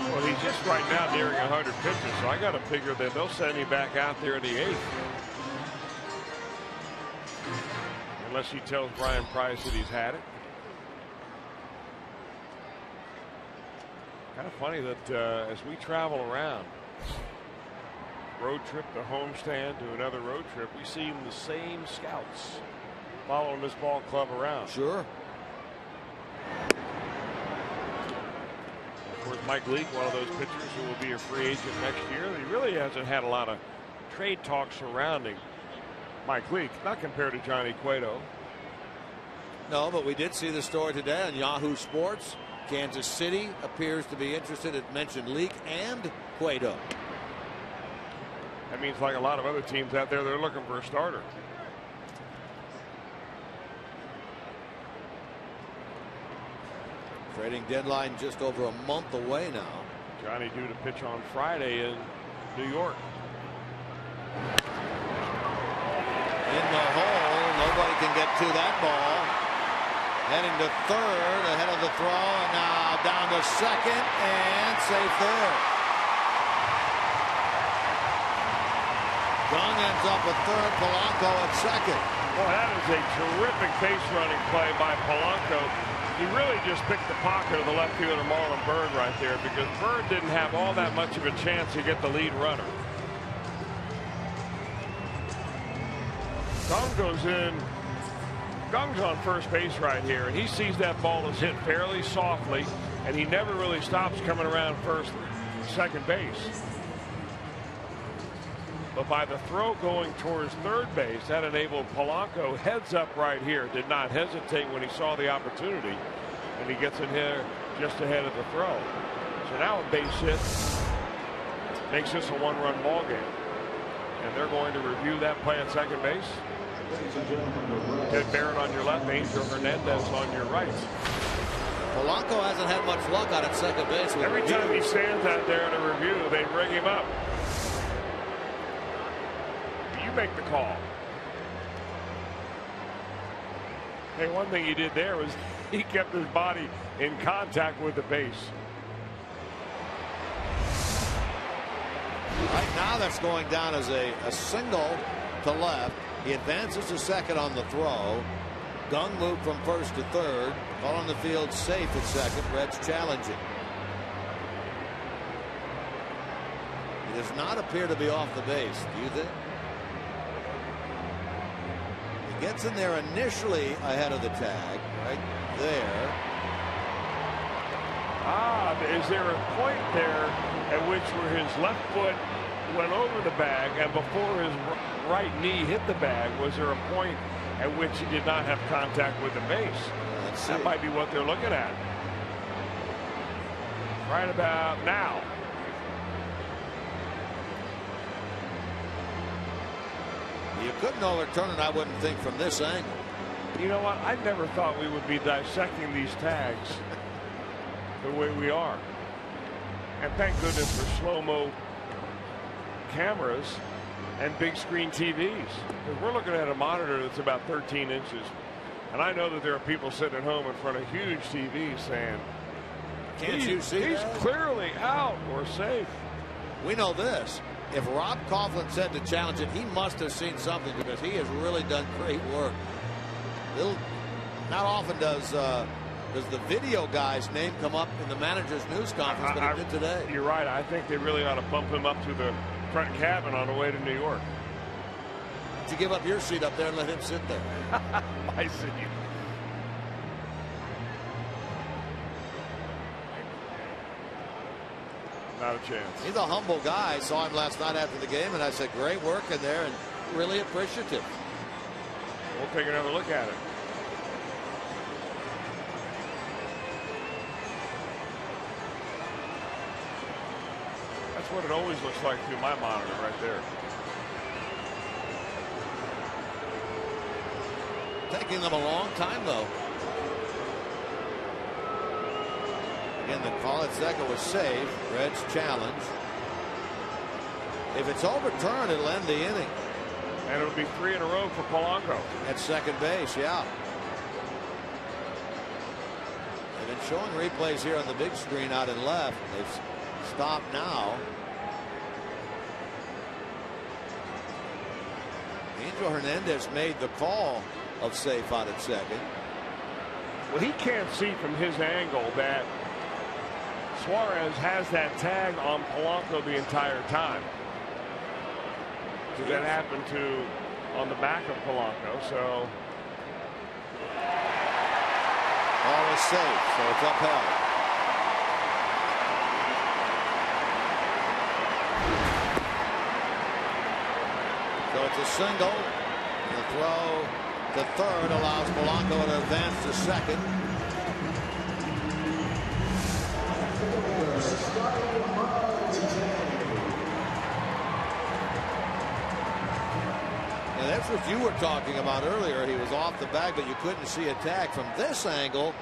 Well, he's just right now nearing 100 pitches, so I got to figure that they'll send him back out there in the 8th. Unless he tells Brian Price that he's had it. Kind of funny that as we travel around, road trip to homestand to another road trip, we see the same scouts following this ball club around. Sure. Of course, Mike Leake, one of those pitchers who will be a free agent next year. He really hasn't had a lot of trade talk surrounding Mike Leake, not compared to Johnny Cueto. No, but we did see the story today on Yahoo Sports. Kansas City appears to be interested. It mentioned Leake and Cueto. That means, like a lot of other teams out there, they're looking for a starter. Trading deadline just over a month away now. Johnny due to pitch on Friday in New York. In the hole. Nobody can get to that ball. Heading to third ahead of the throw, and now down to second and safe there. Gong ends up with third, Polanco at second. Well, that is a terrific base running play by Polanco. He really just picked the pocket of the left fielder Marlon Byrd right there, because Byrd didn't have all that much of a chance to get the lead runner. Gong goes in. Gong's on first base right here, and he sees that ball is hit fairly softly, and he never really stops coming around second base. But by the throw going towards third base, that enabled Polanco heads up right here. Did not hesitate when he saw the opportunity, and he gets in here just ahead of the throw. So now a base hit makes this a one-run ball game, and they're going to review that play at second base. Ted Barrett on your left, Angel Hernandez on your right. Polanco hasn't had much luck out at second base. Every time he stands out there in a review, they bring him up. You make the call. Hey, one thing he did there was he kept his body in contact with the base. Right now that's going down as a single to left. He advances to second on the throw. Gung moved from first to third. Ball on the field safe at second. Reds challenging. He does not appear to be off the base. Do you think? He gets in there initially ahead of the tag. Right there. Is there a point there at which where his left foot went over the bag and before his right knee hit the bag, was there a point at which he did not have contact with the base? That might be what they're looking at. Right about now. You couldn't overturn it, I wouldn't think, from this angle. You know what? I never thought we would be dissecting these tags the way we are. And thank goodness for slow-mo cameras and big screen TVs. We're looking at a monitor that's about 13 inches. And I know that there are people sitting at home in front of huge TVs saying, Can't you see he's that? clearly out or safe. We know this. If Rob Coughlin said to challenge it, he must have seen something, because he has really done great work. Not often does the video guy's name come up in the manager's news conference, but it did today. You're right. I think they really ought to bump him up to the front cabin on the way to New York. To give up your seat up there and let him sit there. I see. Not a chance. He's a humble guy. I saw him last night after the game, and I said, great work in there, and really appreciative. We'll take another look at it. That's what it always looks like through my monitor right there. Taking them a long time, though. Again, the call at second was safe. Reds challenge. If it's overturned, it'll end the inning. And it'll be 3 in a row for Polanco. At second base, yeah. They've been showing replays here on the big screen out in left. They've stopped now. Angel Hernandez made the call of safe out at second. Well, he can't see from his angle that Suarez has that tag on Polanco the entire time. That happened to on the back of Polanco, so all is safe, so it's upheld. So it's a single. The throw to third allows Polanco to advance to second. And that's what you were talking about earlier. He was off the bag, but you couldn't see a tag. From this angle,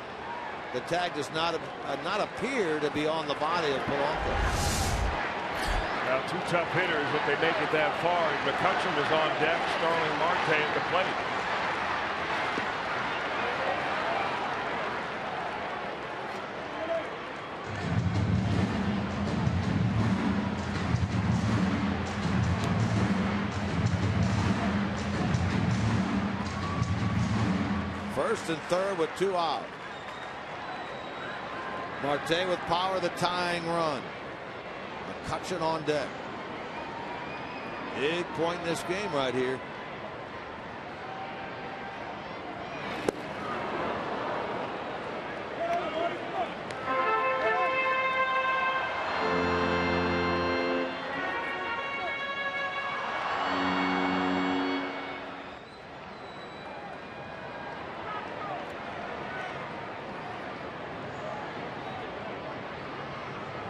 the tag does not appear to be on the body of Polanco. Now, two tough hitters if they make it that far. McCutcheon is on deck. Starling Marte at the plate. First and third with 2 out. Marte with power, the tying run. McCutcheon on deck. Big point in this game right here.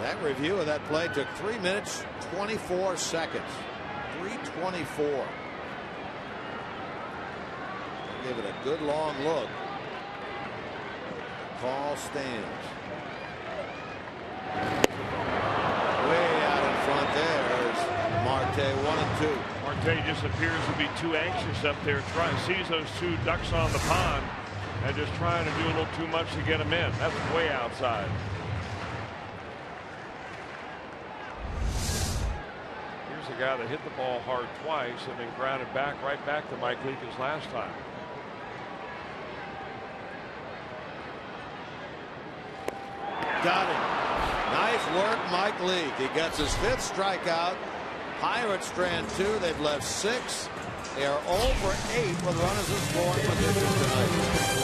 That review of that play took 3 minutes 24 seconds. 3:24. Give it a good long look. The call stands. Way out in front there is Marte, 1-2. Marte just appears to be too anxious up there. Sees those two ducks on the pond and just trying to do a little too much to get them in. That's way outside. Here's a guy that hit the ball hard twice and then grounded right back to Mike Leake his last time. Got it. Nice work, Mike Leake. He gets his 5th strikeout. Pirates strand 2. They've left 6. They are 0 for 8 with runners in scoring position tonight.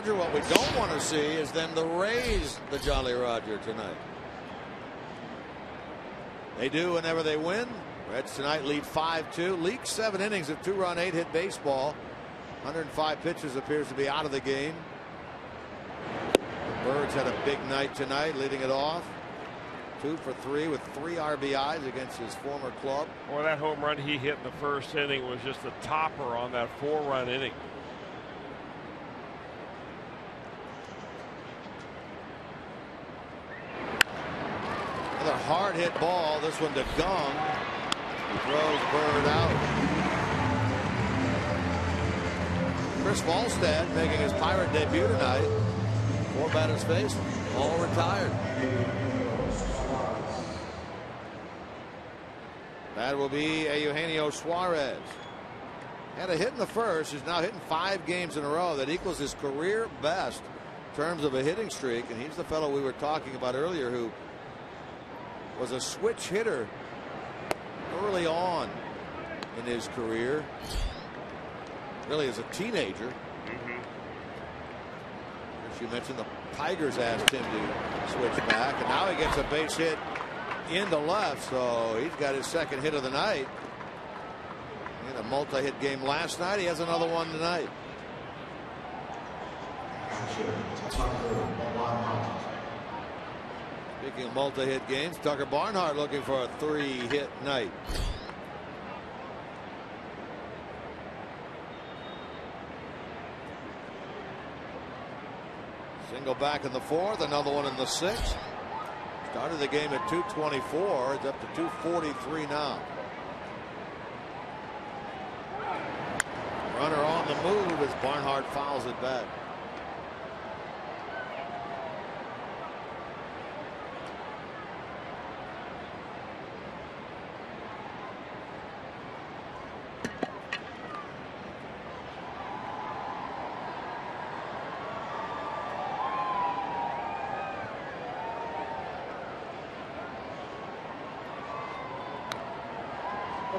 What we don't want to see is them to raise the Jolly Roger tonight. They do whenever they win. Reds tonight lead 5-2. Leak 7 innings of 2-run 8-hit baseball. 105 pitches appears to be out of the game. The Birds had a big night tonight, leading it off. 2 for 3 with 3 RBIs against his former club. Well, that home run he hit in the first inning was just a topper on that 4-run inning. Another hard hit ball. This one to Gong. He throws Bird out. Chris Falstad making his Pirate debut tonight. 4 batters faced, all retired. That will be a Eugenio Suarez. Had a hit in the first. He's now hitting 5 games in a row. That equals his career best in terms of a hitting streak. And he's the fellow we were talking about earlier who was a switch hitter early on in his career, really as a teenager. As you mentioned, the Tigers asked him to switch back, and now he gets a base hit into left, so he's got his 2nd hit of the night. He had a multi-hit game last night. He has another one tonight. Speaking of multi-hit games, Tucker Barnhart looking for a 3-hit night. Single back in the 4th, another one in the 6th. Started the game at 224. It's up to 243 now. Runner on the move as Barnhart fouls it back.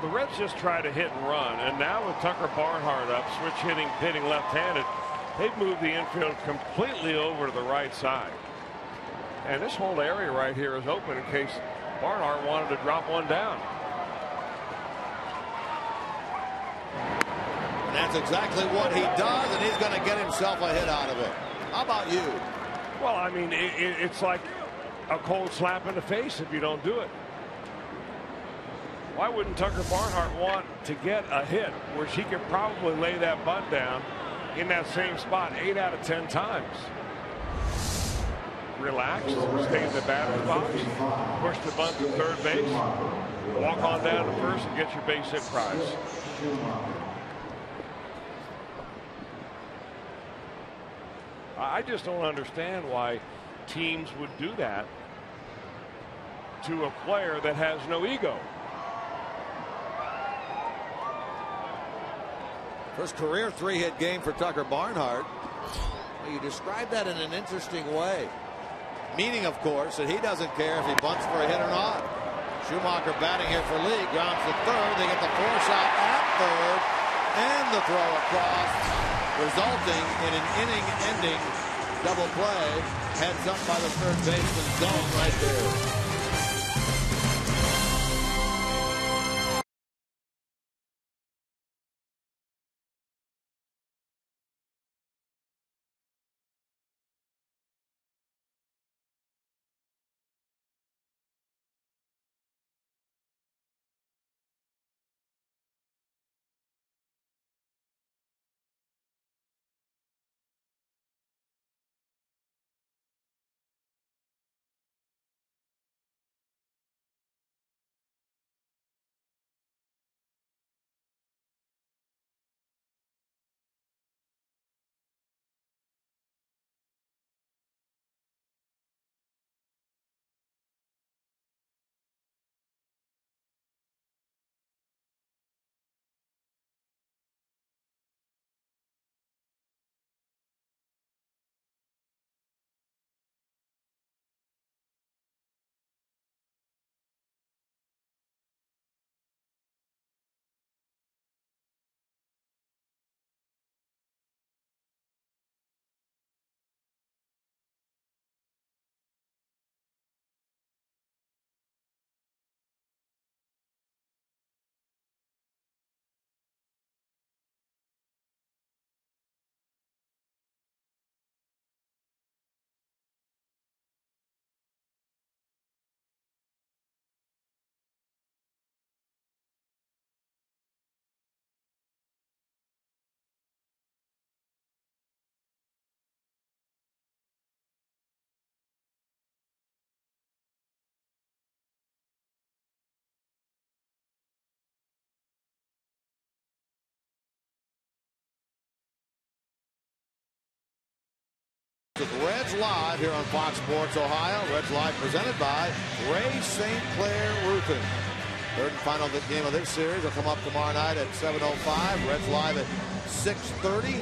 The Reds just try to hit and run, and now with Tucker Barnhart up, switch hitting left-handed, they've moved the infield completely over to the right side. And this whole area right here is open in case Barnhart wanted to drop one down. And that's exactly what he does, and he's going to get himself a hit out of it. How about you? Well, I mean, it's like a cold slap in the face if you don't do it. Why wouldn't Tucker Barnhart want to get a hit where she could probably lay that bunt down in that same spot 8 out of 10 times? Relax, stay in the batter's box, push the bunt to third base, walk on down to first and get your base hit prize. I just don't understand why teams would do that to a player that has no ego. First career 3-hit game for Tucker Barnhart. Well, you describe that in an interesting way. Meaning, of course, that he doesn't care if he bunts for a hit or not. Schumacher batting here for Lee. Grounds to third. They get the force out at third. And the throw across, resulting in an inning-ending double play. Heads up by the third baseman's zone right there. Reds Live here on Fox Sports Ohio. Reds Live presented by Ray St. Clair Roofing. Third and final game of this series will come up tomorrow night at 7:05. Reds Live at 6:30.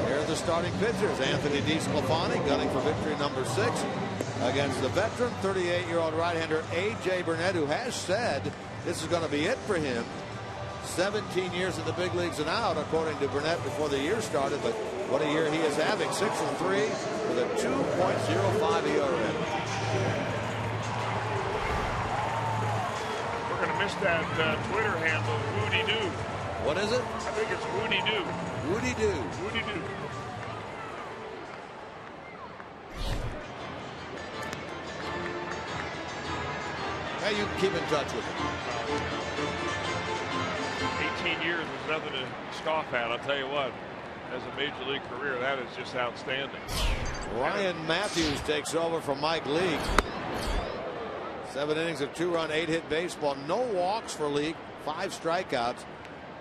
Here are the starting pitchers. Anthony DeSclafani gunning for victory number 6 against the veteran 38-year-old right-hander A.J. Burnett, who has said this is going to be it for him. 17 years in the big leagues and out, according to Burnett before the year started. But what a year he is having. 6-3 with a 2.05 ERA. We're going to miss that Twitter handle, Woody Doo. What is it? I think it's Woody Doo. Woody Doo. Woody Doo. How you keep in touch with him? 18 years is nothing to scoff at. I'll tell you what, as a major league career, that is just outstanding. Ryan Matthews takes over from Mike Leake. 7 innings of 2-run, 8-hit baseball. No walks for Leake. 5 strikeouts.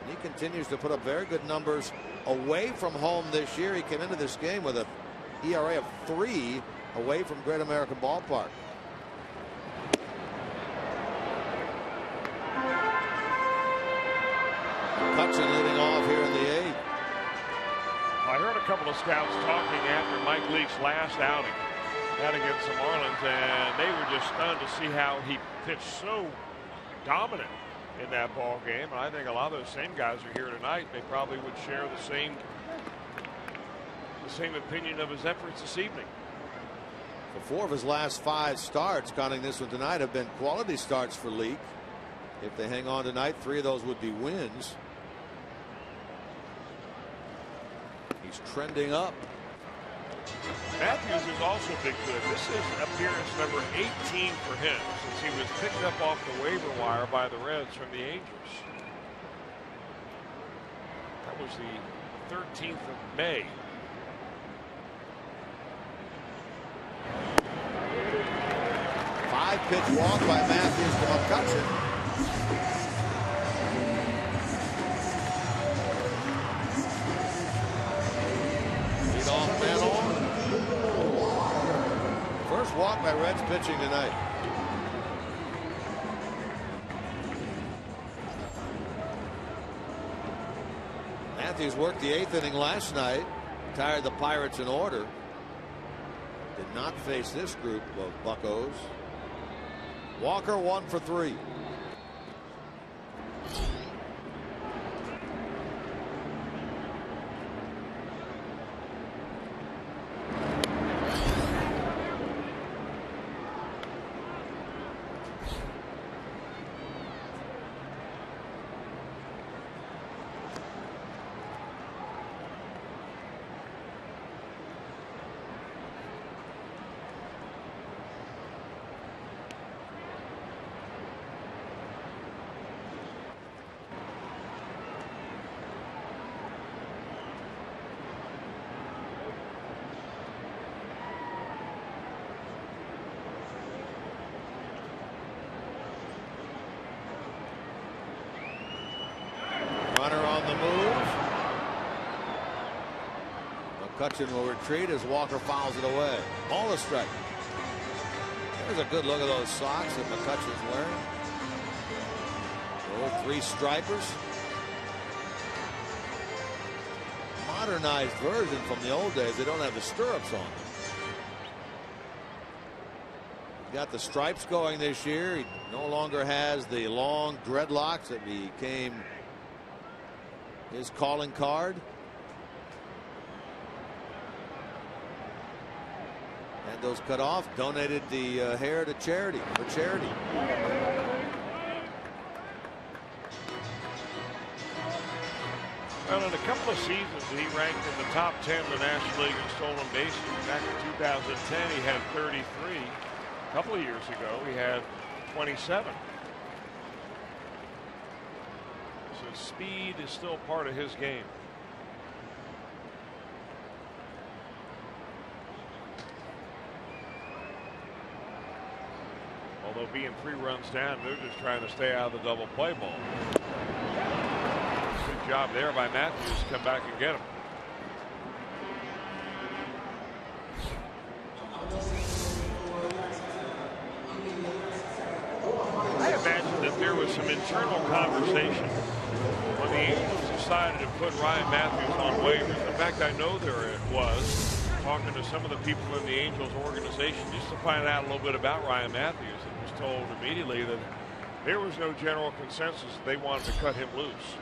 And he continues to put up very good numbers away from home this year. He came into this game with an ERA of 3 away from Great American Ballpark. Hudson leading off here in the 8th. I heard a couple of scouts talking after Mike Leake's last outing out against the Marlins, and they were just stunned to see how he pitched so dominant in that ball game. And I think a lot of those same guys are here tonight. They probably would share the same opinion of his efforts this evening. 4 of his last 5 starts, counting this one tonight, have been quality starts for Leake. If they hang on tonight, 3 of those would be wins. He's trending up. Matthews has also been good. This is appearance number 18 for him since he was picked up off the waiver wire by the Reds from the Angels. That was the 13th of May. Five-pitch walk by Matthews to McCutchen. Leadoff man on. First walk by Reds pitching tonight. Matthews worked the 8th inning last night. Tired the Pirates in order. Did not face this group of buccos. Walker 1 for 3. Runner on the move. McCutchen will retreat as Walker fouls it away. Ball a strike. There's a good look at those socks that McCutchen's wearing. Oh, 3 stripers. Modernized version from the old days. They don't have the stirrups on. Got the stripes going this year. He no longer has the long dreadlocks that became his calling card. And those cut off, donated the hair to charity, for charity. Well, in a couple of seasons, he ranked in the top 10 in the National League in stolen bases. Back in 2010, he had 33. A couple of years ago, he had 27. So speed is still part of his game. Although being 3 runs down, they're just trying to stay out of the double play ball. Good job there by Matthews to come back and get him. I imagine that there was some internal conversation when the Angels decided to put Ryan Matthews on waivers. In fact, I know there was, talking to some of the people in the Angels organization just to find out a little bit about Ryan Matthews. And was told immediately that there was no general consensus that they wanted to cut him loose.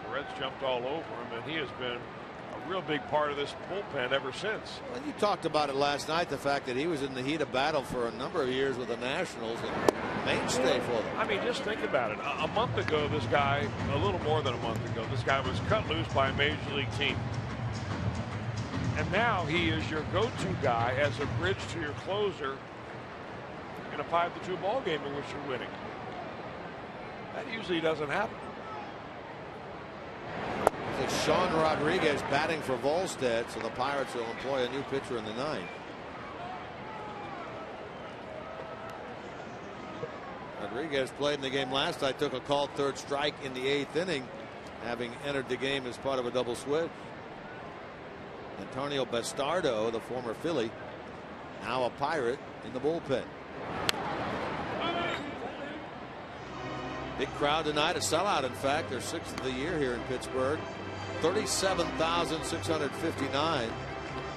The Reds jumped all over him, and he has been a real big part of this bullpen ever since. Well, you talked about it last night, the fact that he was in the heat of battle for a number of years with the Nationals and mainstay for them. I mean, just think about it. A month ago, this guy, a little more than a month ago, this guy was cut loose by a major league team. And now he is your go-to guy as a bridge to your closer in a 5-2 ball game in which you're winning. That usually doesn't happen. It's Sean Rodriguez batting for Volstead, so the Pirates will employ a new pitcher in the 9th. Rodriguez played in the game last night, took a called third strike in the 8th inning, having entered the game as part of a double switch. Antonio Bastardo, the former Philly, now a Pirate in the bullpen. Big crowd tonight, a sellout in fact, their 6th of the year here in Pittsburgh. 37,659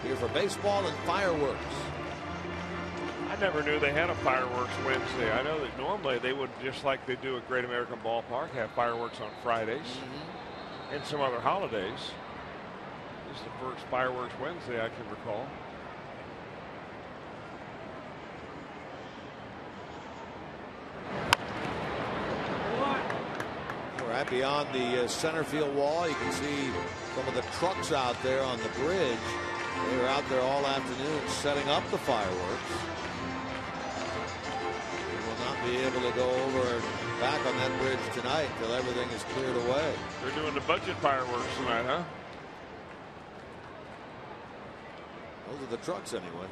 here for baseball and fireworks. I never knew they had a fireworks Wednesday. I know that normally they would, just like they do at Great American Ballpark, have fireworks on Fridays and some other holidays. This is the first fireworks Wednesday I can recall. Right beyond the center field wall, you can see some of the trucks out there on the bridge. They were out there all afternoon setting up the fireworks. They will not be able to go over and back on that bridge tonight until everything is cleared away. They're doing the budget fireworks tonight, huh? Those are the trucks anyway.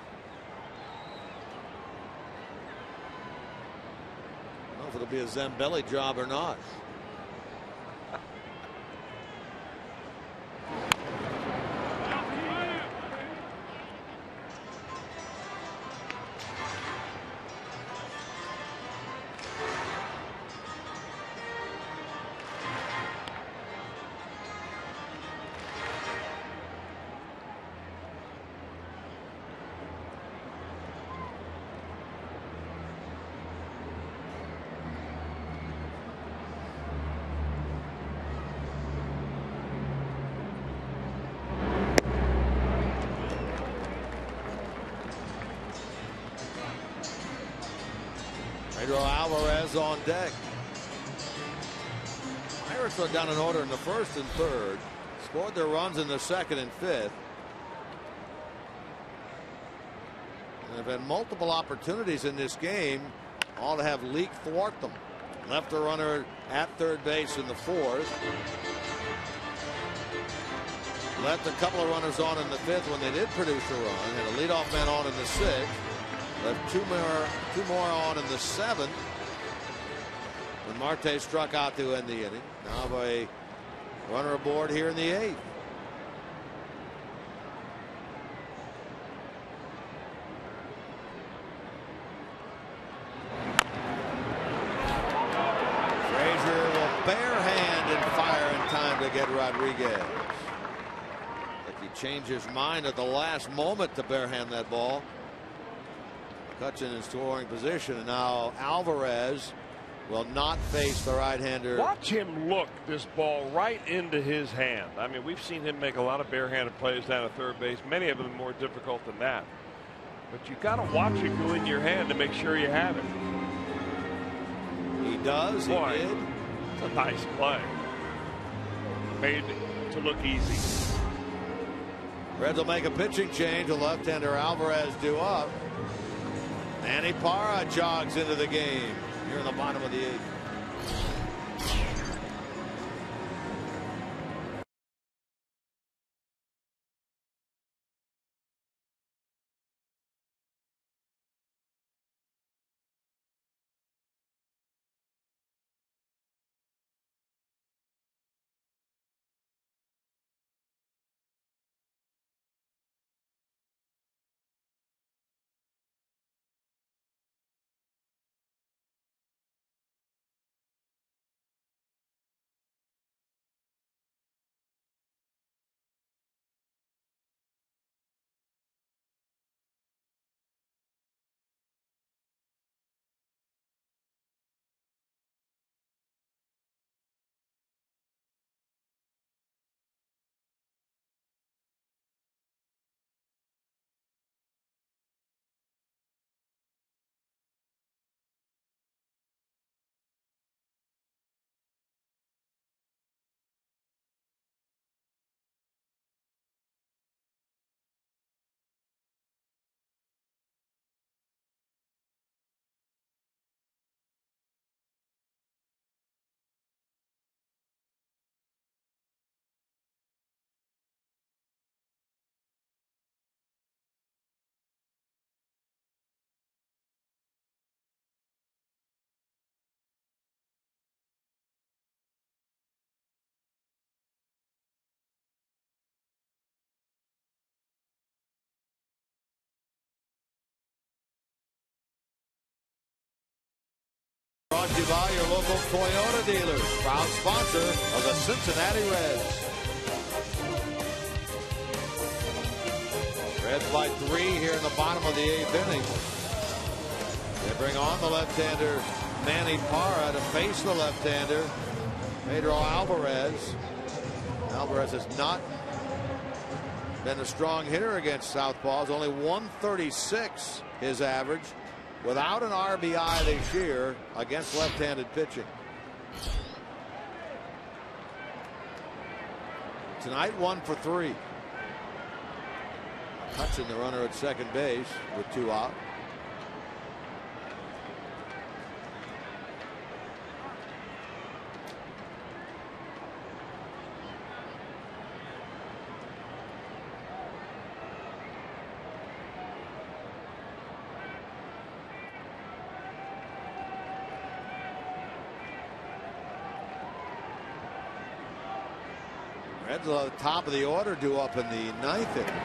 I don't know if it'll be a Zambelli job or not. Pedro Alvarez on deck. Pirates went down in order in the 1st and 3rd. Scored their runs in the 2nd and 5th. And they've had multiple opportunities in this game, all to have Leake thwart them. Left a runner at third base in the 4th. Left a couple of runners on in the 5th when they did produce a run. Had a leadoff man on in the 6th. Left two more on in the 7th when Marte struck out to end the inning. Now a runner aboard here in the 8th. Frazier will barehand and fire in time to get Rodriguez. But he changed his mind at the last moment to barehand that ball. McCutchen in scoring position, and now Alvarez will not face the right-hander. Watch him look this ball right into his hand. I mean, we've seen him make a lot of barehanded plays down at third base, many of them more difficult than that. But you got to watch it go in your hand to make sure you have it. He does. Boy, he did. It's a nice play. Made to look easy. Reds will make a pitching change. The left-hander Alvarez due up. Manny Parra jogs into the game here in the bottom of the 8th. to you by your local Toyota dealers, proud sponsor of the Cincinnati Reds. Reds by 3 here in the bottom of the 8th inning. They bring on the left-hander Manny Parra to face the left-hander Pedro Alvarez. Alvarez has not been a strong hitter against southpaws. Only 136 his average, without an RBI this year against left-handed pitching. Tonight 1 for 3. Touching the runner at second base with 2 out. Reds at the top of the order due up in the 9th inning.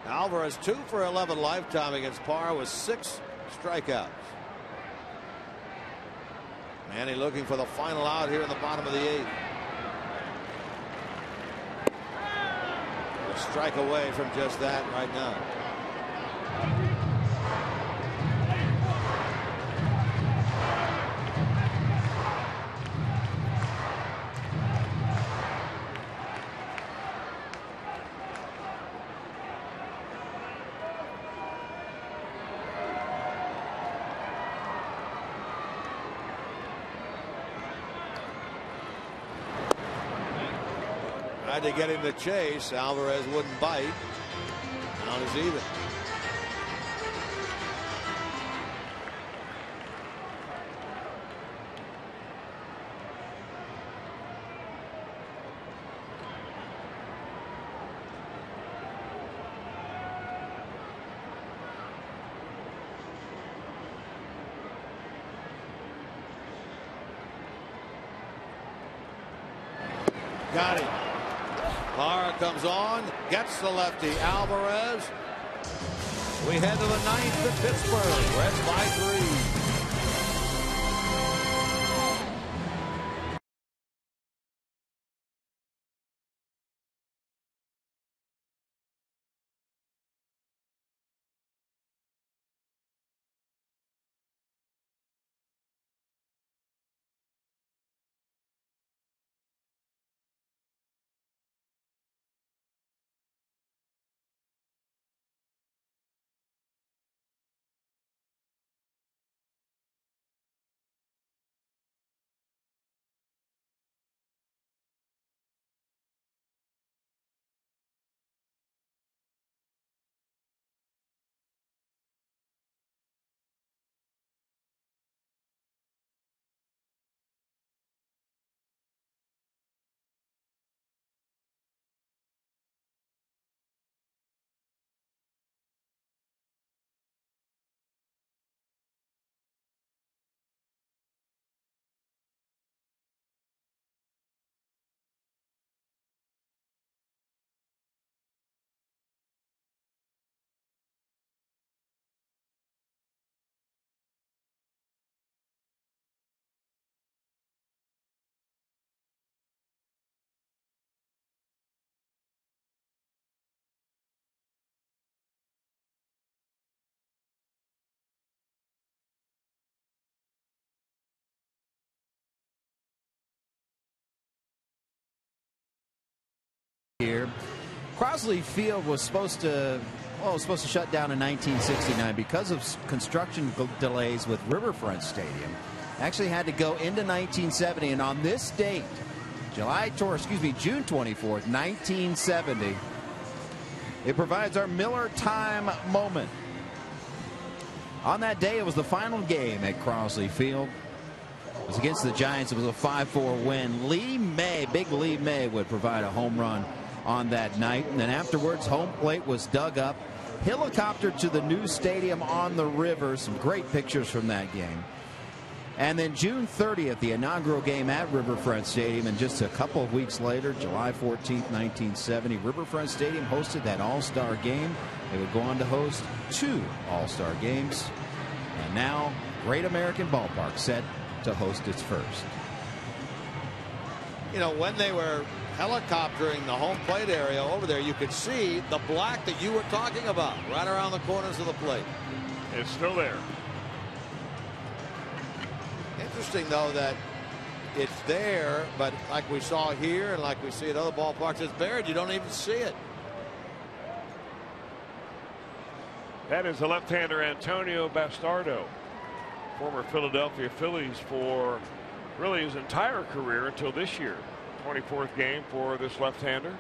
Alvarez 2 for 11 lifetime against Parra with 6 strikeouts. Manny looking for the final out here in the bottom of the 8th. A strike away from just that right now. Tried to get him to chase. Alvarez wouldn't bite. Count is even. Got him. Parra comes on, gets the lefty Alvarez. We head to the 9th at Pittsburgh. Reds by 3. Here, Crosley Field was supposed to Well, it was supposed to shut down in 1969 because of construction delays with Riverfront Stadium. Actually had to go into 1970, and on this date, June 24th, 1970, it provides our Miller Time moment. On that day, it was the final game at Crosley Field. It was against the Giants. It was a 5-4 win. Big Lee May would provide a home run on that night. And then afterwards, home plate was dug up, helicoptered to the new stadium on the river. Some great pictures from that game. And then June 30th, the inaugural game at Riverfront Stadium. And just a couple of weeks later, July 14th, 1970, Riverfront Stadium hosted that All-Star game. They would go on to host 2 All-Star games. And now, Great American Ballpark set to host its first. You know, when they were helicoptering the home plate area over there, you could see the black that you were talking about right around the corners of the plate. It's still there. Interesting, though, that it's there, but like we saw here and like we see at other ballparks, it's buried. You don't even see it. That is the left-hander Antonio Bastardo, former Philadelphia Phillies for really his entire career until this year. 24th game for this left-hander.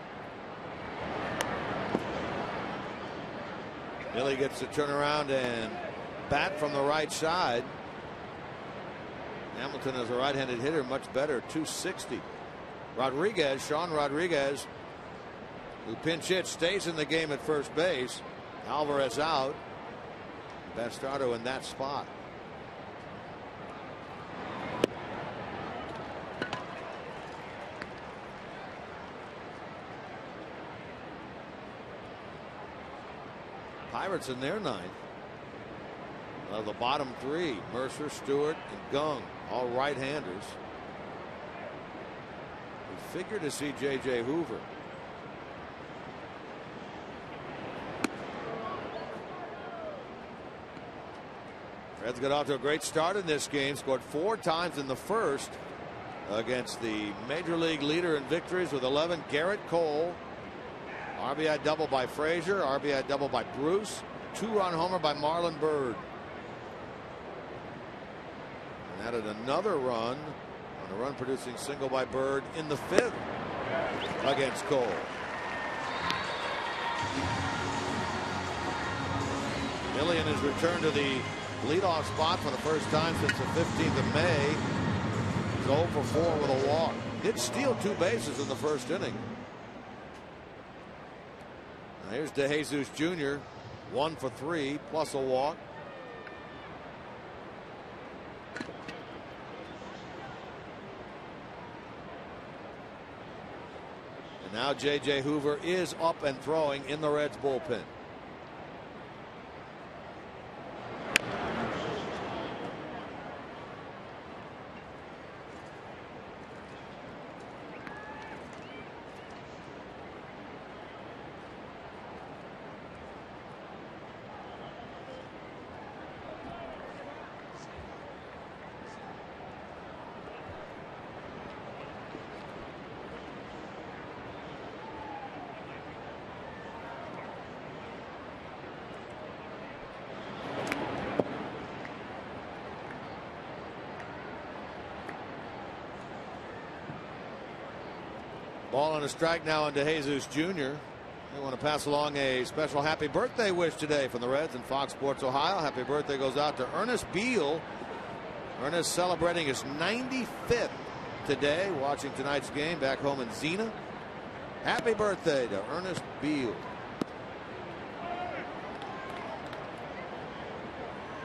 Billy gets to turn around and bat from the right side. Hamilton is a right-handed hitter, much better, 260. Sean Rodriguez, who pinch hit, stays in the game at first base. Alvarez out. Bastardo in that spot. Pirates in their ninth. The bottom 3, Mercer, Stewart, and Gung, all right-handers. We figure to see J.J. Hoover. Reds got off to a great start in this game. Scored 4 times in the first against the major league leader in victories with 11, Garrett Cole. RBI double by Frazier, RBI double by Bruce, 2-run homer by Marlon Byrd. And added another run on a run-producing single by Byrd in the 5th against Cole. Millie in his return to the leadoff spot for the first time since the 15th of May. He's 0 for 4 with a walk. Did steal 2 bases in the first inning. Now here's DeJesus Jr. 1 for 3 plus a walk. And now J.J. Hoover is up and throwing in the Reds bullpen. Ball and a strike now on DeJesus Jr. We want to pass along a special happy birthday wish today from the Reds and Fox Sports Ohio. Happy birthday goes out to Ernest Beal. Ernest celebrating his 95th today, watching tonight's game back home in Xena. Happy birthday to Ernest Beal.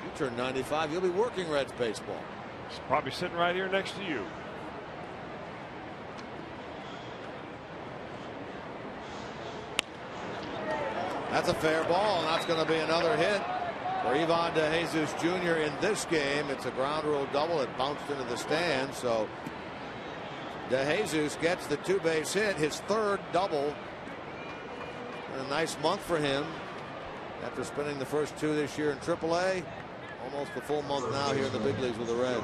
You turn 95, you'll be working Reds baseball. He's probably sitting right here next to you. That's a fair ball, and that's going to be another hit for Ivan DeJesus Jr. in this game. It's a ground rule double. It bounced into the stand, so DeJesus gets the 2-base hit, his 3rd double. And a nice month for him after spending the first 2 this year in AAA. Almost a full month now here in the big leagues with the Reds.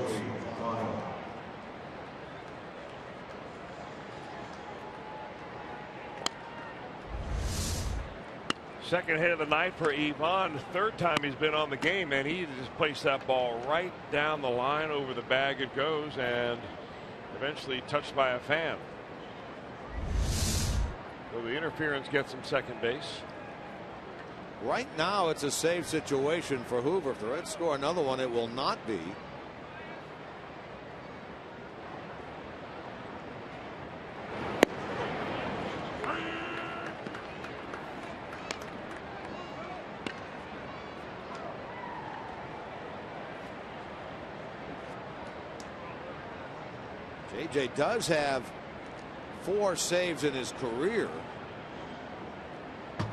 Second hit of the night for Ivan. Third time he's been on the game, and he just placed that ball right down the line. Over the bag it goes, and eventually touched by a fan. So the interference gets him second base. Right now it's a save situation for Hoover. If the Reds score another one, it will not be. JJ does have 4 saves in his career. The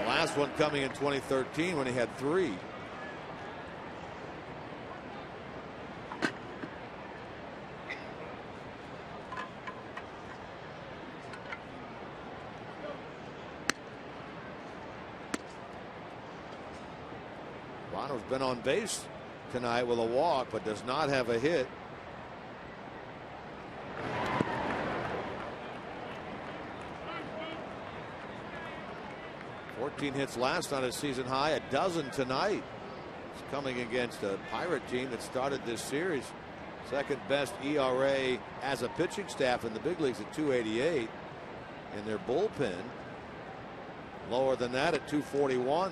last one coming in 2013 when he had 3. Bono's been on base tonight with a walk, but does not have a hit. 14 hits last on his season high, a dozen tonight. He's coming against a Pirate team that started this series. Second best ERA as a pitching staff in the big leagues at 2.88. And their bullpen lower than that at 2.41.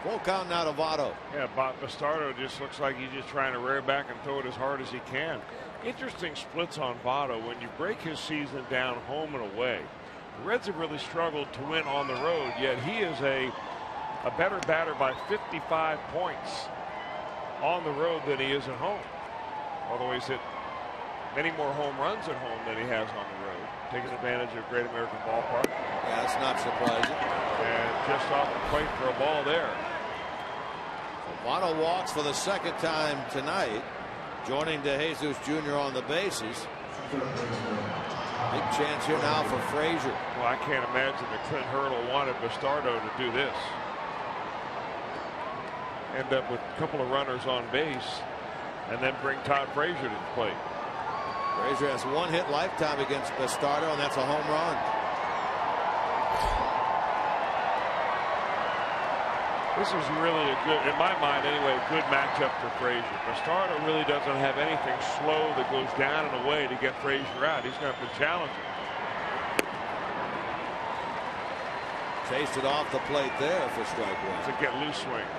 Full count now to Votto. Yeah, Bastardo just looks like he's just trying to rear back and throw it as hard as he can. Interesting splits on Votto. When you break his season down home and away, the Reds have really struggled to win on the road, yet he is a better batter by 55 points on the road than he is at home. Although he's hit many more home runs at home than he has on the road, taking advantage of Great American Ballpark. Yeah, that's not surprising. And just off the plate for a ball there. Votto walks for the second time tonight, joining DeJesus Jr. on the bases. Big chance here now for Frazier. Well, I can't imagine that Clint Hurdle wanted Bastardo to do this. End up with a couple of runners on base and then bring Todd Frazier to the plate. Frazier has 1 hit lifetime against Bastardo, and that's a home run. This is really a good, in my mind anyway, a good matchup for Frazier. Bastardo really doesn't have anything slow that goes down and away to get Frazier out. He's going to have to challenge him. Chased it off the plate there for strike one. It's a get loose swing.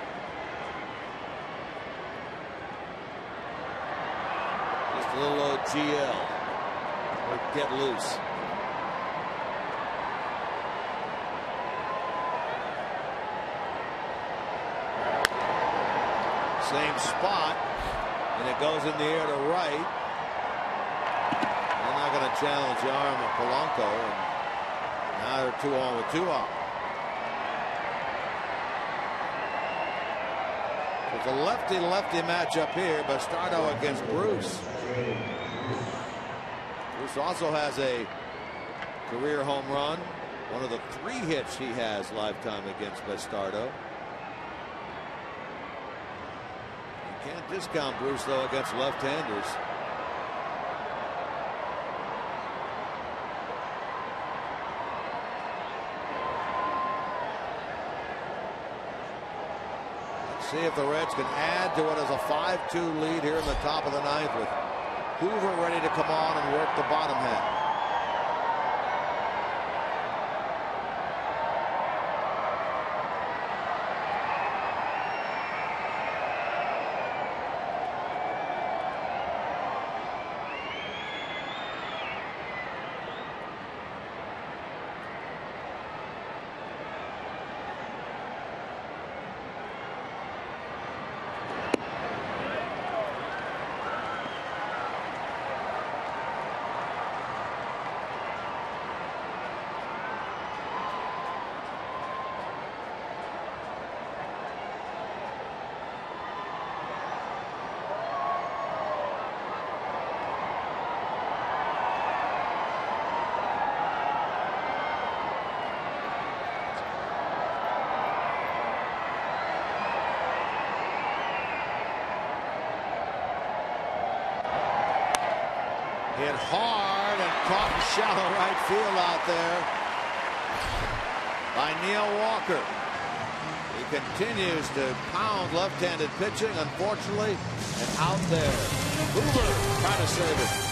Just a little GL. Or get loose. Same spot, and it goes in the air to right. They're not going to challenge the arm of Polanco, and now they're 2 on with 2 out. It's a lefty-lefty matchup here. Bastardo against Bruce. Bruce also has a career home run, one of the 3 hits he has lifetime against Bastardo. Can't discount Bruce, though, against left-handers. See if the Reds can add to what is a 5-2 lead here in the top of the ninth, with Hoover ready to come on and work the bottom half. Hit hard and caught in shallow right field out there by Neil Walker. He continues to pound left-handed pitching, unfortunately, and out there. Hoover trying to save it.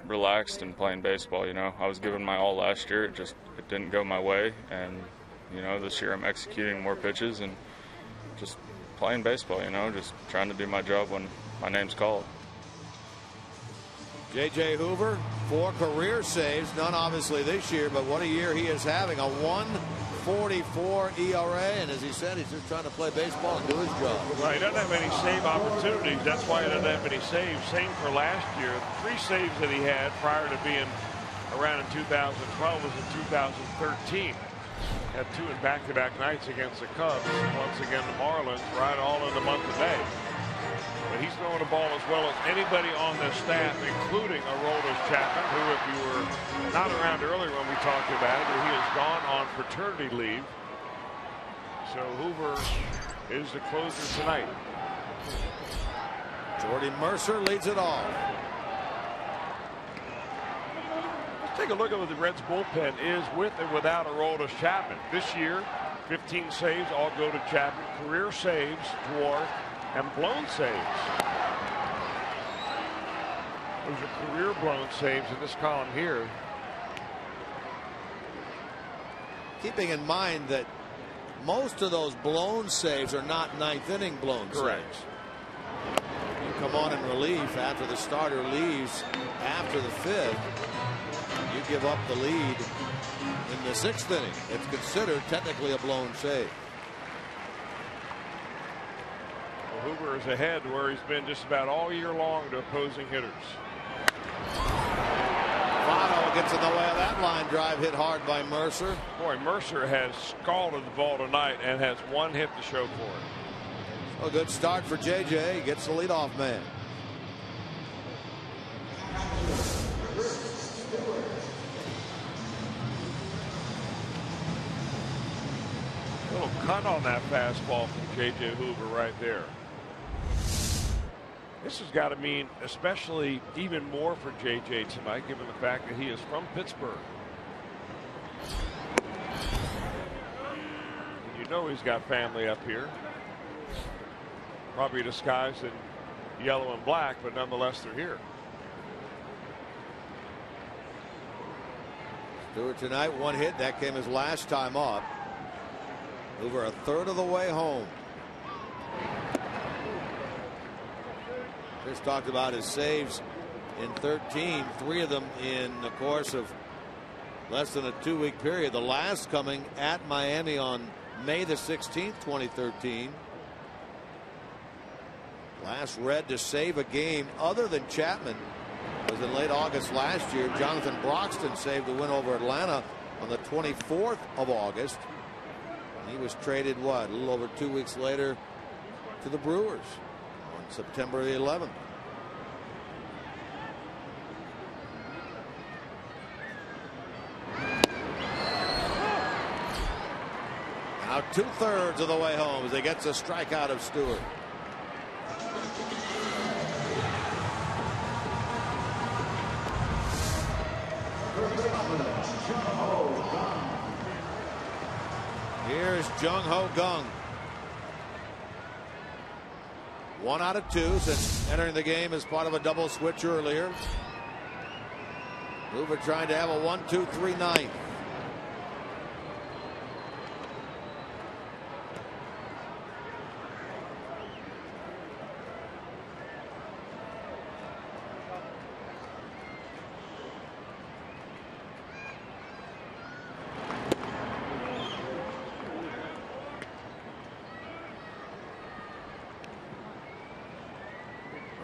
Relaxed and playing baseball. I was giving my all last year. It didn't go my way, and this year I'm executing more pitches and just playing baseball. Just trying to do my job when my name's called. J.J. Hoover, 4 career saves, none obviously this year, but what a year he is having. A 1.44 ERA, and as he said, he's just trying to play baseball and do his job. Right, he doesn't have any save opportunities. That's why he doesn't have any saves. Same for last year. 3 saves that he had prior to being around in 2012 was in 2013. Had 2 in back-to-back nights against the Cubs. Once again the Marlins, right all in the month of May. But he's throwing the ball as well as anybody on this staff, including Aroldis Chapman, who, if you were not around earlier when we talked about it, he has gone on paternity leave. So Hoover is the closer tonight. Jordy Mercer leads it off. Let's take a look at what the Reds bullpen is with and without Aroldis Chapman. This year, 15 saves all go to Chapman. Career saves, dwarf, and blown saves. Those are career blown saves in this column here. Keeping in mind that most of those blown saves are not ninth inning blown saves. You come on in relief after the starter leaves after the 5th. You give up the lead in the 6th inning. It's considered technically a blown save. Hoover is ahead where he's been just about all year long to opposing hitters. gets in the way of that line drive hit hard by Mercer. Boy, Mercer has scalded the ball tonight and has one hit to show for it. A good start for JJ. Gets the leadoff man. Little cut on that fastball from JJ Hoover right there. This has got to mean especially even more for JJ tonight, given the fact that he is from Pittsburgh. And you know he's got family up here. Probably disguised in yellow and black, but nonetheless they're here. Stewart tonight, one hit. That came his last time up. Over a third of the way home. Just talked about his saves in 13, 3 of them in the course of less than a 2-week period. The last coming at Miami on May the 16th, 2013. Last Red to save a game other than Chapman was in late August last year. Jonathan Broxton saved the win over Atlanta on the 24th of August. He was traded, what, a little over 2 weeks later to the Brewers on September the 11th. Now 2/3 of the way home as he gets a strikeout of Stewart. Here's Jung Ho Kang. 1 out of 2 since entering the game as part of a double switch earlier. Hoover trying to have a 1-2-3 ninth.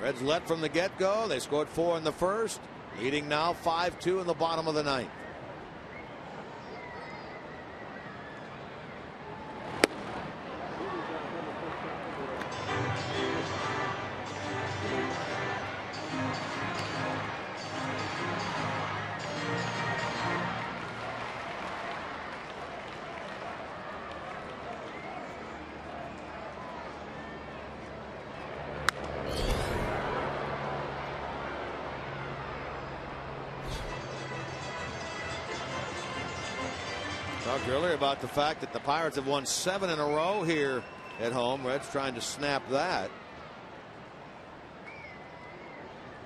Reds led from the get-go. They scored 4 in the first, leading now 5-2 in the bottom of the ninth. Talked earlier about the fact that the Pirates have won 7 in a row here at home. Reds trying to snap that.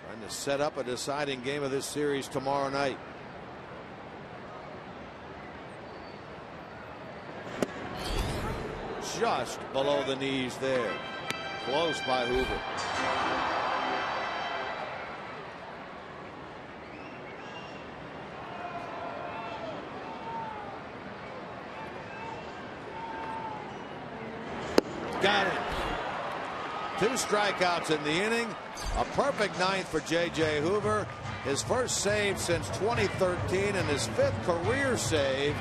Trying to set up a deciding game of this series tomorrow night. Just below the knees there. Close by Hoover. Got it. 2 strikeouts in the inning. A perfect ninth for J.J. Hoover. His first save since 2013 and his 5th career save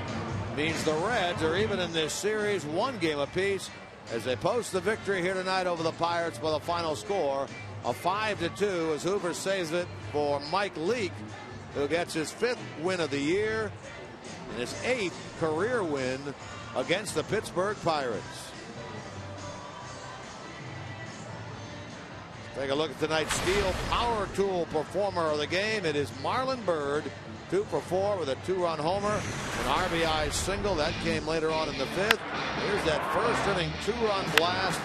means the Reds are even in this series, 1 game apiece, as they post the victory here tonight over the Pirates with a final score of 5-2 as Hoover saves it for Mike Leake, who gets his 5th win of the year and his 8th career win against the Pittsburgh Pirates. Take a look at tonight's Steel Power Tool performer of the game. It is Marlon Byrd, 2 for 4 with a 2-run homer, an RBI single. That came later on in the 5th. Here's that first inning 2-run blast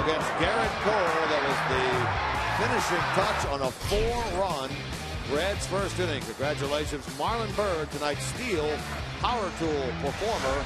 against Garrett Cole. That was the finishing touch on a 4-run Reds first inning. Congratulations, Marlon Byrd, tonight's Steel Power Tool performer